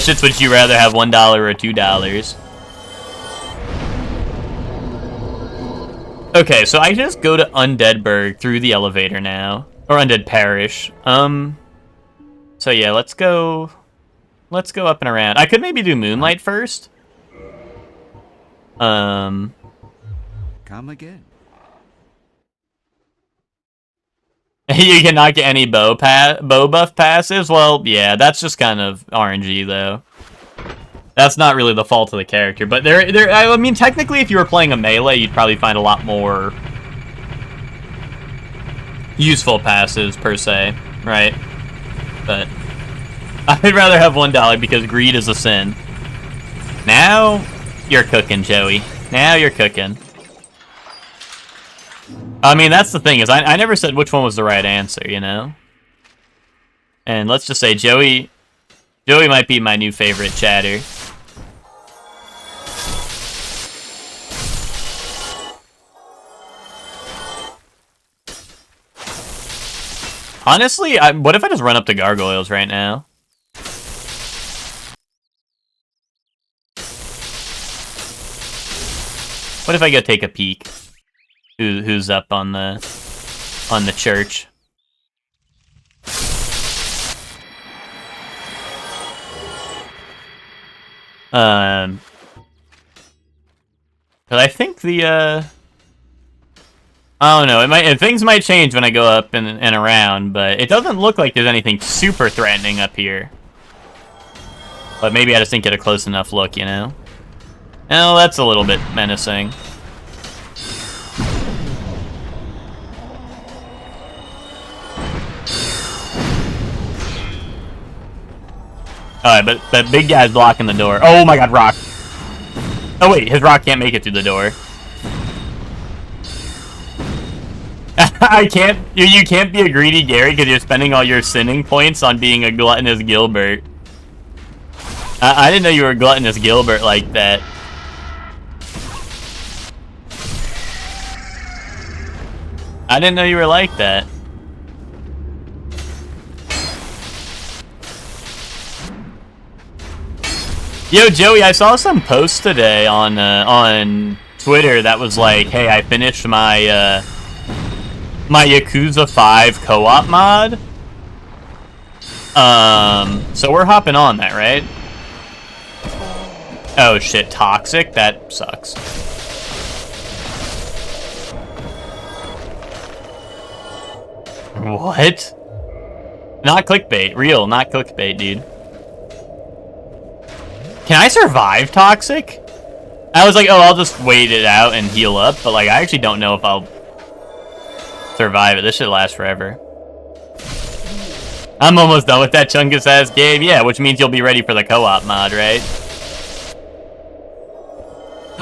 shit's would you rather have $1 or $2. Okay, so I just go to Undeadburg through the elevator now, or Undead Parish. So yeah, let's go up and around. I could maybe do Moonlight first. Come again. You cannot get any bow buff passives? Well, yeah, that's just kind of RNG, though. That's not really the fault of the character, but I mean, technically, if you were playing a melee, you'd probably find a lot more useful passives, per se, right? But I'd rather have $1 because greed is a sin. Now you're cooking, Joey. Now you're cooking. I mean, that's the thing, is I never said which one was the right answer, you know? And let's just say Joey might be my new favorite chatter. Honestly, what if I just run up to gargoyles right now? What if I go take a peek? Who's up on the church? But I think the I don't know. Things might change when I go up and around, but it doesn't look like there's anything super threatening up here. But maybe I just didn't get a close enough look, you know? Oh, that's a little bit menacing. Alright, but that big guy's blocking the door. Oh my god, rock. Oh wait, his rock can't make it through the door. I can't. You can't be a greedy Gary because you're spending all your sinning points on being a gluttonous Gilbert. I didn't know you were a gluttonous Gilbert like that. I didn't know you were like that. Yo, Joey, I saw some post today on Twitter that was like, "Hey, I finished my my Yakuza 5 co-op mod." So we're hopping on that, right? Oh shit, toxic? That sucks. What? Not clickbait. Real, not clickbait, dude. Can I survive toxic? I was like, oh, I'll just wait it out and heal up, but like, I actually don't know if I'll survive it. This should last forever. I'm almost done with that chungus ass game. Yeah, which means you'll be ready for the co-op mod, right?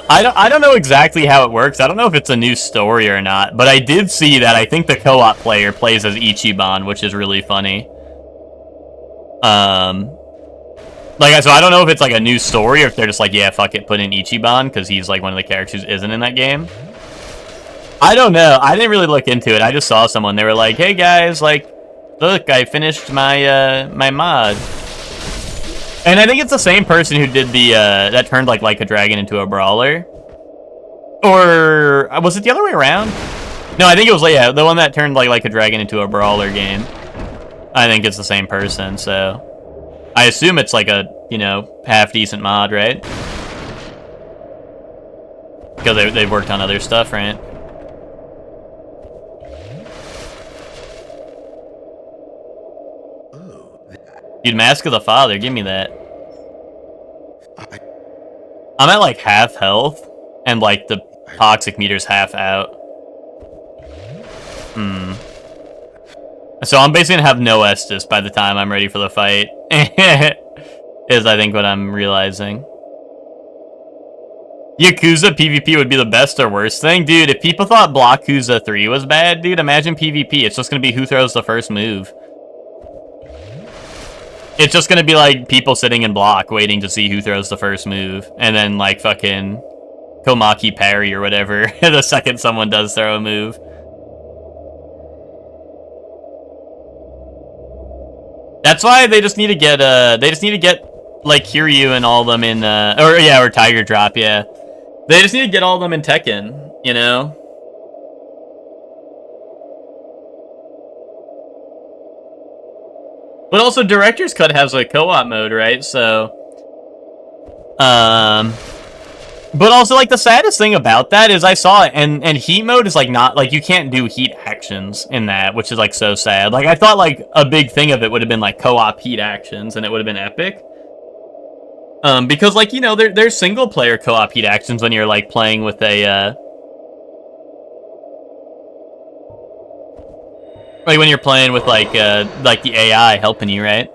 I don't know exactly how it works. I don't know if it's a new story or not, but I did see that I think the co-op player plays as Ichiban, which is really funny. Like, so I don't know if it's like a new story or if they're just like, yeah, fuck it, put in Ichiban because he's like one of the characters who isn't in that game. I don't know. I didn't really look into it. I just saw someone. They were like, hey guys, like, look, I finished my my mod. And I think it's the same person who did the that turned like a dragon into a brawler. Or was it the other way around? No, I think it was yeah, the one that turned like a dragon into a brawler game. I think it's the same person, so I assume it's like a, you know, half decent mod, right? Because they've worked on other stuff, right? Dude, Mask of the Father, give me that. I'm at like half health, and like the toxic meter's half out. So I'm basically gonna have no Estus by the time I'm ready for the fight. Is I think what I'm realizing. Yakuza PvP would be the best or worst thing? Dude, if people thought Blockuza 3 was bad, dude, imagine PvP. It's just gonna be who throws the first move. It's just gonna be like people sitting in block waiting to see who throws the first move. And then like fucking Komaki parry or whatever the second someone does throw a move. That's why they just need to get like Kiryu and all of them in or Tiger Drop, yeah. They just need to get all of them in Tekken, you know? But also, Director's Cut has a co-op mode, right? So, but also, like, the saddest thing about that is I saw it, and heat mode is, like, not, like, you can't do heat actions in that, which is, like, so sad. Like, I thought, like, a big thing of it would have been, like, co-op heat actions, and it would have been epic. Because, like, you know, there's single-player co-op heat actions when you're, like, playing with a, Like when you're playing with like the AI helping you, right?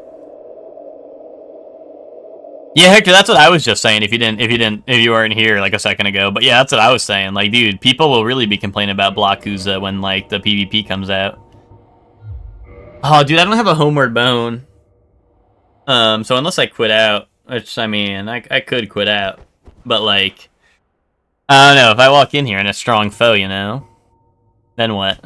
Yeah, Hector, that's what I was just saying. If you weren't here like a second ago, but yeah, that's what I was saying. Like, dude, people will really be complaining about Blockuza when like the PvP comes out. Oh, dude, I don't have a homeward bone. So unless I quit out, which I mean, I could quit out, but like, I don't know. If I walk in here and a strong foe, you know, then what?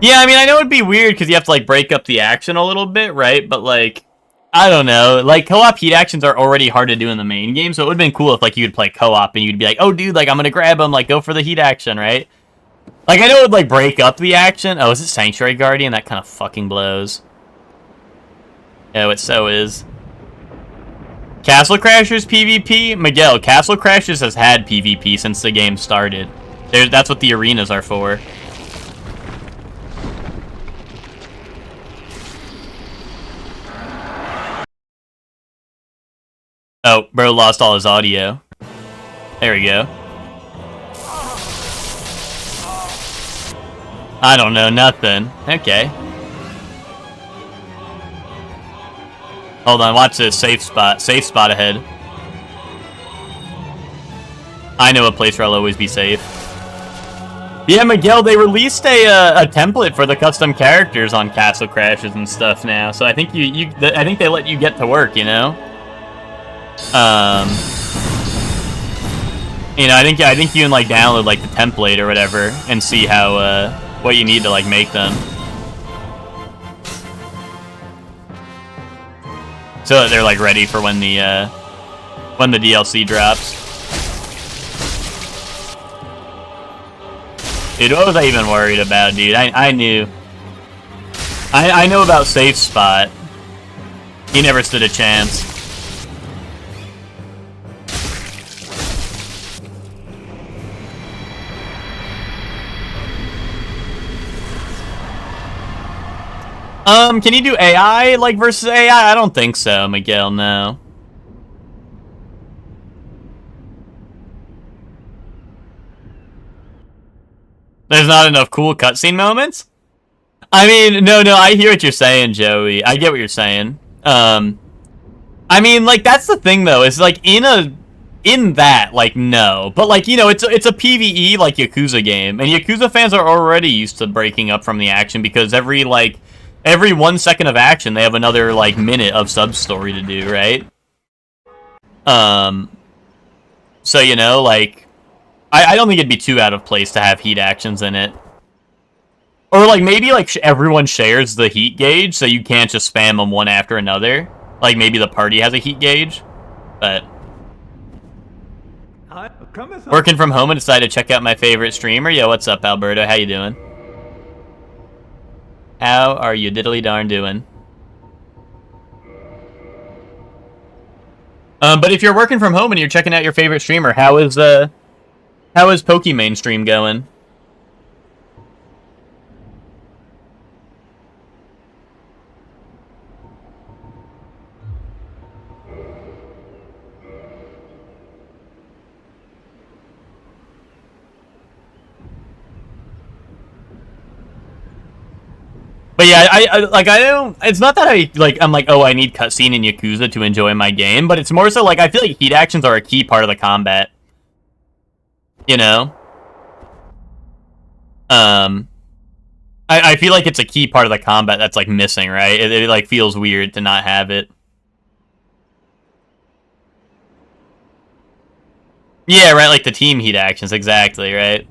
Yeah, I mean, I know it'd be weird because you have to, like, break up the action a little bit, right? But, like, I don't know. Like, co-op heat actions are already hard to do in the main game, so it would've been cool if, like, you could play co-op and you'd be like, oh, dude, like, I'm gonna grab him, like, go for the heat action, right? Like, I know it would, like, break up the action. Oh, is it Sanctuary Guardian? That kind of fucking blows. Oh, it so is. Castle Crashers PvP? Miguel, Castle Crashers has had PvP since the game started. That's what the arenas are for. Oh, bro lost all his audio. There we go. I don't know, nothing. Okay. Hold on, watch this. Safe spot. Safe spot ahead. I know a place where I'll always be safe. Yeah, Miguel, they released a template for the custom characters on Castle Crashers and stuff now, so I think I think they let you get to work, you know? You know, I think you can like download like the template or whatever and see how what you need to like make them, so that they're like ready for when the DLC drops. Dude, what was I even worried about, dude? I knew. I know about Safe Spot. He never stood a chance. Can you do AI, like, versus AI? I don't think so, Miguel, no. There's not enough cool cutscene moments? I mean, no, I hear what you're saying, Joey. I get what you're saying. I mean, like, that's the thing, though, is, like, in that, like, no. But, like, you know, it's a PvE, like, Yakuza game. And Yakuza fans are already used to breaking up from the action because every 1 second of action, they have another, like, minute of sub-story to do, right? So, you know, like, I don't think it'd be too out of place to have heat actions in it. Or, like, maybe, like, everyone shares the heat gauge, so you can't just spam them one after another. Like, maybe the party has a heat gauge, but... Working from home and decided to check out my favorite streamer. Yo, what's up, Alberto? How you doing? How are you diddly darn doing? But if you're working from home and you're checking out your favorite streamer, how is Pokimane stream going? But yeah, I don't. It's not that I'm like, oh, I need cutscene in Yakuza to enjoy my game, but it's more so like I feel like heat actions are a key part of the combat. You know. I feel like it's a key part of the combat that's like missing, right? It like feels weird to not have it. Yeah, right. Like the team heat actions, exactly, right.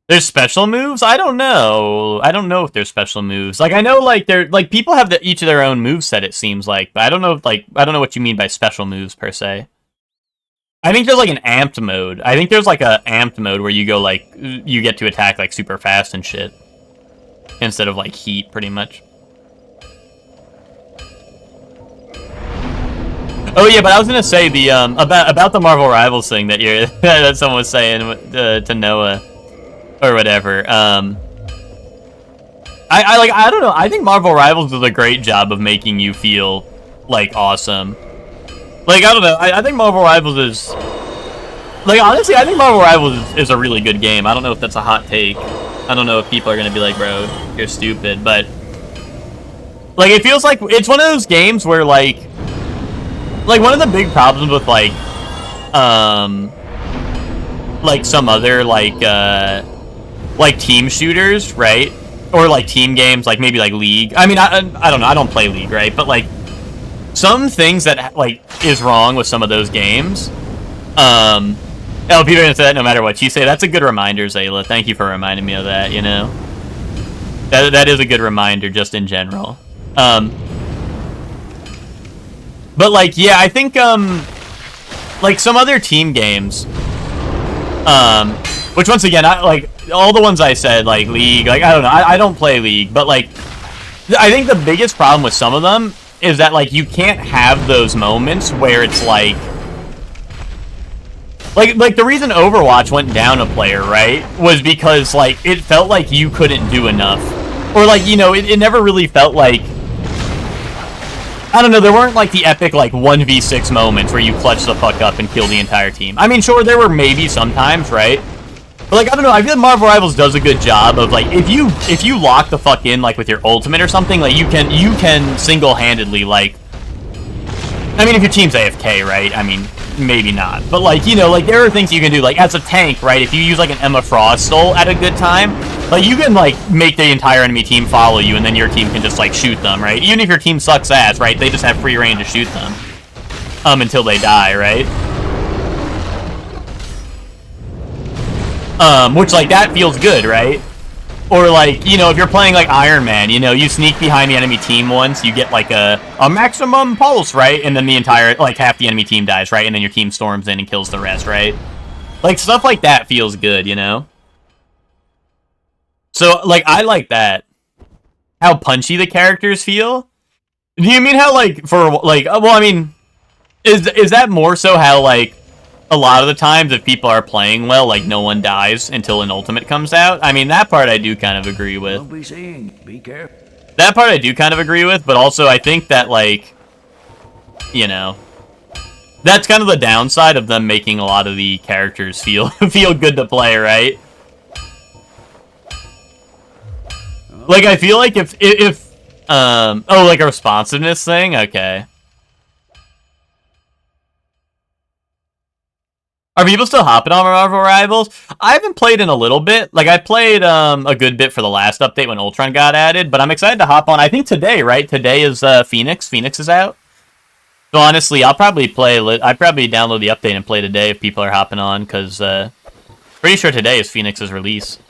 There's special moves? I don't know. I don't know if there's special moves. Like I know like they're like people have each of their own move set, it seems like, but I don't know if, like I don't know what you mean by special moves per se. I think there's like an amped mode. I think there's like a amped mode where you go like you get to attack like super fast and shit. Instead of like heat pretty much. Oh yeah, but I was gonna say the about the Marvel Rivals thing that you're that someone was saying to Noah. Or whatever. I I don't know. I think Marvel Rivals does a great job of making you feel like awesome. Like, I don't know. I think Marvel Rivals is, like, honestly, I think Marvel Rivals is a really good game. I don't know if that's a hot take. I don't know if people are gonna be like, bro, you're stupid, but like, it feels like it's one of those games where like one of the big problems with like some other like team shooters, right? Or like team games, like maybe like League. I mean, I don't know. I don't play League, right? But like some things that like is wrong with some of those games. Oh, people are gonna say that no matter what you say. That's a good reminder, Zayla. Thank you for reminding me of that. You know, that is a good reminder, just in general. But like, yeah, I think like some other team games, which once again, I like all the ones I said, like League, like I don't know, I don't play League, but like I think the biggest problem with some of them is that like you can't have those moments where it's like the reason Overwatch went down a player, right, was because like it felt like you couldn't do enough, or like, you know, it never really felt like, I don't know, there weren't like the epic like 1v6 moments where you clutch the fuck up and kill the entire team. I mean, sure, there were maybe sometimes, right? But like, I don't know, I feel like Marvel Rivals does a good job of like, if you lock the fuck in like with your ultimate or something, like you can single-handedly like, I mean, if your team's AFK, right? I mean, maybe not. But like, you know, like there are things you can do, like as a tank, right? If you use like an Emma Frost soul at a good time, like you can like make the entire enemy team follow you, and then your team can just like shoot them, right? Even if your team sucks ass, right? They just have free reign to shoot them until they die, right? Which like that feels good, right? Or like, you know, if you're playing like Iron Man, you know, you sneak behind the enemy team once, you get like a maximum pulse, right? And then the entire, like half the enemy team dies, right? And then your team storms in and kills the rest, right? Like stuff like that feels good, you know? So like, I like that. How punchy the characters feel? Do you mean how like, for like, well, I mean, is that more so how like, a lot of the times if people are playing well, like no one dies until an ultimate comes out? I mean, that part I do kind of agree with. Don't be seeing. Be careful. That part I do kind of agree with, but also I think that like, you know, that's kind of the downside of them making a lot of the characters feel good to play, right? Like I feel like if oh, like a responsiveness thing? Okay. Are people still hopping on Marvel Rivals? I haven't played in a little bit. Like, I played a good bit for the last update when Ultron got added, but I'm excited to hop on. I think today, right? Today is Phoenix. Phoenix is out. So honestly, I'll probably I'd probably download the update and play today if people are hopping on, because pretty sure today is Phoenix's release.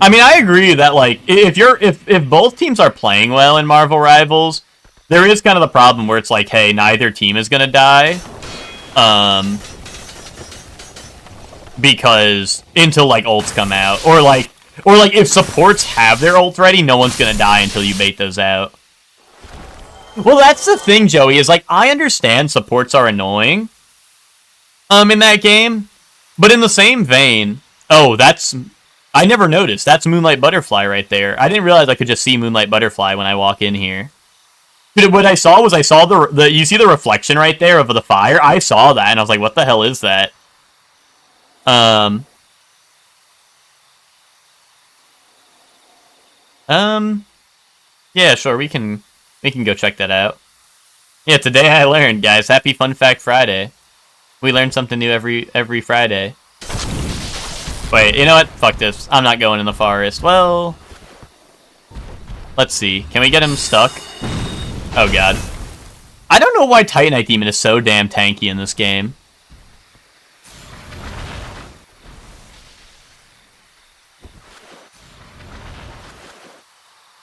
I mean, I agree that like if both teams are playing well in Marvel Rivals, there is kind of the problem where it's like, hey, neither team is gonna die, because until like ults come out, or like if supports have their ult ready, no one's gonna die until you bait those out. Well, that's the thing, Joey. Is like I understand supports are annoying, in that game, but in the same vein, oh, that's. I never noticed. That's Moonlight Butterfly right there. I didn't realize I could just see Moonlight Butterfly when I walk in here. What I saw was the you see the reflection right there of the fire? I saw that and I was like, what the hell is that? Yeah, sure, we can go check that out. Yeah, today I learned, guys. Happy Fun Fact Friday. We learn something new every Friday. Wait, you know what? Fuck this. I'm not going in the forest. Well, let's see. Can we get him stuck? Oh, God. I don't know why Titanite Demon is so damn tanky in this game.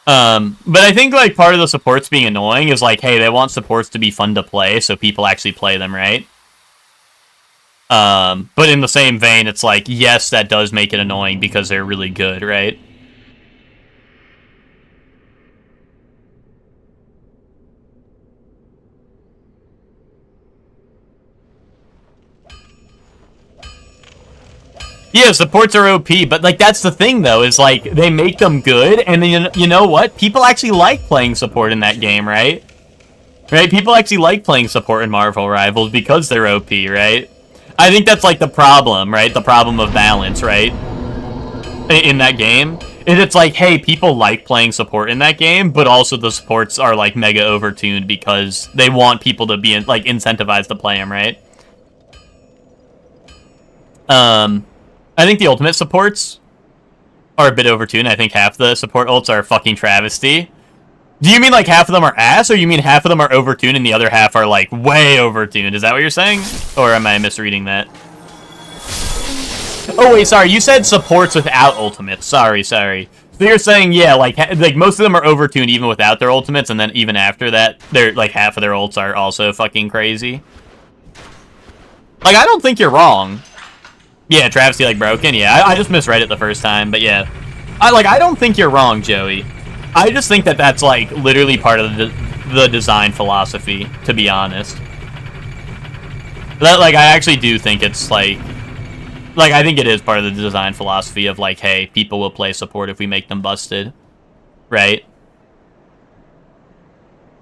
But I think, like, part of the supports being annoying is, like, hey, they want supports to be fun to play, so people actually play them, right? But in the same vein, it's like, yes, that does make it annoying because they're really good, right? Yeah, supports are OP, but like that's the thing though, is like they make them good, and then you know what? People actually like playing support in that game, right? Right? People actually like playing support in Marvel Rivals because they're OP, right? I think that's like the problem, right? The problem of balance, right? In that game. And it's like, hey, people like playing support in that game, but also the supports are like mega overtuned because they want people to be like incentivized to play them, right? I think the ultimate supports are a bit overtuned. I think half the support ults are a fucking travesty. Do you mean like half of them are ass, or you mean half of them are overtuned and the other half are like way overtuned? Is that what you're saying? Or am I misreading that? Oh wait, sorry, you said supports without ultimates. Sorry. So you're saying, yeah, like most of them are overtuned even without their ultimates, and then even after that, they're like half of their ults are also fucking crazy. Like, I don't think you're wrong. Yeah, travesty like broken. Yeah, I just misread it the first time, but yeah. I don't think you're wrong, Joey. I just think that that's like literally part of the design philosophy, to be honest. That, like, I actually do think it's like I think it is part of the design philosophy of like, hey, people will play support if we make them busted, right?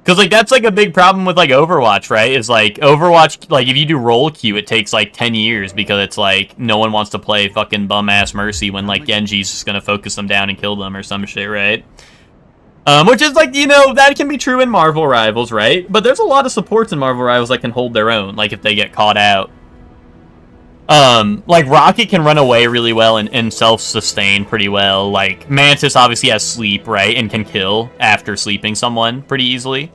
Because, like, that's, like, a big problem with, like, Overwatch, right? Is, like, Overwatch, like, if you do roll queue, it takes, like, 10 years because it's, like, no one wants to play fucking bum-ass Mercy when, like, Genji's just gonna focus them down and kill them or some shit, right? Which is, like, you know, that can be true in Marvel Rivals, right? But there's a lot of supports in Marvel Rivals that can hold their own, like, if they get caught out. Like, Rocket can run away really well and self-sustain pretty well. Like, Mantis obviously has sleep, right? And can kill after sleeping someone pretty easily.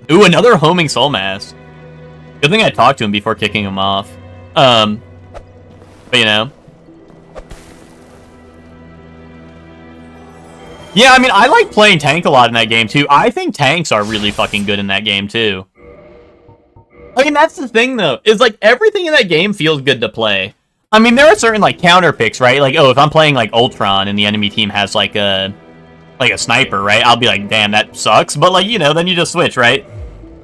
Ooh, another homing soul mask. Good thing I talked to him before kicking him off. But, you know. Yeah, I mean, I like playing tank a lot in that game, too. I think tanks are really fucking good in that game, too. I mean, that's the thing, though, is, like, everything in that game feels good to play. I mean, there are certain, like, counter picks, right? Like, oh, if I'm playing, like, Ultron and the enemy team has, like a sniper, right? I'll be like, damn, that sucks. But, like, you know, then you just switch, right?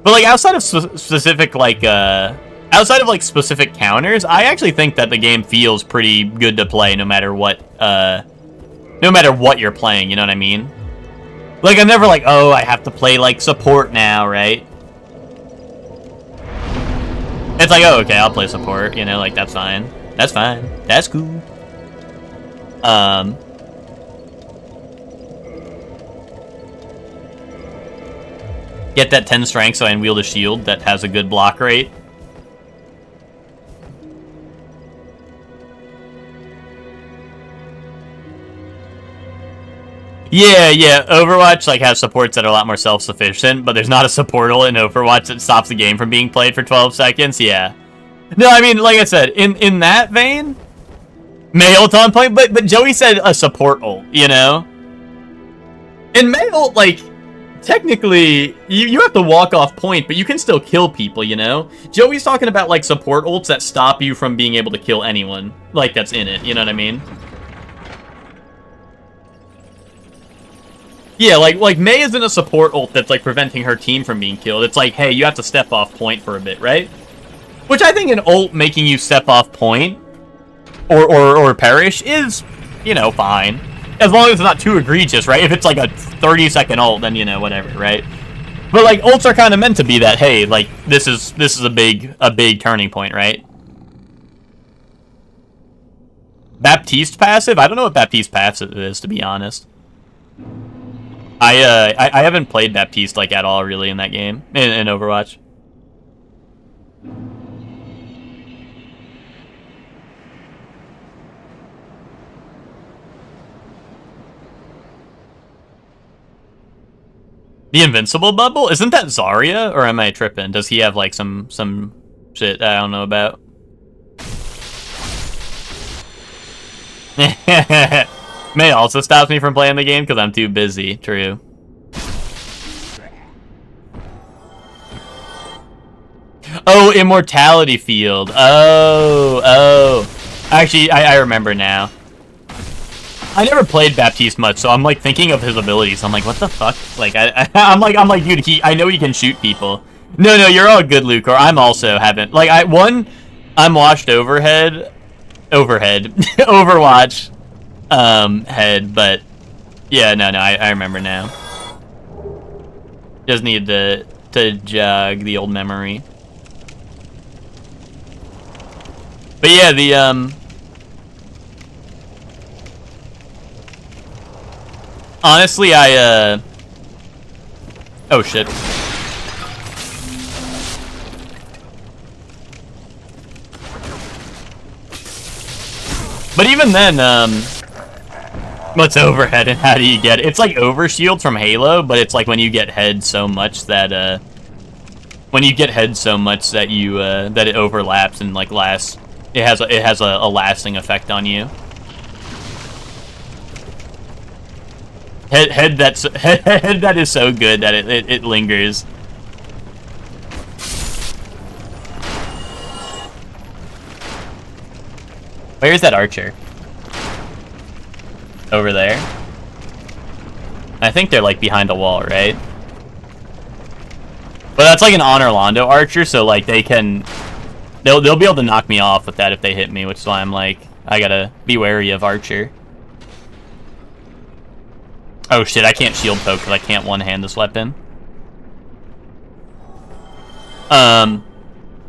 But, like, outside of specific, like, outside of, like, specific counters, I actually think that the game feels pretty good to play no matter what you're playing, you know what I mean? Like, I'm never like, oh, I have to play, like, support now, right? It's like, oh, okay, I'll play support, you know, like, that's fine. That's fine. That's cool. Get that 10 strength so I can wield a shield that has a good block rate. Yeah, Overwatch, like, has supports that are a lot more self-sufficient, but there's not a support ult in Overwatch that stops the game from being played for 12 seconds, yeah. No, I mean, like I said, in that vein, Mei ult on point, but Joey said a support ult, you know? In Mei ult, like, technically, you have to walk off point, but you can still kill people, you know? Joey's talking about, like, support ults that stop you from being able to kill anyone, like, that's in it, you know what I mean? Yeah, like Mei isn't a support ult that's, like, preventing her team from being killed. It's like, hey, you have to step off point for a bit, right? Which I think an ult making you step off point or perish is, you know, fine. As long as it's not too egregious, right? If it's, like, a 30-second ult, then, you know, whatever, right? But, like, ults are kind of meant to be that, hey, like, this is a big turning point, right? Baptiste passive? I don't know what Baptiste passive is, to be honest. I haven't played Baptiste, like, at all, really, in that game, in Overwatch. The Invincible bubble? Isn't that Zarya, or am I tripping? Does he have, like, some shit I don't know about? Mei also stops me from playing the game because I'm too busy. True. Oh, Immortality Field. Oh. Actually, I remember now. I never played Baptiste much, so I'm like thinking of his abilities. I'm like, what the fuck? Like, I'm like, dude, I know he can shoot people. No, you're all good, Luke. Or I'm also haven't. Like, I'm washed overhead, Overwatch, head, but yeah, no, I remember now. Just need to jog the old memory. But yeah, the honestly, oh shit. But even then, what's overhead and how do you get it? It's like overshield from Halo, but it's like when you get head so much that you that it overlaps and like lasts. It has a lasting effect on you. Head that is so good that it lingers. Where's that archer? Over there. I think they're like behind a wall, right? But that's like an Honor Londo archer, so like they'll be able to knock me off with that if they hit me, which is why I'm like, I gotta be wary of archer. Oh shit, I can't shield poke because I can't one-hand this weapon.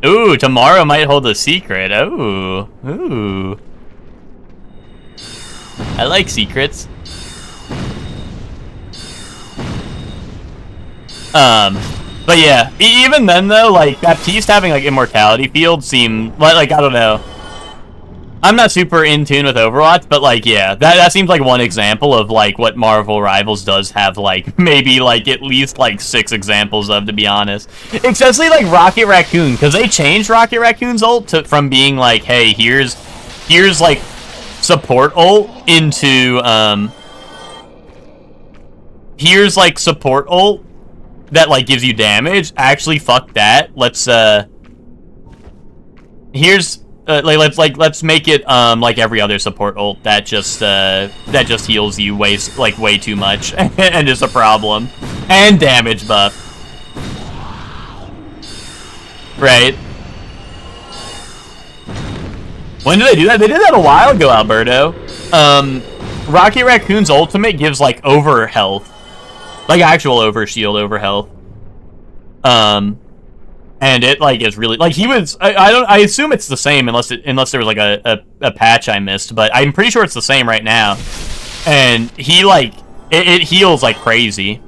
Ooh, tomorrow might hold a secret. Ooh. I like secrets. But yeah, even then though, like, Baptiste having, like, immortality field seemed, like, I don't know. I'm not super in tune with Overwatch, but, like, yeah, that seems like one example of, like, what Marvel Rivals does have, like, maybe, like, at least, like, 6 examples of, to be honest. Especially, like, Rocket Raccoon, because they changed Rocket Raccoon's ult from being, like, hey, here's, like, support ult into, here's, like, support ult that, like, gives you damage. Actually, fuck that. Let's let's make it like every other support ult that just heals you way too much and is a problem, and damage buff, right? When did they do that? They did that a while ago, Alberto. Rocket Raccoon's ultimate gives like over health, like actual over shield, over health. And it like is really like he was. I assume it's the same unless there was like a patch I missed, but I'm pretty sure it's the same right now. And he like it heals like crazy.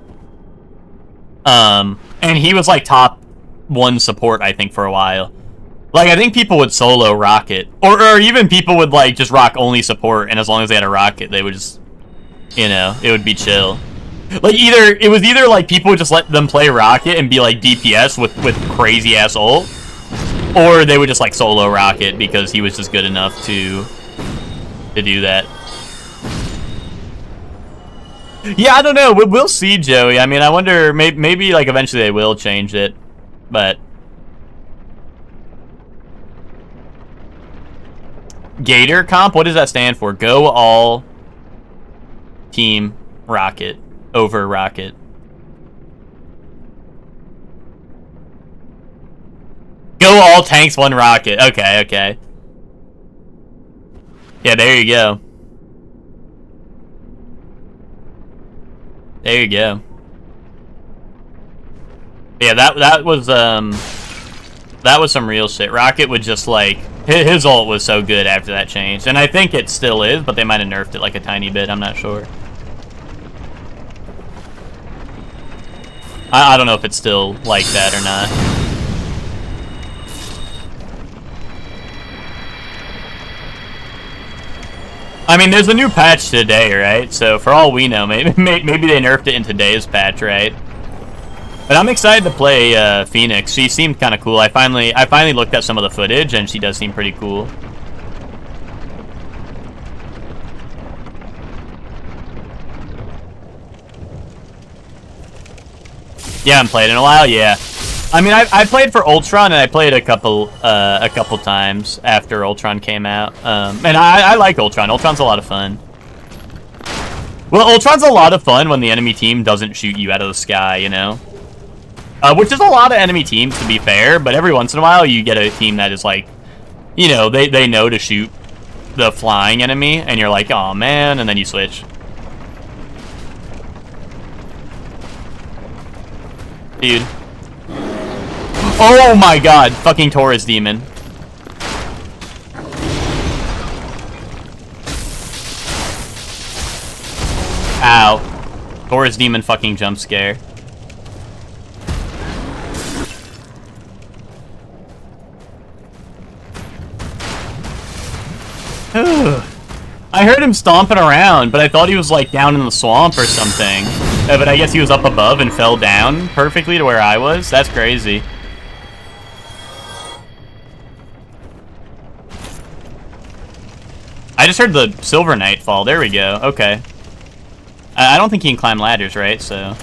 And he was like top 1 support I think for a while. Like I think people would solo Rocket, or even people would like just rock only support, and as long as they had a Rocket, they would just, you know, it would be chill. Like it was either like people would just let them play Rocket and be like DPS with crazy ass ult, or they would just like solo Rocket because he was just good enough to do that. Yeah, I don't know. We'll see, Joey. I mean, I wonder, maybe like eventually they will change it, but Gator comp, what does that stand for? Go all team Rocket over Rocket. Go all tanks, 1 Rocket. Okay. Yeah, there you go. There you go. Yeah, that was some real shit. Rocket would just like his ult was so good after that change, and I think it still is, but they might have nerfed it like a tiny bit. I'm not sure. I don't know if it's still like that or not. I mean, there's a new patch today, right? So for all we know, maybe they nerfed it in today's patch, right? But I'm excited to play Phoenix. She seemed kind of cool. I finally looked at some of the footage, and she does seem pretty cool. Yeah, I haven't played in a while. Yeah, I mean, I played for Ultron, and I played a couple times after Ultron came out. And I like Ultron. Ultron's a lot of fun. Well, Ultron's a lot of fun when the enemy team doesn't shoot you out of the sky, you know? Which is a lot of enemy teams, to be fair, but every once in a while you get a team that is, like, you know, they know to shoot the flying enemy, and you're like, oh man, and then you switch. Dude. Oh my god, fucking Taurus demon. Ow. Taurus demon fucking jump scare. I heard him stomping around, but I thought he was like down in the swamp or something. But I guess he was up above and fell down perfectly to where I was. That's crazy. I just heard the Silver Knight fall. There we go. Okay. I don't think he can climb ladders, right? So.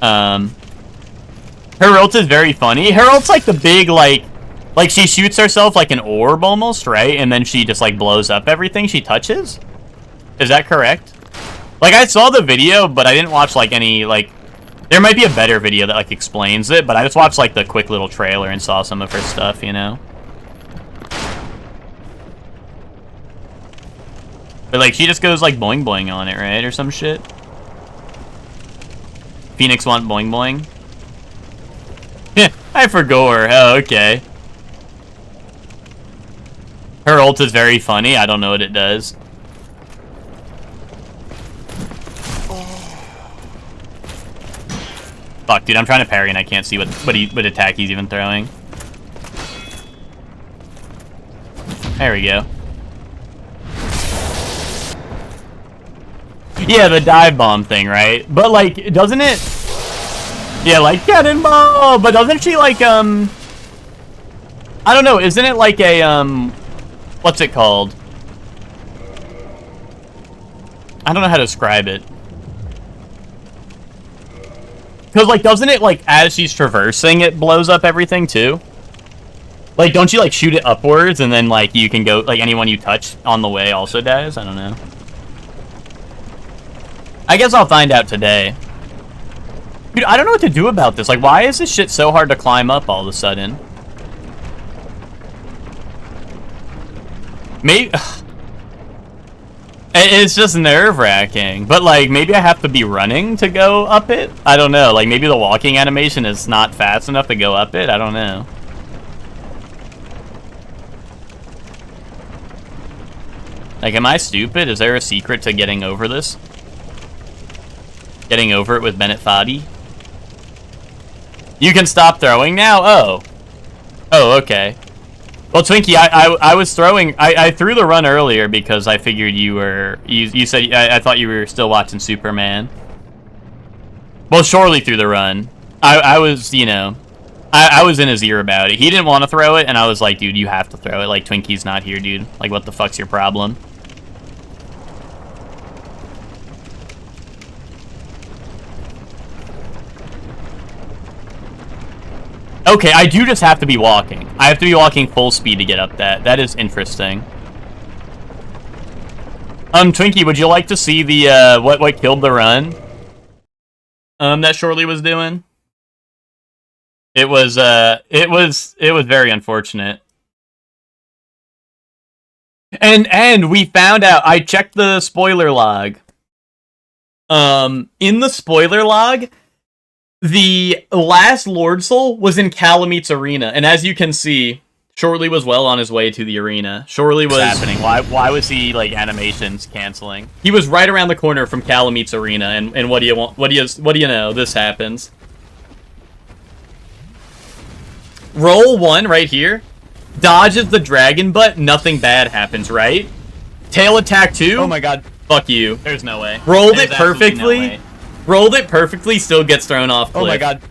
Her ult is very funny. Her ult's like the big, like she shoots herself like an orb almost, right? And then she just like blows up everything she touches. Is that correct? Like, I saw the video, but I didn't watch like any, like, there might be a better video that like explains it, but I just watched like the quick little trailer and saw some of her stuff, you know? But like, she just goes like boing boing on it, right? Or some shit. Phoenix want boing boing? I forgot. Oh, okay. Her ult is very funny. I don't know what it does. Fuck, dude, I'm trying to parry and I can't see what attack he's even throwing. There we go. Yeah, the dive bomb thing, right? But like, doesn't it? Yeah, like cannonball. But doesn't she like I don't know. Isn't it like a what's it called? I don't know how to describe it. Because, like, doesn't it, like, as she's traversing, it blows up everything, too? Like, don't you, like, shoot it upwards, and then, like, you can go, like, anyone you touch on the way also dies? I don't know. I guess I'll find out today. Dude, I don't know what to do about this. Like, why is this shit so hard to climb up all of a sudden? Maybe... It's just nerve-wracking, but like maybe I have to be running to go up it. I don't know. Like maybe the walking animation is not fast enough to go up it. I don't know. Like, am I stupid? Is there a secret to getting over this? Getting over it with Bennett Foddy? You can stop throwing now? Oh. Oh, okay. Well, Twinkie, I was throwing... I threw the run earlier because I figured you were... You said... I thought you were still watching Superman. Well, Shorely threw the run. I was, you know... I was in his ear about it. He didn't want to throw it, and I was like, dude, you have to throw it. Like, Twinkie's not here, dude. Like, what the fuck's your problem? Okay, I do just have to be walking. I have to be walking full speed to get up that. That is interesting. Twinkie, would you like to see the, what killed the run? That Shorely was doing? It was very unfortunate. And we found out, I checked the spoiler log. In the spoiler log, the last Lord Soul was in Calamete's arena, and as you can see, Shorely was well on his way to the arena. Shorely was happening. Why was he like animations canceling? He was right around the corner from Calamete's arena, and what do you want? What do you know? This happens. Roll 1 right here. Dodges the dragon butt, nothing bad happens, right? Tail attack 2. Oh my god. Fuck you. There's no way. Rolled it perfectly. No, rolled it perfectly, still gets thrown off cliff. Oh my god.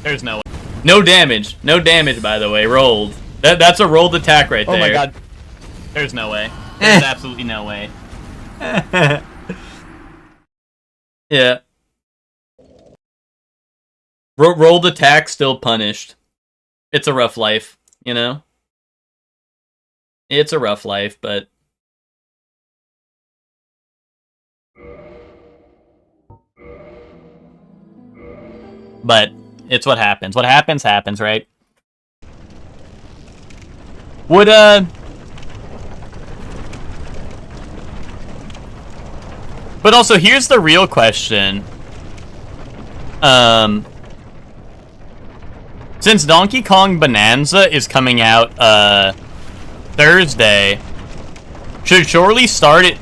There's no way. No damage. No damage, by the way. Rolled. That's a rolled attack right there. Oh my god. There's no way. There's absolutely no way. Yeah. Rolled attack, still punished. It's a rough life, you know? It's a rough life, but... But it's what happens. What happens, happens, right? Would, But also, here's the real question. Since Donkey Kong Bonanza is coming out, Thursday, should Shorely start it,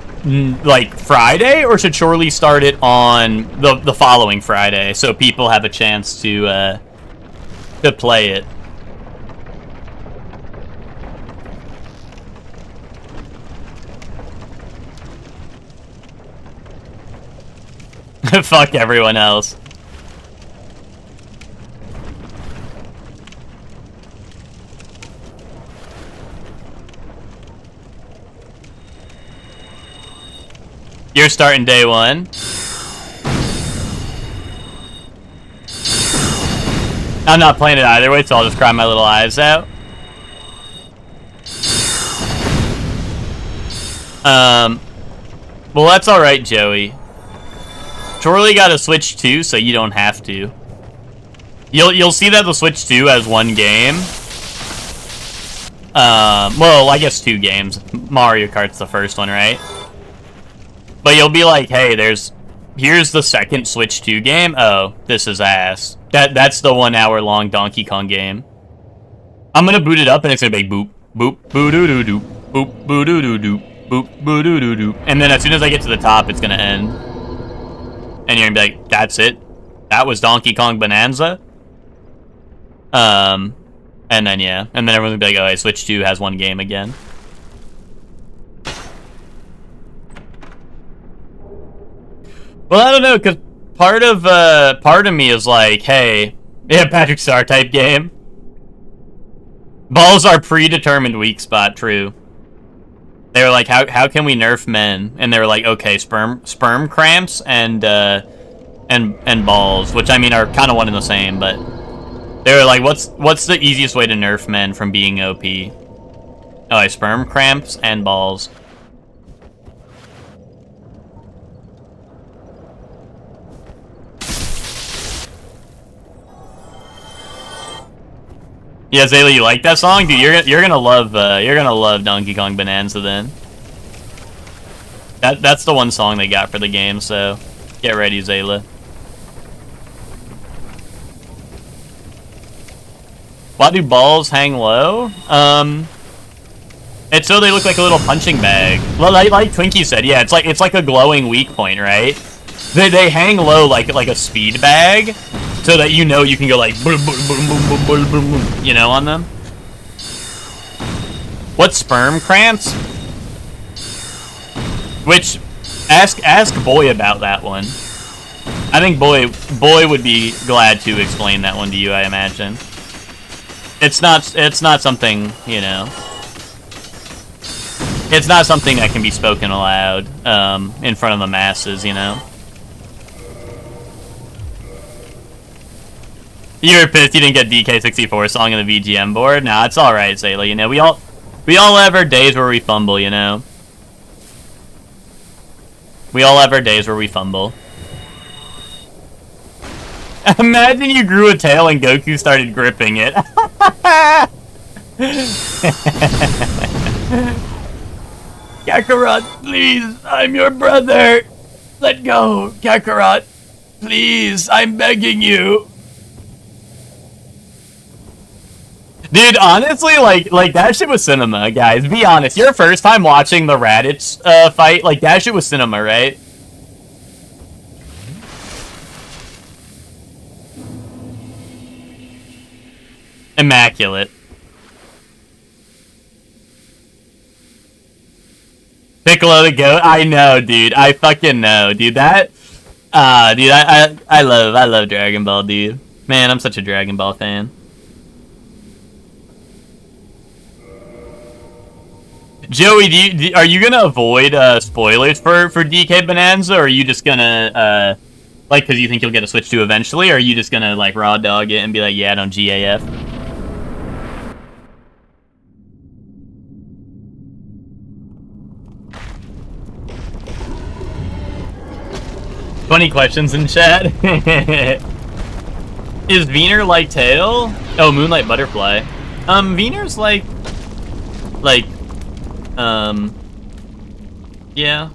like, Friday? Or should Shorely start it on the following Friday, so people have a chance to play it? Fuck everyone else. You're starting day one. I'm not playing it either way, so I'll just cry my little eyes out. Well, that's alright, Joey. Shorely got a Switch 2, so you don't have to. You'll see that the Switch 2 has one game. Well, I guess 2 games. Mario Kart's the first one, right? But you'll be like, hey, here's the second Switch 2 game. Oh, this is ass. That's the 1 hour long Donkey Kong game. I'm gonna boot it up and it's gonna be boop, boop, boo doo doo doo, boop, boo doo doo doo, boop, boo doo doo doo. And then as soon as I get to the top, it's gonna end. And you're gonna be like, that's it? That was Donkey Kong Bonanza? And then, yeah. And then everyone's gonna be like, oh, hey, Switch 2 has one game again. Well, I don't know, because part of me is like, hey, yeah, Patrick Star type game. Balls are predetermined weak spot, true. They were like, how can we nerf men? And they were like, okay, sperm cramps and balls, which I mean are kind of one and the same, but they were like, what's the easiest way to nerf men from being OP? Oh, sperm cramps and balls. Yeah, Zayla, you like that song? Dude, you're gonna love Donkey Kong Bonanza then. That's the one song they got for the game, so get ready, Zayla. Why do balls hang low? It's so they look like a little punching bag. Well, like Twinkie said, yeah, it's like a glowing weak point, right? They hang low like a speed bag, so that you know you can go like boom, boom, boom, boom, boom, boom, boom, boom, you know, on them. What sperm cramps? Which, ask Boy about that one. I think Boy would be glad to explain that one to you, I imagine. It's not something, you know. It's not something that can be spoken aloud in front of the masses, you know. You were pissed you didn't get DK64 song on the VGM board? Nah, it's alright, Zayla, you know, we all have our days where we fumble, you know? We all have our days where we fumble. Imagine you grew a tail and Goku started gripping it. Kakarot, please, I'm your brother. Let go, Kakarot. Please, I'm begging you. Dude, honestly, like that shit was cinema, guys. Be honest. Your first time watching the Raditz fight, like that shit was cinema, right? Immaculate. Piccolo the goat. I know, dude. I fucking know, dude. That, dude. I love Dragon Ball, dude. Man, I'm such a Dragon Ball fan. Joey, are you gonna avoid spoilers for DK Bonanza, or are you just gonna like, because you think you'll get a Switch 2 eventually, or are you just gonna like raw dog it and be like, yeah, don't GAF? Funny questions in chat. Is Wiener like Tail? Oh, Moonlight Butterfly. Wiener's like Like, yeah.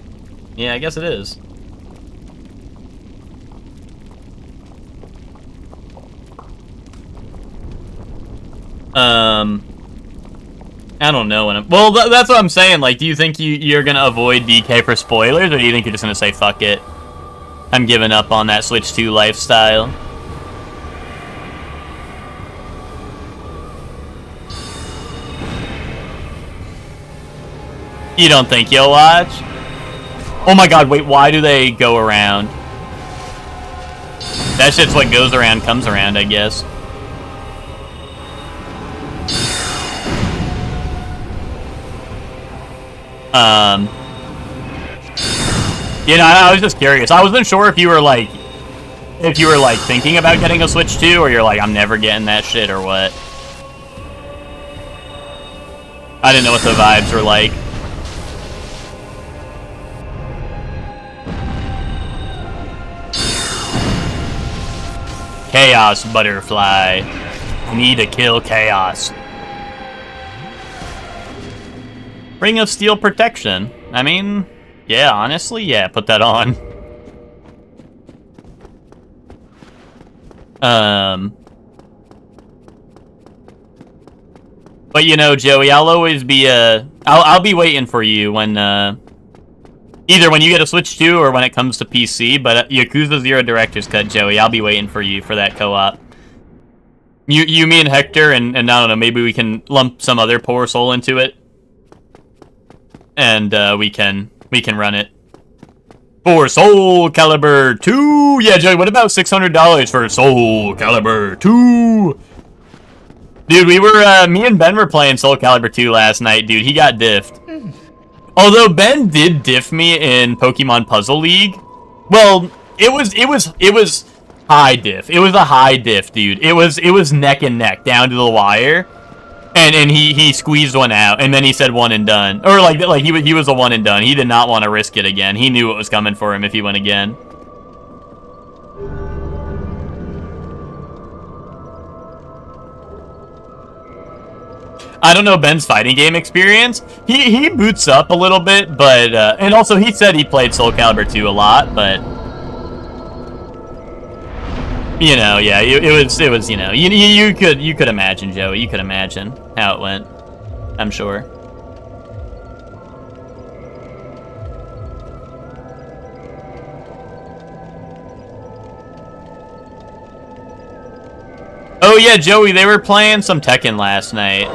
Yeah, I guess it is. I don't know when well, that's what I'm saying. Like, do you think you're gonna avoid DK for spoilers, or do you think you're just gonna say, fuck it, I'm giving up on that Switch 2 lifestyle? You don't think you'll watch? Oh my god, wait, why do they go around? That shit's what goes around comes around, I guess. You know, I was just curious. I wasn't sure if you were like thinking about getting a Switch 2, or you're like, I'm never getting that shit, or what. I didn't know what the vibes were like. Chaos Butterfly. Need to kill Chaos. Ring of Steel Protection. I mean, yeah, honestly, yeah, put that on. But you know, Joey, I'll always be I'll be waiting for you when either when you get a Switch 2 or when it comes to PC. But Yakuza 0 Director's Cut, Joey, I'll be waiting for you for that co-op. You, me, and Hector, and I don't know, maybe we can lump some other poor soul into it. And we can run it for Soul Calibur 2. Yeah, Joey, what about $600 for Soul Calibur 2? Dude, we were me and Ben were playing Soul Calibur 2 last night, dude. He got diffed. Although Ben did diff me in Pokemon Puzzle League. Well, it was high diff. It was a high diff, dude. It was neck and neck down to the wire. And he squeezed one out, and then he said one and done. Or like he was a one and done. He did not want to risk it again. He knew what was coming for him if he went again. I don't know Ben's fighting game experience. He boots up a little bit, but and also he said he played Soul Calibur 2 a lot, but you know, yeah, it was you know, you could imagine, Joey. You could imagine how it went. I'm sure. Oh yeah, Joey, they were playing some Tekken last night.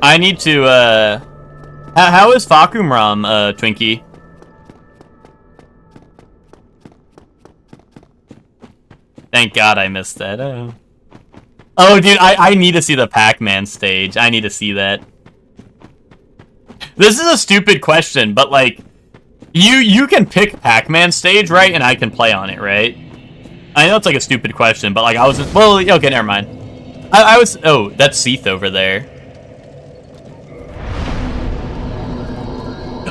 I need to, how is Fakumram, Twinkie? Thank God I missed that. Oh, dude, I need to see the Pac-Man stage. I need to see that. This is a stupid question, but, like, you can pick Pac-Man stage, right? And I can play on it, right? I know it's, like, a stupid question, but, like, I was... Well, okay, never mind. I was... Oh, that's Seath over there.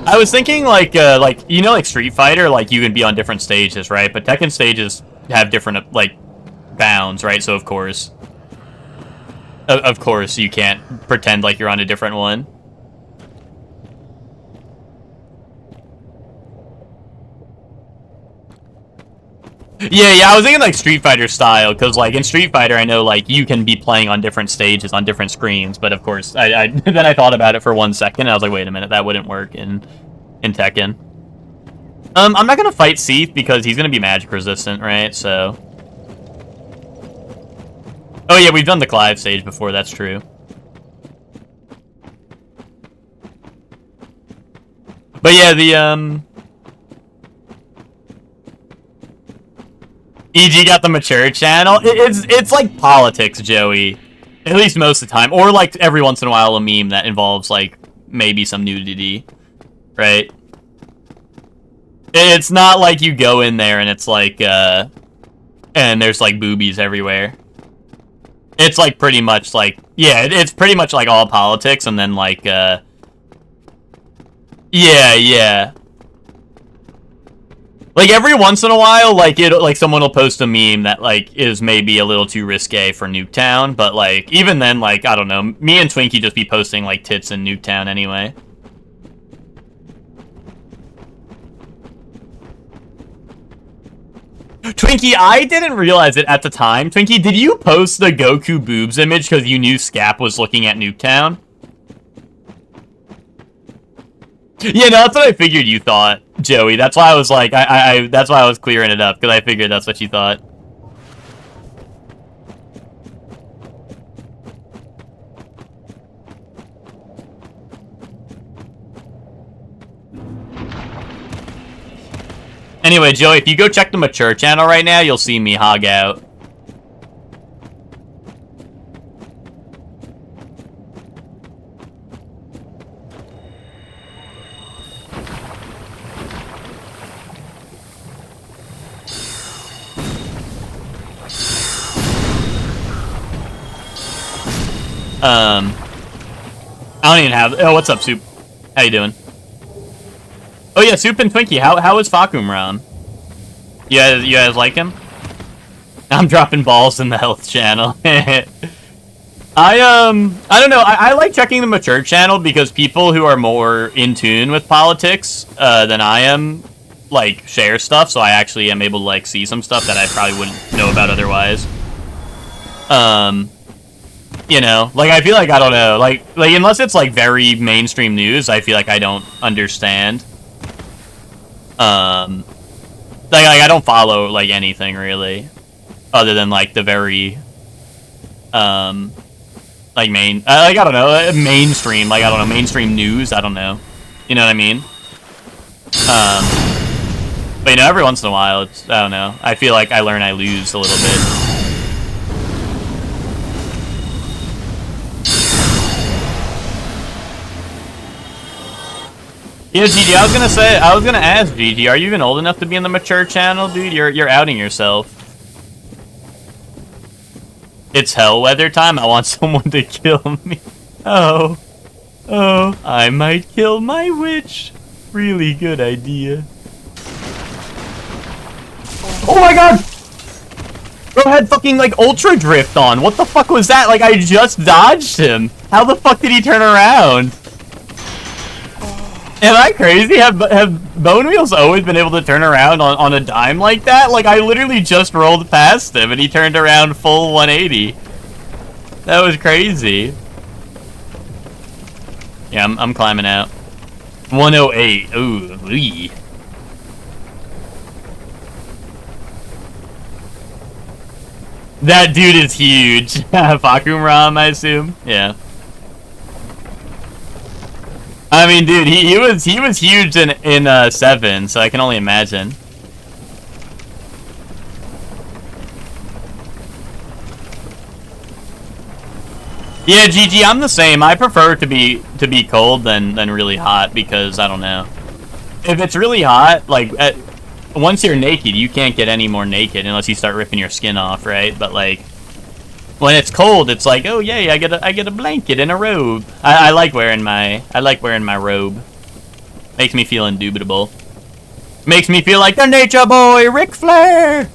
I was thinking, like, you know, like Street Fighter, like, you can be on different stages, right? But Tekken stages have different, like, bounds, right? So, of course, you can't pretend like you're on a different one. Yeah, I was thinking, like, Street Fighter style, because, like, in Street Fighter, I know, like, you can be playing on different stages, on different screens, but, of course, then I thought about it for 1 second, and I was like, wait a minute, that wouldn't work in Tekken. I'm not gonna fight Seath, because he's gonna be magic resistant, right, so... Oh, yeah, we've done the Clive stage before, that's true. But, yeah, the, EG got the mature channel. It's like politics, Joey. At least most of the time. Or like every once in a while a meme that involves like maybe some nudity. Right? It's not like you go in there and it's like and there's like boobies everywhere. It's like pretty much like it's pretty much like all politics and then like yeah. Like, every once in a while, like, someone will post a meme that, like, is maybe a little too risque for Nuketown, but, like, even then, like, I don't know, me and Twinkie just be posting, like, tits in Nuketown anyway. Twinkie, I didn't realize it at the time. Twinkie, did you post the Goku boobs image because you knew Scap was looking at Nuketown? Yeah, no, that's what I figured you thought, Joey. That's why I was like, that's why I was clearing it up, because I figured that's what you thought. Anyway, Joey, if you go check the Mature channel right now, you'll see me hog out. I don't even have... Oh, what's up, Soup? How you doing? Oh, yeah, Soup and Twinkie. How is Fakumram? You guys like him? I'm dropping balls in the health channel. I don't know. I like checking the Mature channel because people who are more in tune with politics than I am, like, share stuff, so I actually am able to, like, see some stuff that I probably wouldn't know about otherwise. You know, like, I feel like, I don't know, like, unless it's, like, very mainstream news, I feel like I don't understand. Like, I don't follow, like, anything, really, other than, like, the very, like, like, I don't know, mainstream, like, I don't know, mainstream news, I don't know, you know what I mean? But, you know, every once in a while, it's, I don't know, I feel like I learn I lose a little bit. Yeah, GG, I was gonna ask GG, are you even old enough to be in the Mature channel, dude? You're outing yourself. It's hell weather time. I want someone to kill me. Oh, I might kill my witch. Really good idea. Oh my god! Bro had fucking, like, Ultra Drift on. What the fuck was that? Like, I just dodged him. How the fuck did he turn around? Am I crazy? Have Bone Wheels always been able to turn around on a dime like that? Like, I literally just rolled past him and he turned around full 180. That was crazy. Yeah, I'm climbing out. 108. Ooh, wee. That dude is huge. Fakumram, I assume. Yeah. I mean, dude, he was huge in 7, so I can only imagine. Yeah, GG, I'm the same. I prefer to be cold than really hot because I don't know. If it's really hot, like once you're naked, you can't get any more naked unless you start ripping your skin off, right? But like when it's cold, it's like, oh yay, I get a blanket and a robe. I like wearing my robe. Makes me feel indubitable. Makes me feel like the nature boy, Ric Flair.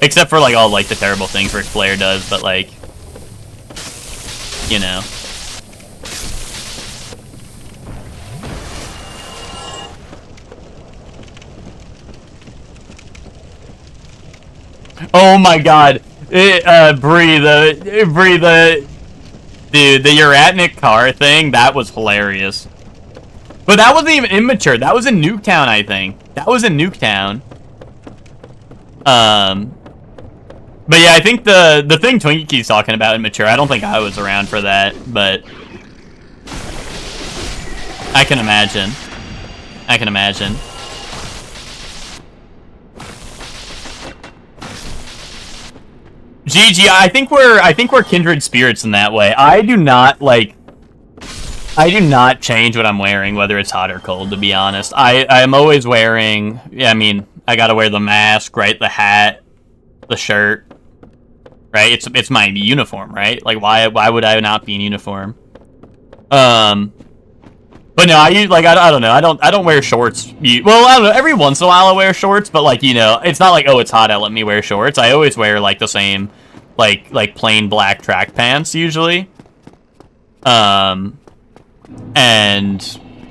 Except for like all like the terrible things Ric Flair does, but like, you know. Oh my god. Bree, the Uratnik car thing, that was hilarious. But that wasn't even immature. That was in Nuketown, I think. That was in Nuketown. But yeah, I think the thing Twinkie's talking about in Mature, I don't think I was around for that, but I can imagine. I can imagine. GG, I think we're kindred spirits in that way. I do not change what I'm wearing, whether it's hot or cold, to be honest. I'm always wearing, yeah, I mean, I gotta wear the mask, right? The hat, the shirt, right? It's my uniform, right? Like, why would I not be in uniform? But no, I don't know. I don't wear shorts. Well, I don't know. Every once in a while I wear shorts, but like, you know, it's not like, oh, it's hot out, let me wear shorts. I always wear like the same, like plain black track pants usually. And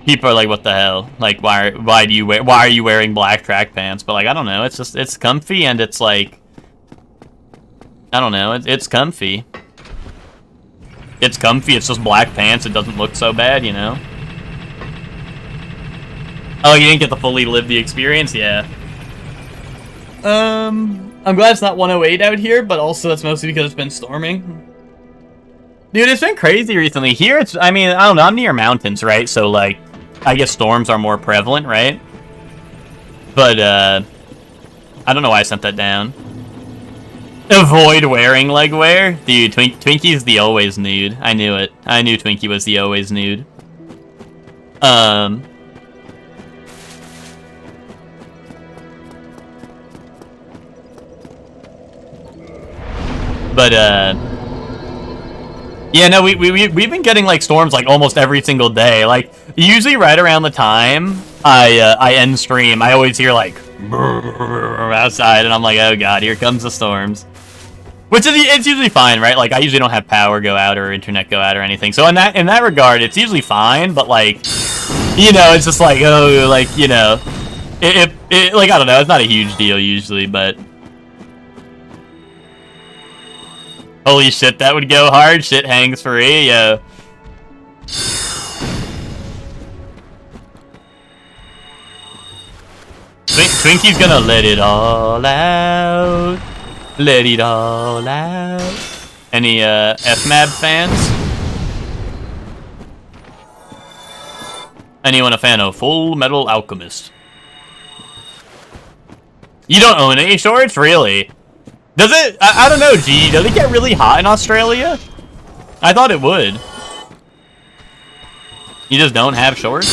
people are like, what the hell? Like, why are you wearing black track pants? But like, I don't know. It's just, it's comfy, and it's like, I don't know. It's comfy. It's comfy. It's just black pants. It doesn't look so bad, you know. Oh, you didn't get to fully live the experience? Yeah. I'm glad it's not 108 out here, but also that's mostly because it's been storming. Dude, it's been crazy recently. Here, it's, I mean, I don't know, I'm near mountains, right? So, like, I guess storms are more prevalent, right? But, I don't know why I sent that down. Avoid wearing legwear? Dude, Twinkie's the always nude. I knew it. I knew Twinkie was the always nude. But, yeah, no, we've been getting, like, storms, like, almost every single day. Like, usually right around the time I end stream, I always hear, like, outside, and I'm like, oh god, here comes the storms. Which is, it's usually fine, right? Like, I usually don't have power go out or internet go out or anything. So in that regard, it's usually fine, but, like, you know, it's just like, oh, like, you know, like, I don't know, it's not a huge deal usually, but... Holy shit, that would go hard. Shit hangs free, yo. Twinkie's gonna let it all out. Let it all out. Any, FMAB fans? Anyone a fan of Full Metal Alchemist? You don't own any shorts? Really? Does it? I don't know, G. Does it get really hot in Australia? I thought it would. You just don't have shorts?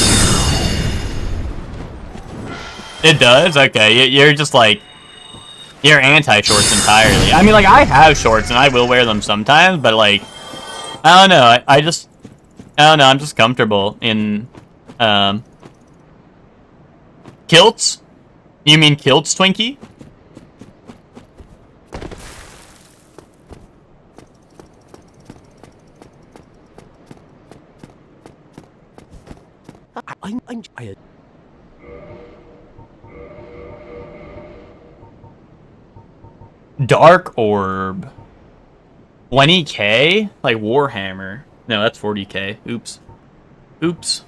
It does? Okay, you're just like... You're anti-shorts entirely. I mean, like, I have shorts, and I will wear them sometimes, but, like... I don't know, I don't know, I'm just comfortable in... Kilts? You mean kilts, Twinkie? Dark Orb. 20k? Like Warhammer. No, that's 40k. Oops. Oops.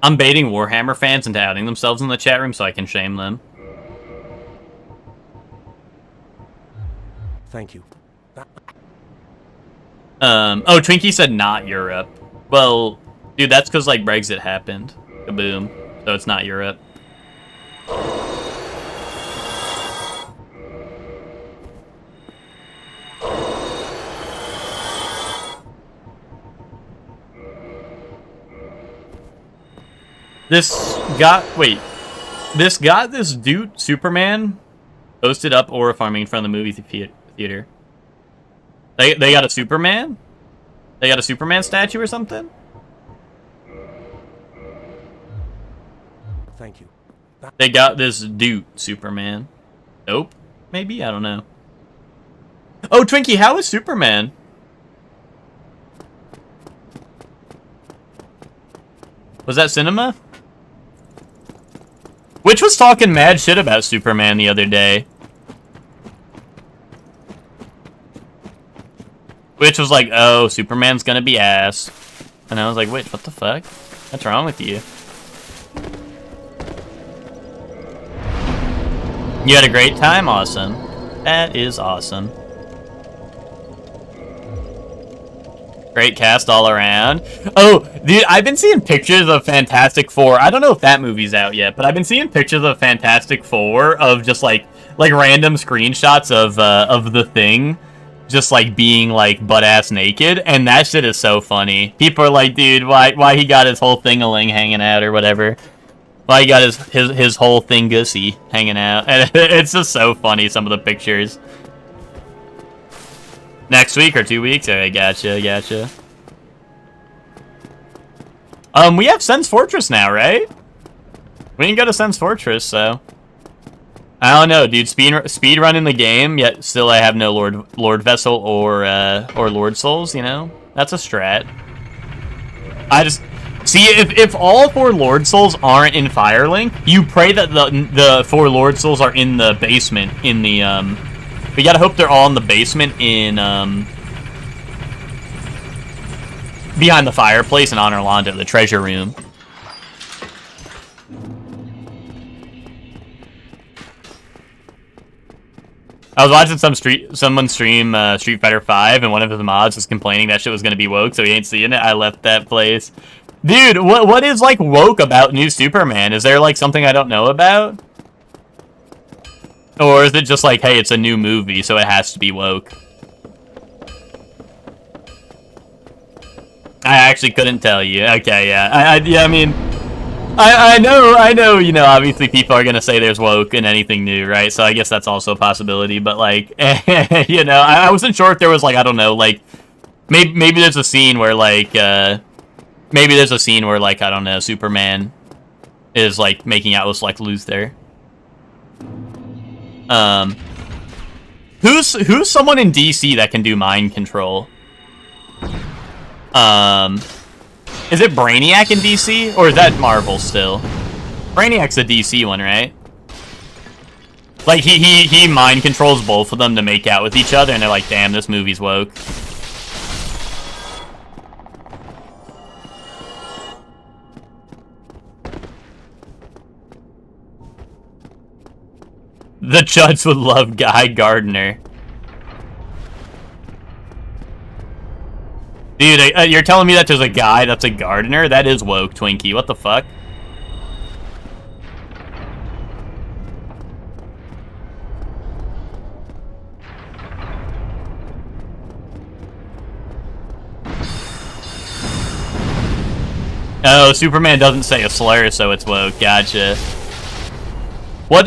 I'm baiting Warhammer fans into outing themselves in the chat room so I can shame them. Thank you. Oh, Twinkie said not Europe. Well, dude, that's because, like, Brexit happened. Kaboom. So it's not Europe. This dude, Superman, posted up aura farming in front of the movie theater. They got a Superman? They got a Superman statue or something? Thank you. They got this dude, Superman. Nope. Maybe? I don't know. Oh, Twinkie, how is Superman? Was that cinema? Which was talking mad shit about Superman the other day. Which was like, oh, Superman's gonna be ass. And I was like, wait, what the fuck? What's wrong with you? You had a great time? Awesome. That is awesome. Great cast all around. Oh, dude, I've been seeing pictures of Fantastic Four. I don't know if that movie's out yet, but I've been seeing pictures of Fantastic Four of just like random screenshots of the Thing, just like being like butt ass naked, and that shit is so funny. People are like, dude, why he got his whole thing-a-ling hanging out or whatever. Why he got his whole thing gussy hanging out. And it's just so funny, some of the pictures. Next week or 2 weeks? Okay, gotcha. We have Sen's Fortress now, right? We can go to Sen's Fortress, so... I don't know, dude. Speed running the game, yet still I have no Lord Vessel or Lord Souls, you know? That's a strat. I just... See, if all 4 Lord Souls aren't in Firelink, you pray that the 4 Lord Souls are in the basement, in the, We gotta hope they're all in the basement in, behind the fireplace in Honor Londo, the treasure room. I was watching someone stream Street Fighter 5, and one of his mods was complaining that shit was gonna be woke, so he ain't seeing it. I left that place. Dude, what is, like, woke about New Superman? Is there, like, something I don't know about? Or is it just like, hey, it's a new movie, so it has to be woke? I actually couldn't tell you. Okay, yeah. Yeah, I mean... I know, you know, obviously people are gonna say there's woke in anything new, right? So I guess that's also a possibility, but, like, you know, I wasn't sure if there was, like, I don't know, like... Maybe there's a scene where, like, maybe there's a scene where, like, I don't know, Superman is, like, making out with, like, Luthor. Who's someone in DC that can do mind control? Is it Brainiac in DC? Or is that Marvel still? Brainiac's a DC one, right? Like, he mind controls both of them to make out with each other, and they're like, damn, this movie's woke. The Chuds would love Guy Gardner. Dude, you're telling me that there's a guy that's a gardener? That is woke, Twinkie. What the fuck? Oh, Superman doesn't say a slur, so it's woke. Gotcha. What,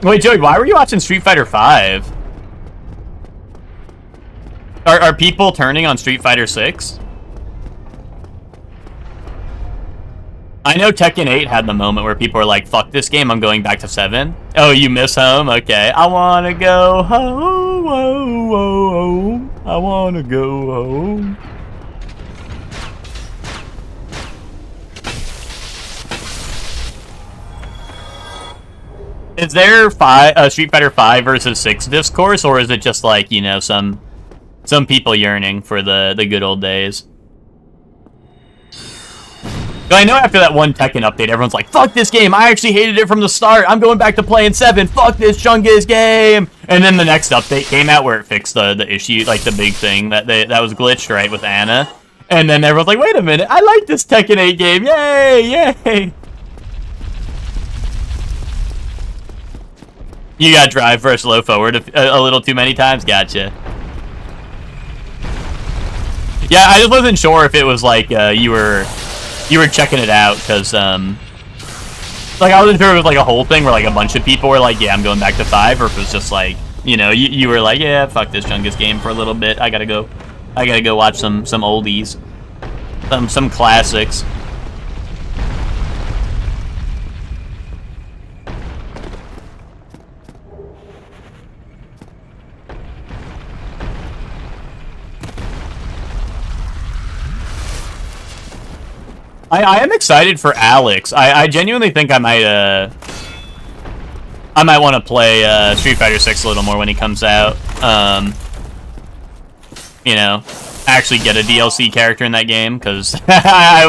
Wait, Joey, why were you watching Street Fighter 5? Are people turning on Street Fighter 6? I know Tekken 8 had the moment where people were like, fuck this game, I'm going back to 7. Oh, you miss home? Okay. I wanna go home, oh, oh, oh. I wanna go home. Is there Street Fighter 5 versus 6 discourse, or is it just like, you know, some people yearning for the good old days? But I know after that one Tekken update, everyone's like, fuck this game, I actually hated it from the start, I'm going back to playing 7, fuck this Chungus game! And then the next update came out where it fixed the issue, like the big thing that was glitched, right, with Anna. And then everyone's like, wait a minute, I like this Tekken 8 game, yay, yay! You got drive versus low forward a little too many times? Gotcha. Yeah, I just wasn't sure if it was like you were checking it out, because like I wasn't sure if it was like a whole thing where like a bunch of people were like, yeah, I'm going back to 5, or if it was just like, you know, you were like, yeah, fuck this Chungus game for a little bit. I gotta go watch some oldies, some classics. I am excited for Alex. I genuinely think I might want to play Street Fighter 6 a little more when he comes out. You know, actually get a DLC character in that game, because I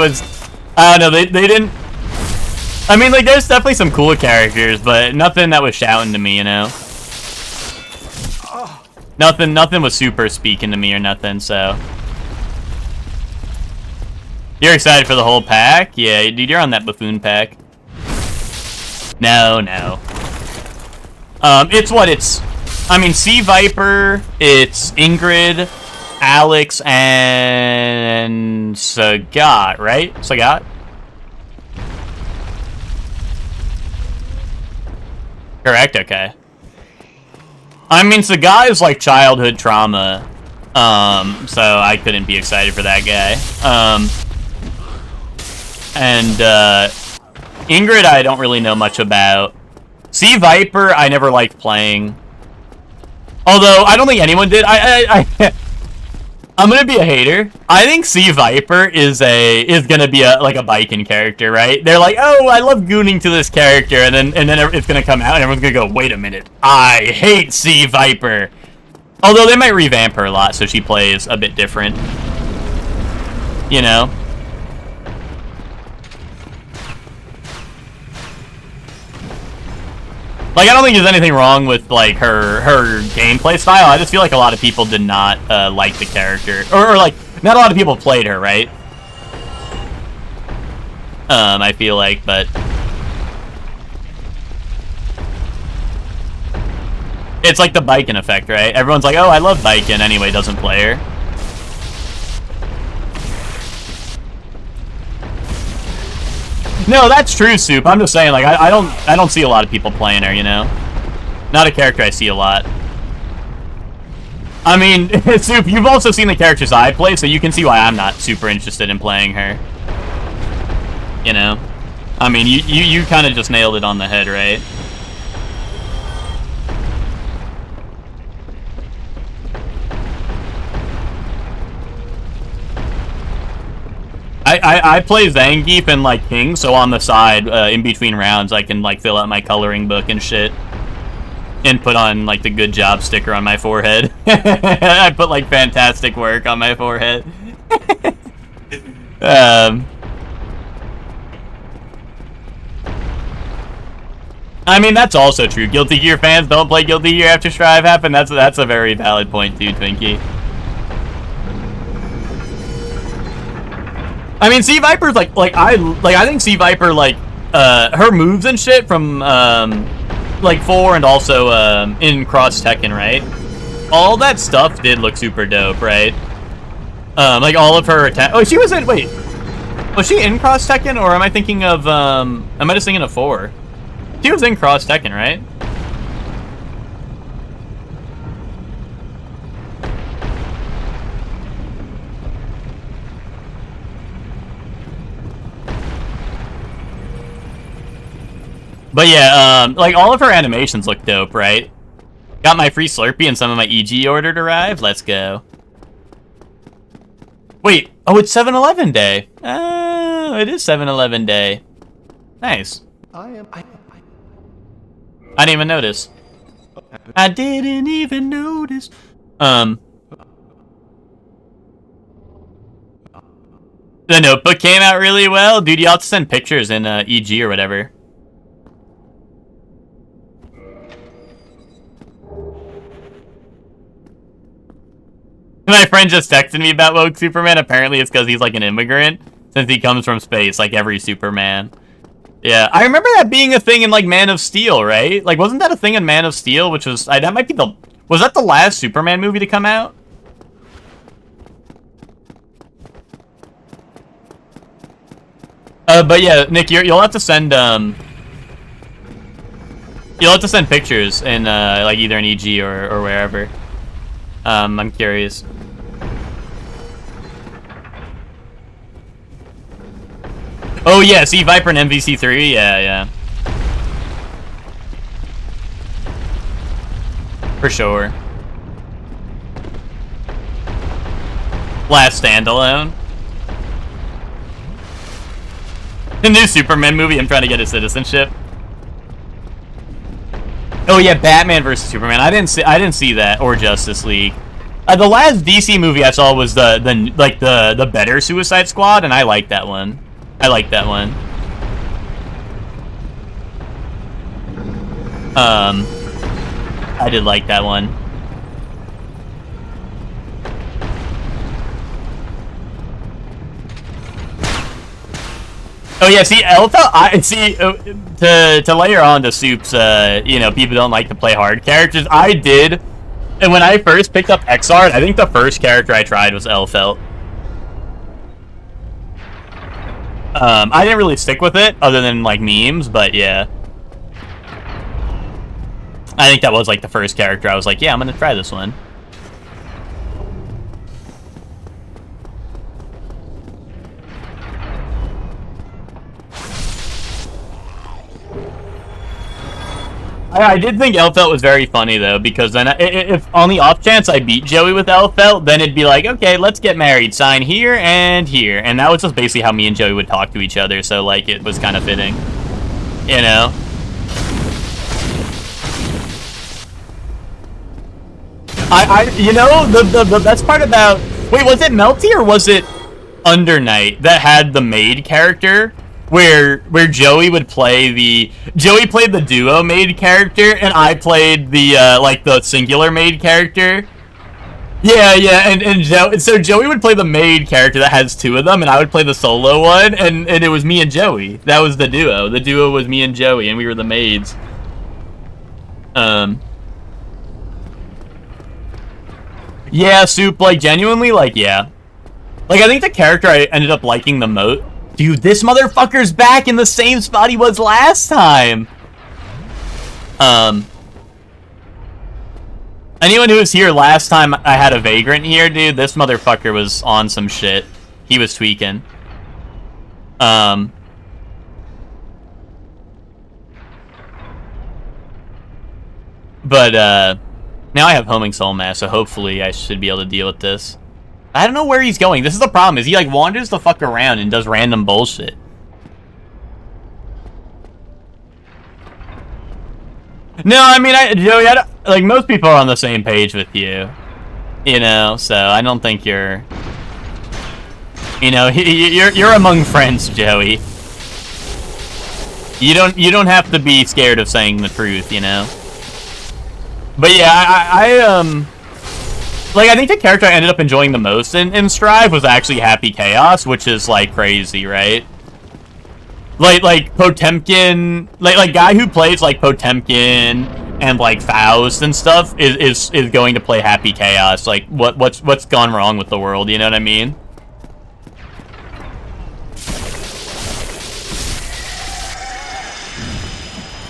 don't know, they didn't. I mean, like, there's definitely some cool characters, but nothing that was shouting to me, you know. Nothing was super speaking to me or nothing, so. You're excited for the whole pack? Yeah, dude, you're on that buffoon pack. No. It's what it's... I mean, Sea Viper, it's Ingrid, Alex, and... Sagat, right? Sagat? Correct, okay. I mean, Sagat is like childhood trauma. So I couldn't be excited for that guy. And Ingrid, I don't really know much about. Sea Viper, I never liked playing. Although I don't think anyone did. I'm gonna be a hater. I think Sea Viper is gonna be like a Viking character, right? They're like, oh, I love gooning to this character, and then it's gonna come out, and everyone's gonna go, wait a minute, I hate Sea Viper. Although they might revamp her a lot, so she plays a bit different. You know. Like, I don't think there's anything wrong with, like, her gameplay style. I just feel like a lot of people did not like the character. Or, like, not a lot of people played her, right? I feel like, but... It's like the Biken effect, right? Everyone's like, oh, I love Biken, anyway, doesn't play her. No, that's true, Soup. I'm just saying, like, I don't see a lot of people playing her, you know? Not a character I see a lot. I mean, Soup, you've also seen the characters I play, so you can see why I'm not super interested in playing her. You know? I mean, you kind of just nailed it on the head, right? I play Zangief and, like, King, so on the side, in between rounds, I can, like, fill out my coloring book and shit. And put on, like, the good job sticker on my forehead. I put, like, fantastic work on my forehead. I mean, that's also true. Guilty Gear fans don't play Guilty Gear after Strive happened. That's a very valid point, too, Twinkie. I mean, Sea Viper's I think Sea Viper, like, her moves and shit from, like, 4 and also, in Cross Tekken, right? All that stuff did look super dope, right? Like, all of her attack. Oh, she was in, wait. Was she in Cross Tekken, or am I thinking of, am I just thinking of 4? She was in Cross Tekken, right? But yeah, like, all of her animations look dope, right? Got my free Slurpee and some of my EG ordered arrived. Let's go. Wait, oh, it's 7-Eleven day. Oh, it is 7-Eleven day. Nice. I didn't even notice. I didn't even notice. The Notebook came out really well. Dude, you have to send pictures in EG or whatever. My friend just texted me about Woke Superman. Apparently it's because he's like an immigrant, since he comes from space, like every Superman. Yeah, I remember that being a thing in, like, Man of Steel, right? Like, wasn't that a thing in Man of Steel, which was... that might be the... Was that the last Superman movie to come out? But yeah, Nick, you'll have to send, You'll have to send pictures in, like, either in EG or wherever. I'm curious. Oh yeah, Sea Viper and MVC3, yeah. For sure. Last standalone. The new Superman movie, I'm trying to get his citizenship. Oh yeah, Batman versus Superman. I didn't see that, or Justice League. The last DC movie I saw was the better Suicide Squad, and I liked that one. I did like that one. Oh yeah, see, to layer on to Soup's, you know, people don't like to play hard characters. I did, and when I first picked up Xrd, I think the first character I tried was Elfelt. I didn't really stick with it, other than, like, memes, but yeah. I think that was, like, the first character I was like, yeah, I'm gonna try this one. I did think Elfelt was very funny though, because then if on the off chance I beat Joey with Elfelt, then it'd be like, okay, let's get married, sign here, and that was just basically how me and Joey would talk to each other. So like it was kind of fitting, you know. You know, the best part about, wait, was it Melty or was it Undernight that had the maid character? Where Joey would play Joey played the duo maid character and I played the like the singular maid character. Yeah, and so Joey would play the maid character that has two of them, and I would play the solo one, and it was me and Joey. That was the duo. The duo was me and Joey, and we were the maids. Yeah, Soup, like genuinely, like yeah. Like I think the character I ended up liking the most. Dude, this motherfucker's back in the same spot he was last time! Anyone who was here last time I had a Vagrant here, dude, this motherfucker was on some shit. He was tweaking. But, now I have Homing Soul Mass, so hopefully I should be able to deal with this. I don't know where he's going. This is the problem, is he, like, wanders the fuck around and does random bullshit. No, I mean, Joey, like, most people are on the same page with you. You know, so I don't think you're... You know, you're among friends, Joey. You don't have to be scared of saying the truth, you know? But yeah, like, I think the character I ended up enjoying the most in Strive was actually Happy Chaos, which is, like, crazy, right? Like Potemkin, like guy who plays, like, Potemkin and, like, Faust and stuff is going to play Happy Chaos. Like, what's gone wrong with the world, you know what I mean?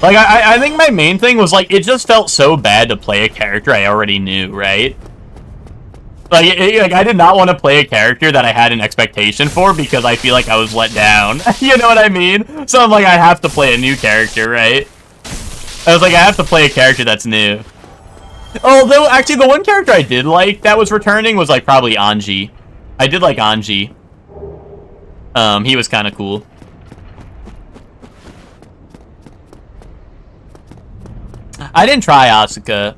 Like, I think my main thing was, like, it just felt so bad to play a character I already knew, right? Like, like, I did not want to play a character that I had an expectation for because I feel like I was let down. You know what I mean? So I'm like, I have to play a new character, right? I was like, I have to play a character that's new. Although, actually, the one character I did like that was returning was, like, probably Anji. I did like Anji. He was kind of cool. I didn't try Asuka.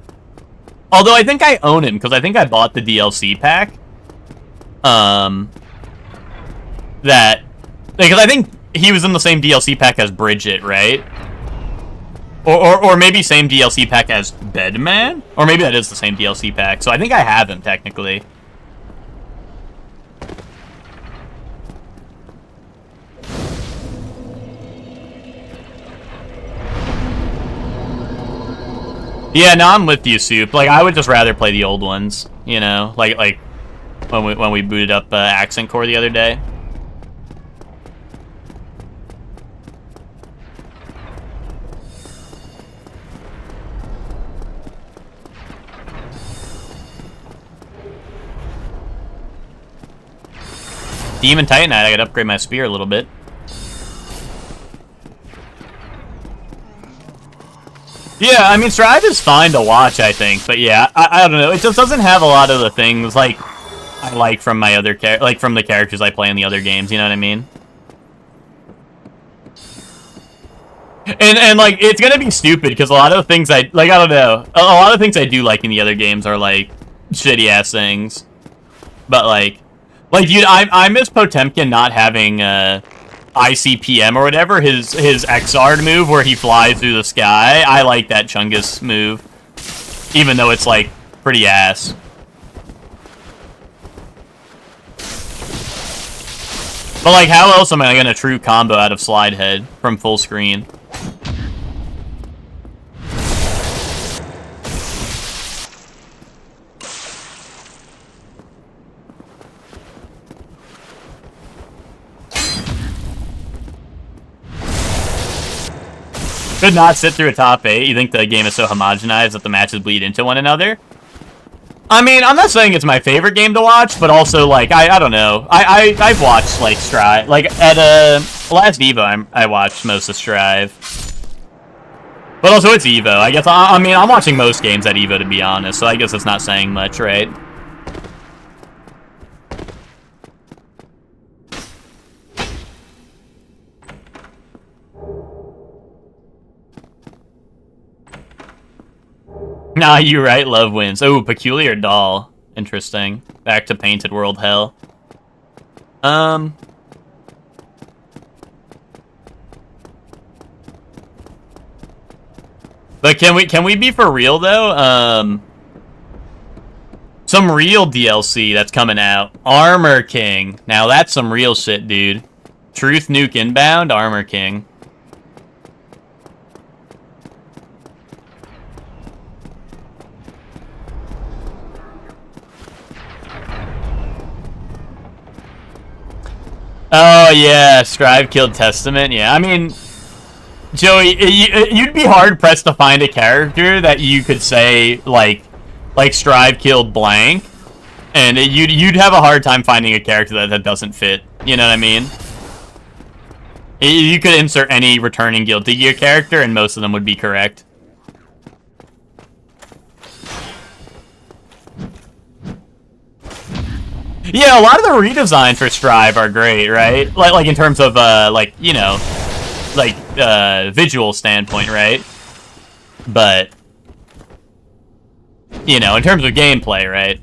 Although I think I own him, because I think I bought the DLC pack. That... Because I think he was in the same DLC pack as Bridget, right? Or maybe same DLC pack as Bedman? Or maybe that is the same DLC pack. So I think I have him, technically. Yeah, no, I'm with you, Soup. Like, I would just rather play the old ones, you know? Like when we booted up Accent Core the other day. Demon Titanite, I gotta upgrade my spear a little bit. Yeah, I mean, Strive is fine to watch, I think, but yeah, I don't know. It just doesn't have a lot of the things like I like from my other from the characters I play in the other games. You know what I mean? And like, it's gonna be stupid because a lot of the things I don't know. A lot of things I do like in the other games are like shitty ass things, but like dude, I miss Potemkin not having ICPM or whatever, his Xrd move where he flies through the sky. I like that Chungus move, even though it's like pretty ass. But like, how else am I gonna true combo out of Slide Head from full screen? Could not sit through a top 8. You think the game is so homogenized that the matches bleed into one another? I mean, I'm not saying it's my favorite game to watch, but also, like, I don't know. I've watched, like, Strive. Like, at last EVO, I watched most of Strive. But also, it's Evo. I guess, I mean, I'm watching most games at Evo, to be honest, so I guess it's not saying much, right? Nah, you right, love wins. Oh, Peculiar Doll. Interesting. Back to Painted World Hell. But can we be for real though? Some real DLC that's coming out. Armor King. Now that's some real shit, dude. Truth Nuke Inbound, Armor King. Oh yeah, Strive killed Testament. Yeah, I mean, Joey, you'd be hard pressed to find a character that you could say like Strive killed blank, and you'd have a hard time finding a character that doesn't fit. You know what I mean? You could insert any returning Guilty Gear character, and most of them would be correct. Yeah, a lot of the redesigns for Strive are great, right? Like in terms of like, you know, like visual standpoint, right? But you know, in terms of gameplay, right?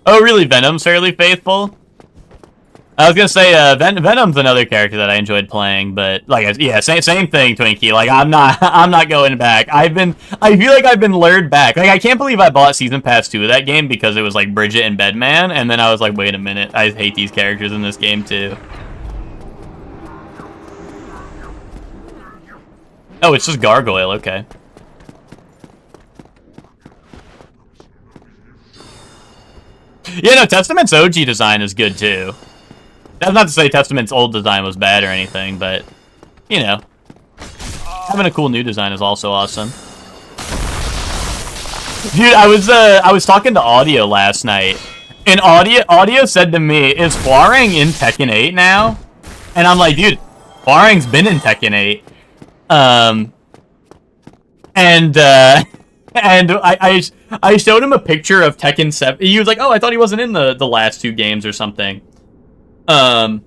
Oh, really? Venom's fairly faithful? I was gonna say, Venom's another character that I enjoyed playing, but like, yeah, same thing, Twinkie. Like, I'm not going back. I feel like I've been lured back. Like, I can't believe I bought Season Pass 2 of that game because it was like Bridget and Bedman, and then I was like, wait a minute, I hate these characters in this game too. Oh, it's just Gargoyle, okay. Yeah, no, Testament's OG design is good too. That's not to say Testament's old design was bad or anything, but, you know, having a cool new design is also awesome. Dude, I was talking to Audio last night, and Audio said to me, "Is Hwoarang in Tekken 8 now?" And I'm like, dude, Hwoarang's been in Tekken 8. And I showed him a picture of Tekken 7. He was like, "Oh, I thought he wasn't in the last two games or something." And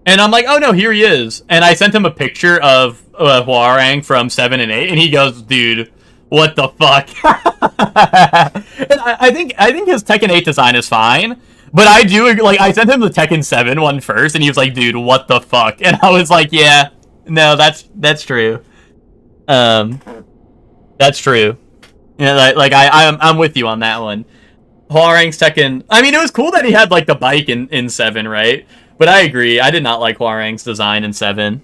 I'm like, "Oh no, here he is." And I sent him a picture of Hwoarang from 7 and 8, and he goes, "Dude, what the fuck?" And I think his Tekken 8 design is fine, but I do like I sent him the Tekken 7 one first, and he was like, "Dude, what the fuck?" And I was like, "Yeah, no, that's true. That's true." Yeah, like I'm with you on that one. Hwoarang's Tekken. I mean, it was cool that he had like the bike in 7, right? But I agree. I did not like Hwoarang's design in 7.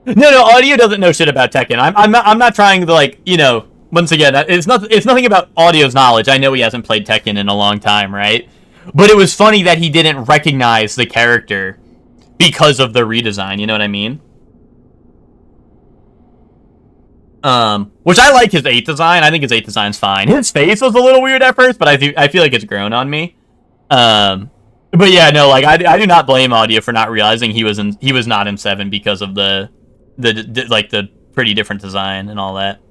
No, Audio doesn't know shit about Tekken. I'm not trying to, like, you know. Once again, it's nothing about Audio's knowledge. I know he hasn't played Tekken in a long time, right? But it was funny that he didn't recognize the character because of the redesign. You know what I mean? Which I like his 8 design. I think his 8 design's fine. His face was a little weird at first, but I feel like it's grown on me. But yeah, no, like I do not blame Audio for not realizing he was not in 7 because of the pretty different design and all that.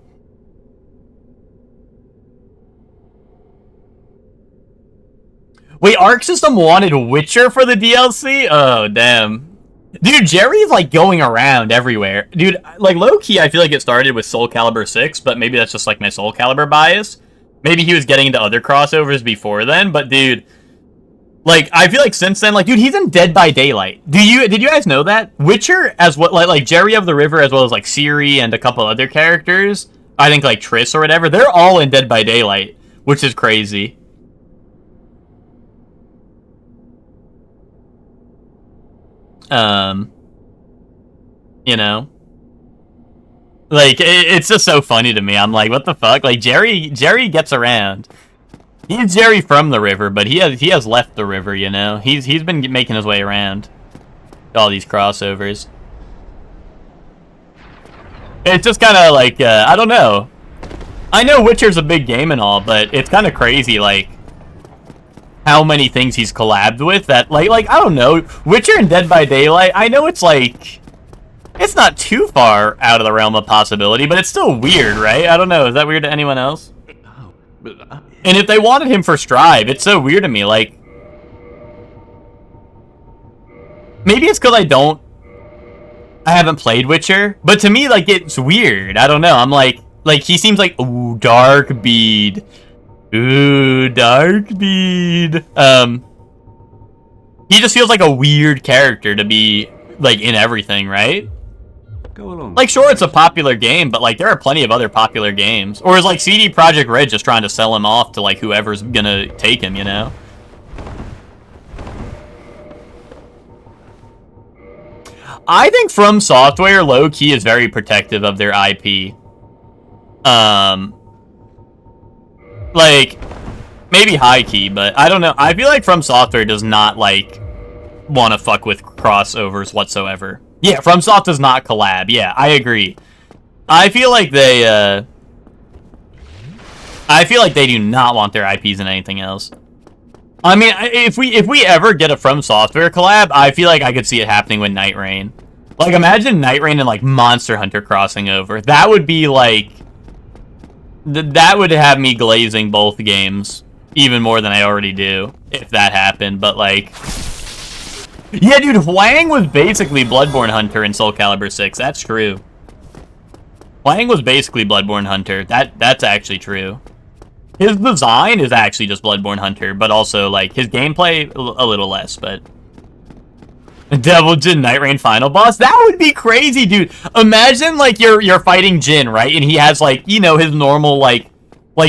Wait, Arc System wanted Witcher for the DLC? Oh, damn. Dude, Jerry's, like, going around everywhere. Dude, like, low-key, I feel like it started with Soul Calibur 6, but maybe that's just, like, my Soul Calibur bias. Maybe he was getting into other crossovers before then, but, dude, like, I feel like since then, like, dude, he's in Dead by Daylight. Did you guys know that? Witcher, as what, like Jerry of the River, as well as, like, Ciri and a couple other characters, I think, like, Triss or whatever, they're all in Dead by Daylight, which is crazy. You know, like it's just so funny to me. I'm like, what the fuck? Like Jerry gets around. He's Jerry from the river, but he has left the river. You know, he's been making his way around all these crossovers. It's just kind of like I don't know. I know Witcher's a big game and all, but it's kind of crazy. Like how many things he's collabed with that, like I don't know, Witcher and Dead by Daylight, I know it's like, it's not too far out of the realm of possibility, but it's still weird, right? I don't know, is that weird to anyone else? Oh, but And if they wanted him for Strive, it's so weird to me, like, maybe it's because I haven't played Witcher, but to me, like, it's weird. I don't know, I'm like, he seems like, ooh, Dark Bead. Ooh, Dark Bead. He just feels like a weird character to be, like, in everything, right? Go along. Like, sure, it's a popular game, but, like, there are plenty of other popular games. Or is, like, CD Projekt Red just trying to sell him off to, like, whoever's gonna take him, you know? I think From Software, low-key, is very protective of their IP. Like, maybe high-key, but I don't know. I feel like From Software does not, like, want to fuck with crossovers whatsoever. Yeah, FromSoft does not collab. Yeah, I agree. I feel like they do not want their IPs in anything else. I mean, if we ever get a From Software collab, I feel like I could see it happening with Night Rain. Like, imagine Night Rain and, like, Monster Hunter crossing over. That would be, like... that would have me glazing both games even more than I already do, if that happened, but, like... Yeah, dude, Huang was basically Bloodborne Hunter in Soul Calibur 6. That's true. Huang was basically Bloodborne Hunter. That's actually true. His design is actually just Bloodborne Hunter, but also, like, his gameplay, a little less, but... Devil Jin Night Rain final boss? That would be crazy, dude! Imagine, like, you're fighting Jin, right? And he has, like, you know, his normal, like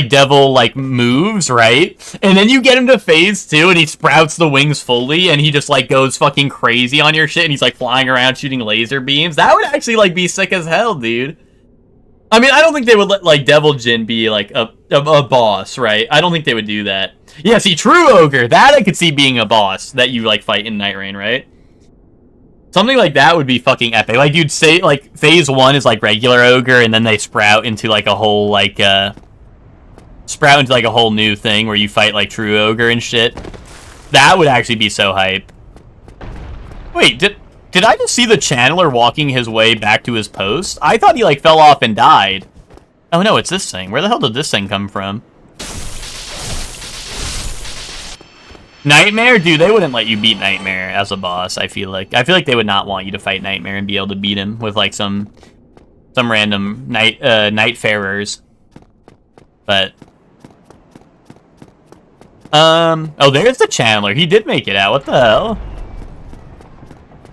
devil, like, moves, right? And then you get him to phase 2, and he sprouts the wings fully, and he just, like, goes fucking crazy on your shit, and he's, like, flying around shooting laser beams. That would actually, like, be sick as hell, dude. I mean, I don't think they would let, like, Devil Jin be, like, a boss, right? I don't think they would do that. Yeah, see, True Ogre, that I could see being a boss that you, like, fight in Night Rain, right? Something like that would be fucking epic. Like, you'd say, like, phase 1 is, like, regular Ogre, and then they sprout into, like, a whole, like, a whole new thing where you fight, like, True Ogre and shit. That would actually be so hype. Wait, did I just see the Channeler walking his way back to his post? I thought he, like, fell off and died. Oh, no, it's this thing. Where the hell did this thing come from? Nightmare? Dude, they wouldn't let you beat Nightmare as a boss, I feel like. I feel like they would not want you to fight Nightmare and be able to beat him with, like, some random Nightfarers. But... oh, there's the Channeler. He did make it out. What the hell?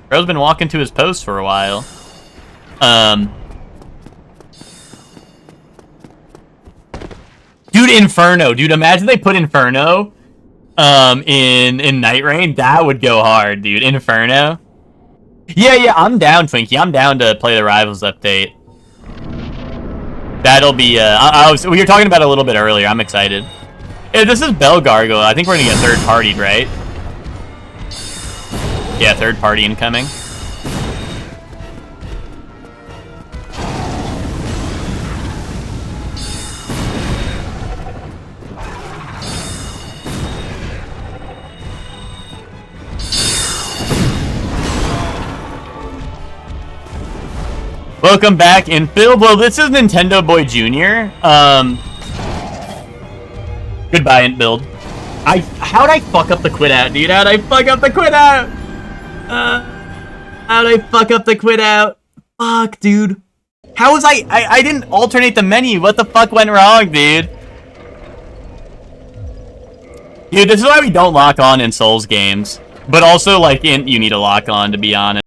Bro's been walking to his post for a while. Dude, Inferno. Dude, imagine they put Inferno, in Night Rain. That would go hard, dude. Inferno. Yeah, I'm down, Twinkie. I'm down to play the Rivals update. That'll be, we were talking about it a little bit earlier. I'm excited. Yeah, this is Bell Gargoyle. I think we're gonna get third-partied, right? Yeah, third-party incoming. Welcome back, Infield. Well, this is Nintendo Boy Jr. Goodbye, Intbuild. How'd I fuck up the quit out, dude? How'd I fuck up the quit out? How'd I fuck up the quit out? Fuck, dude. How was I didn't alternate the menu. What the fuck went wrong, dude? Dude, this is why we don't lock on in Souls games. But also, like, you need to lock on, to be honest.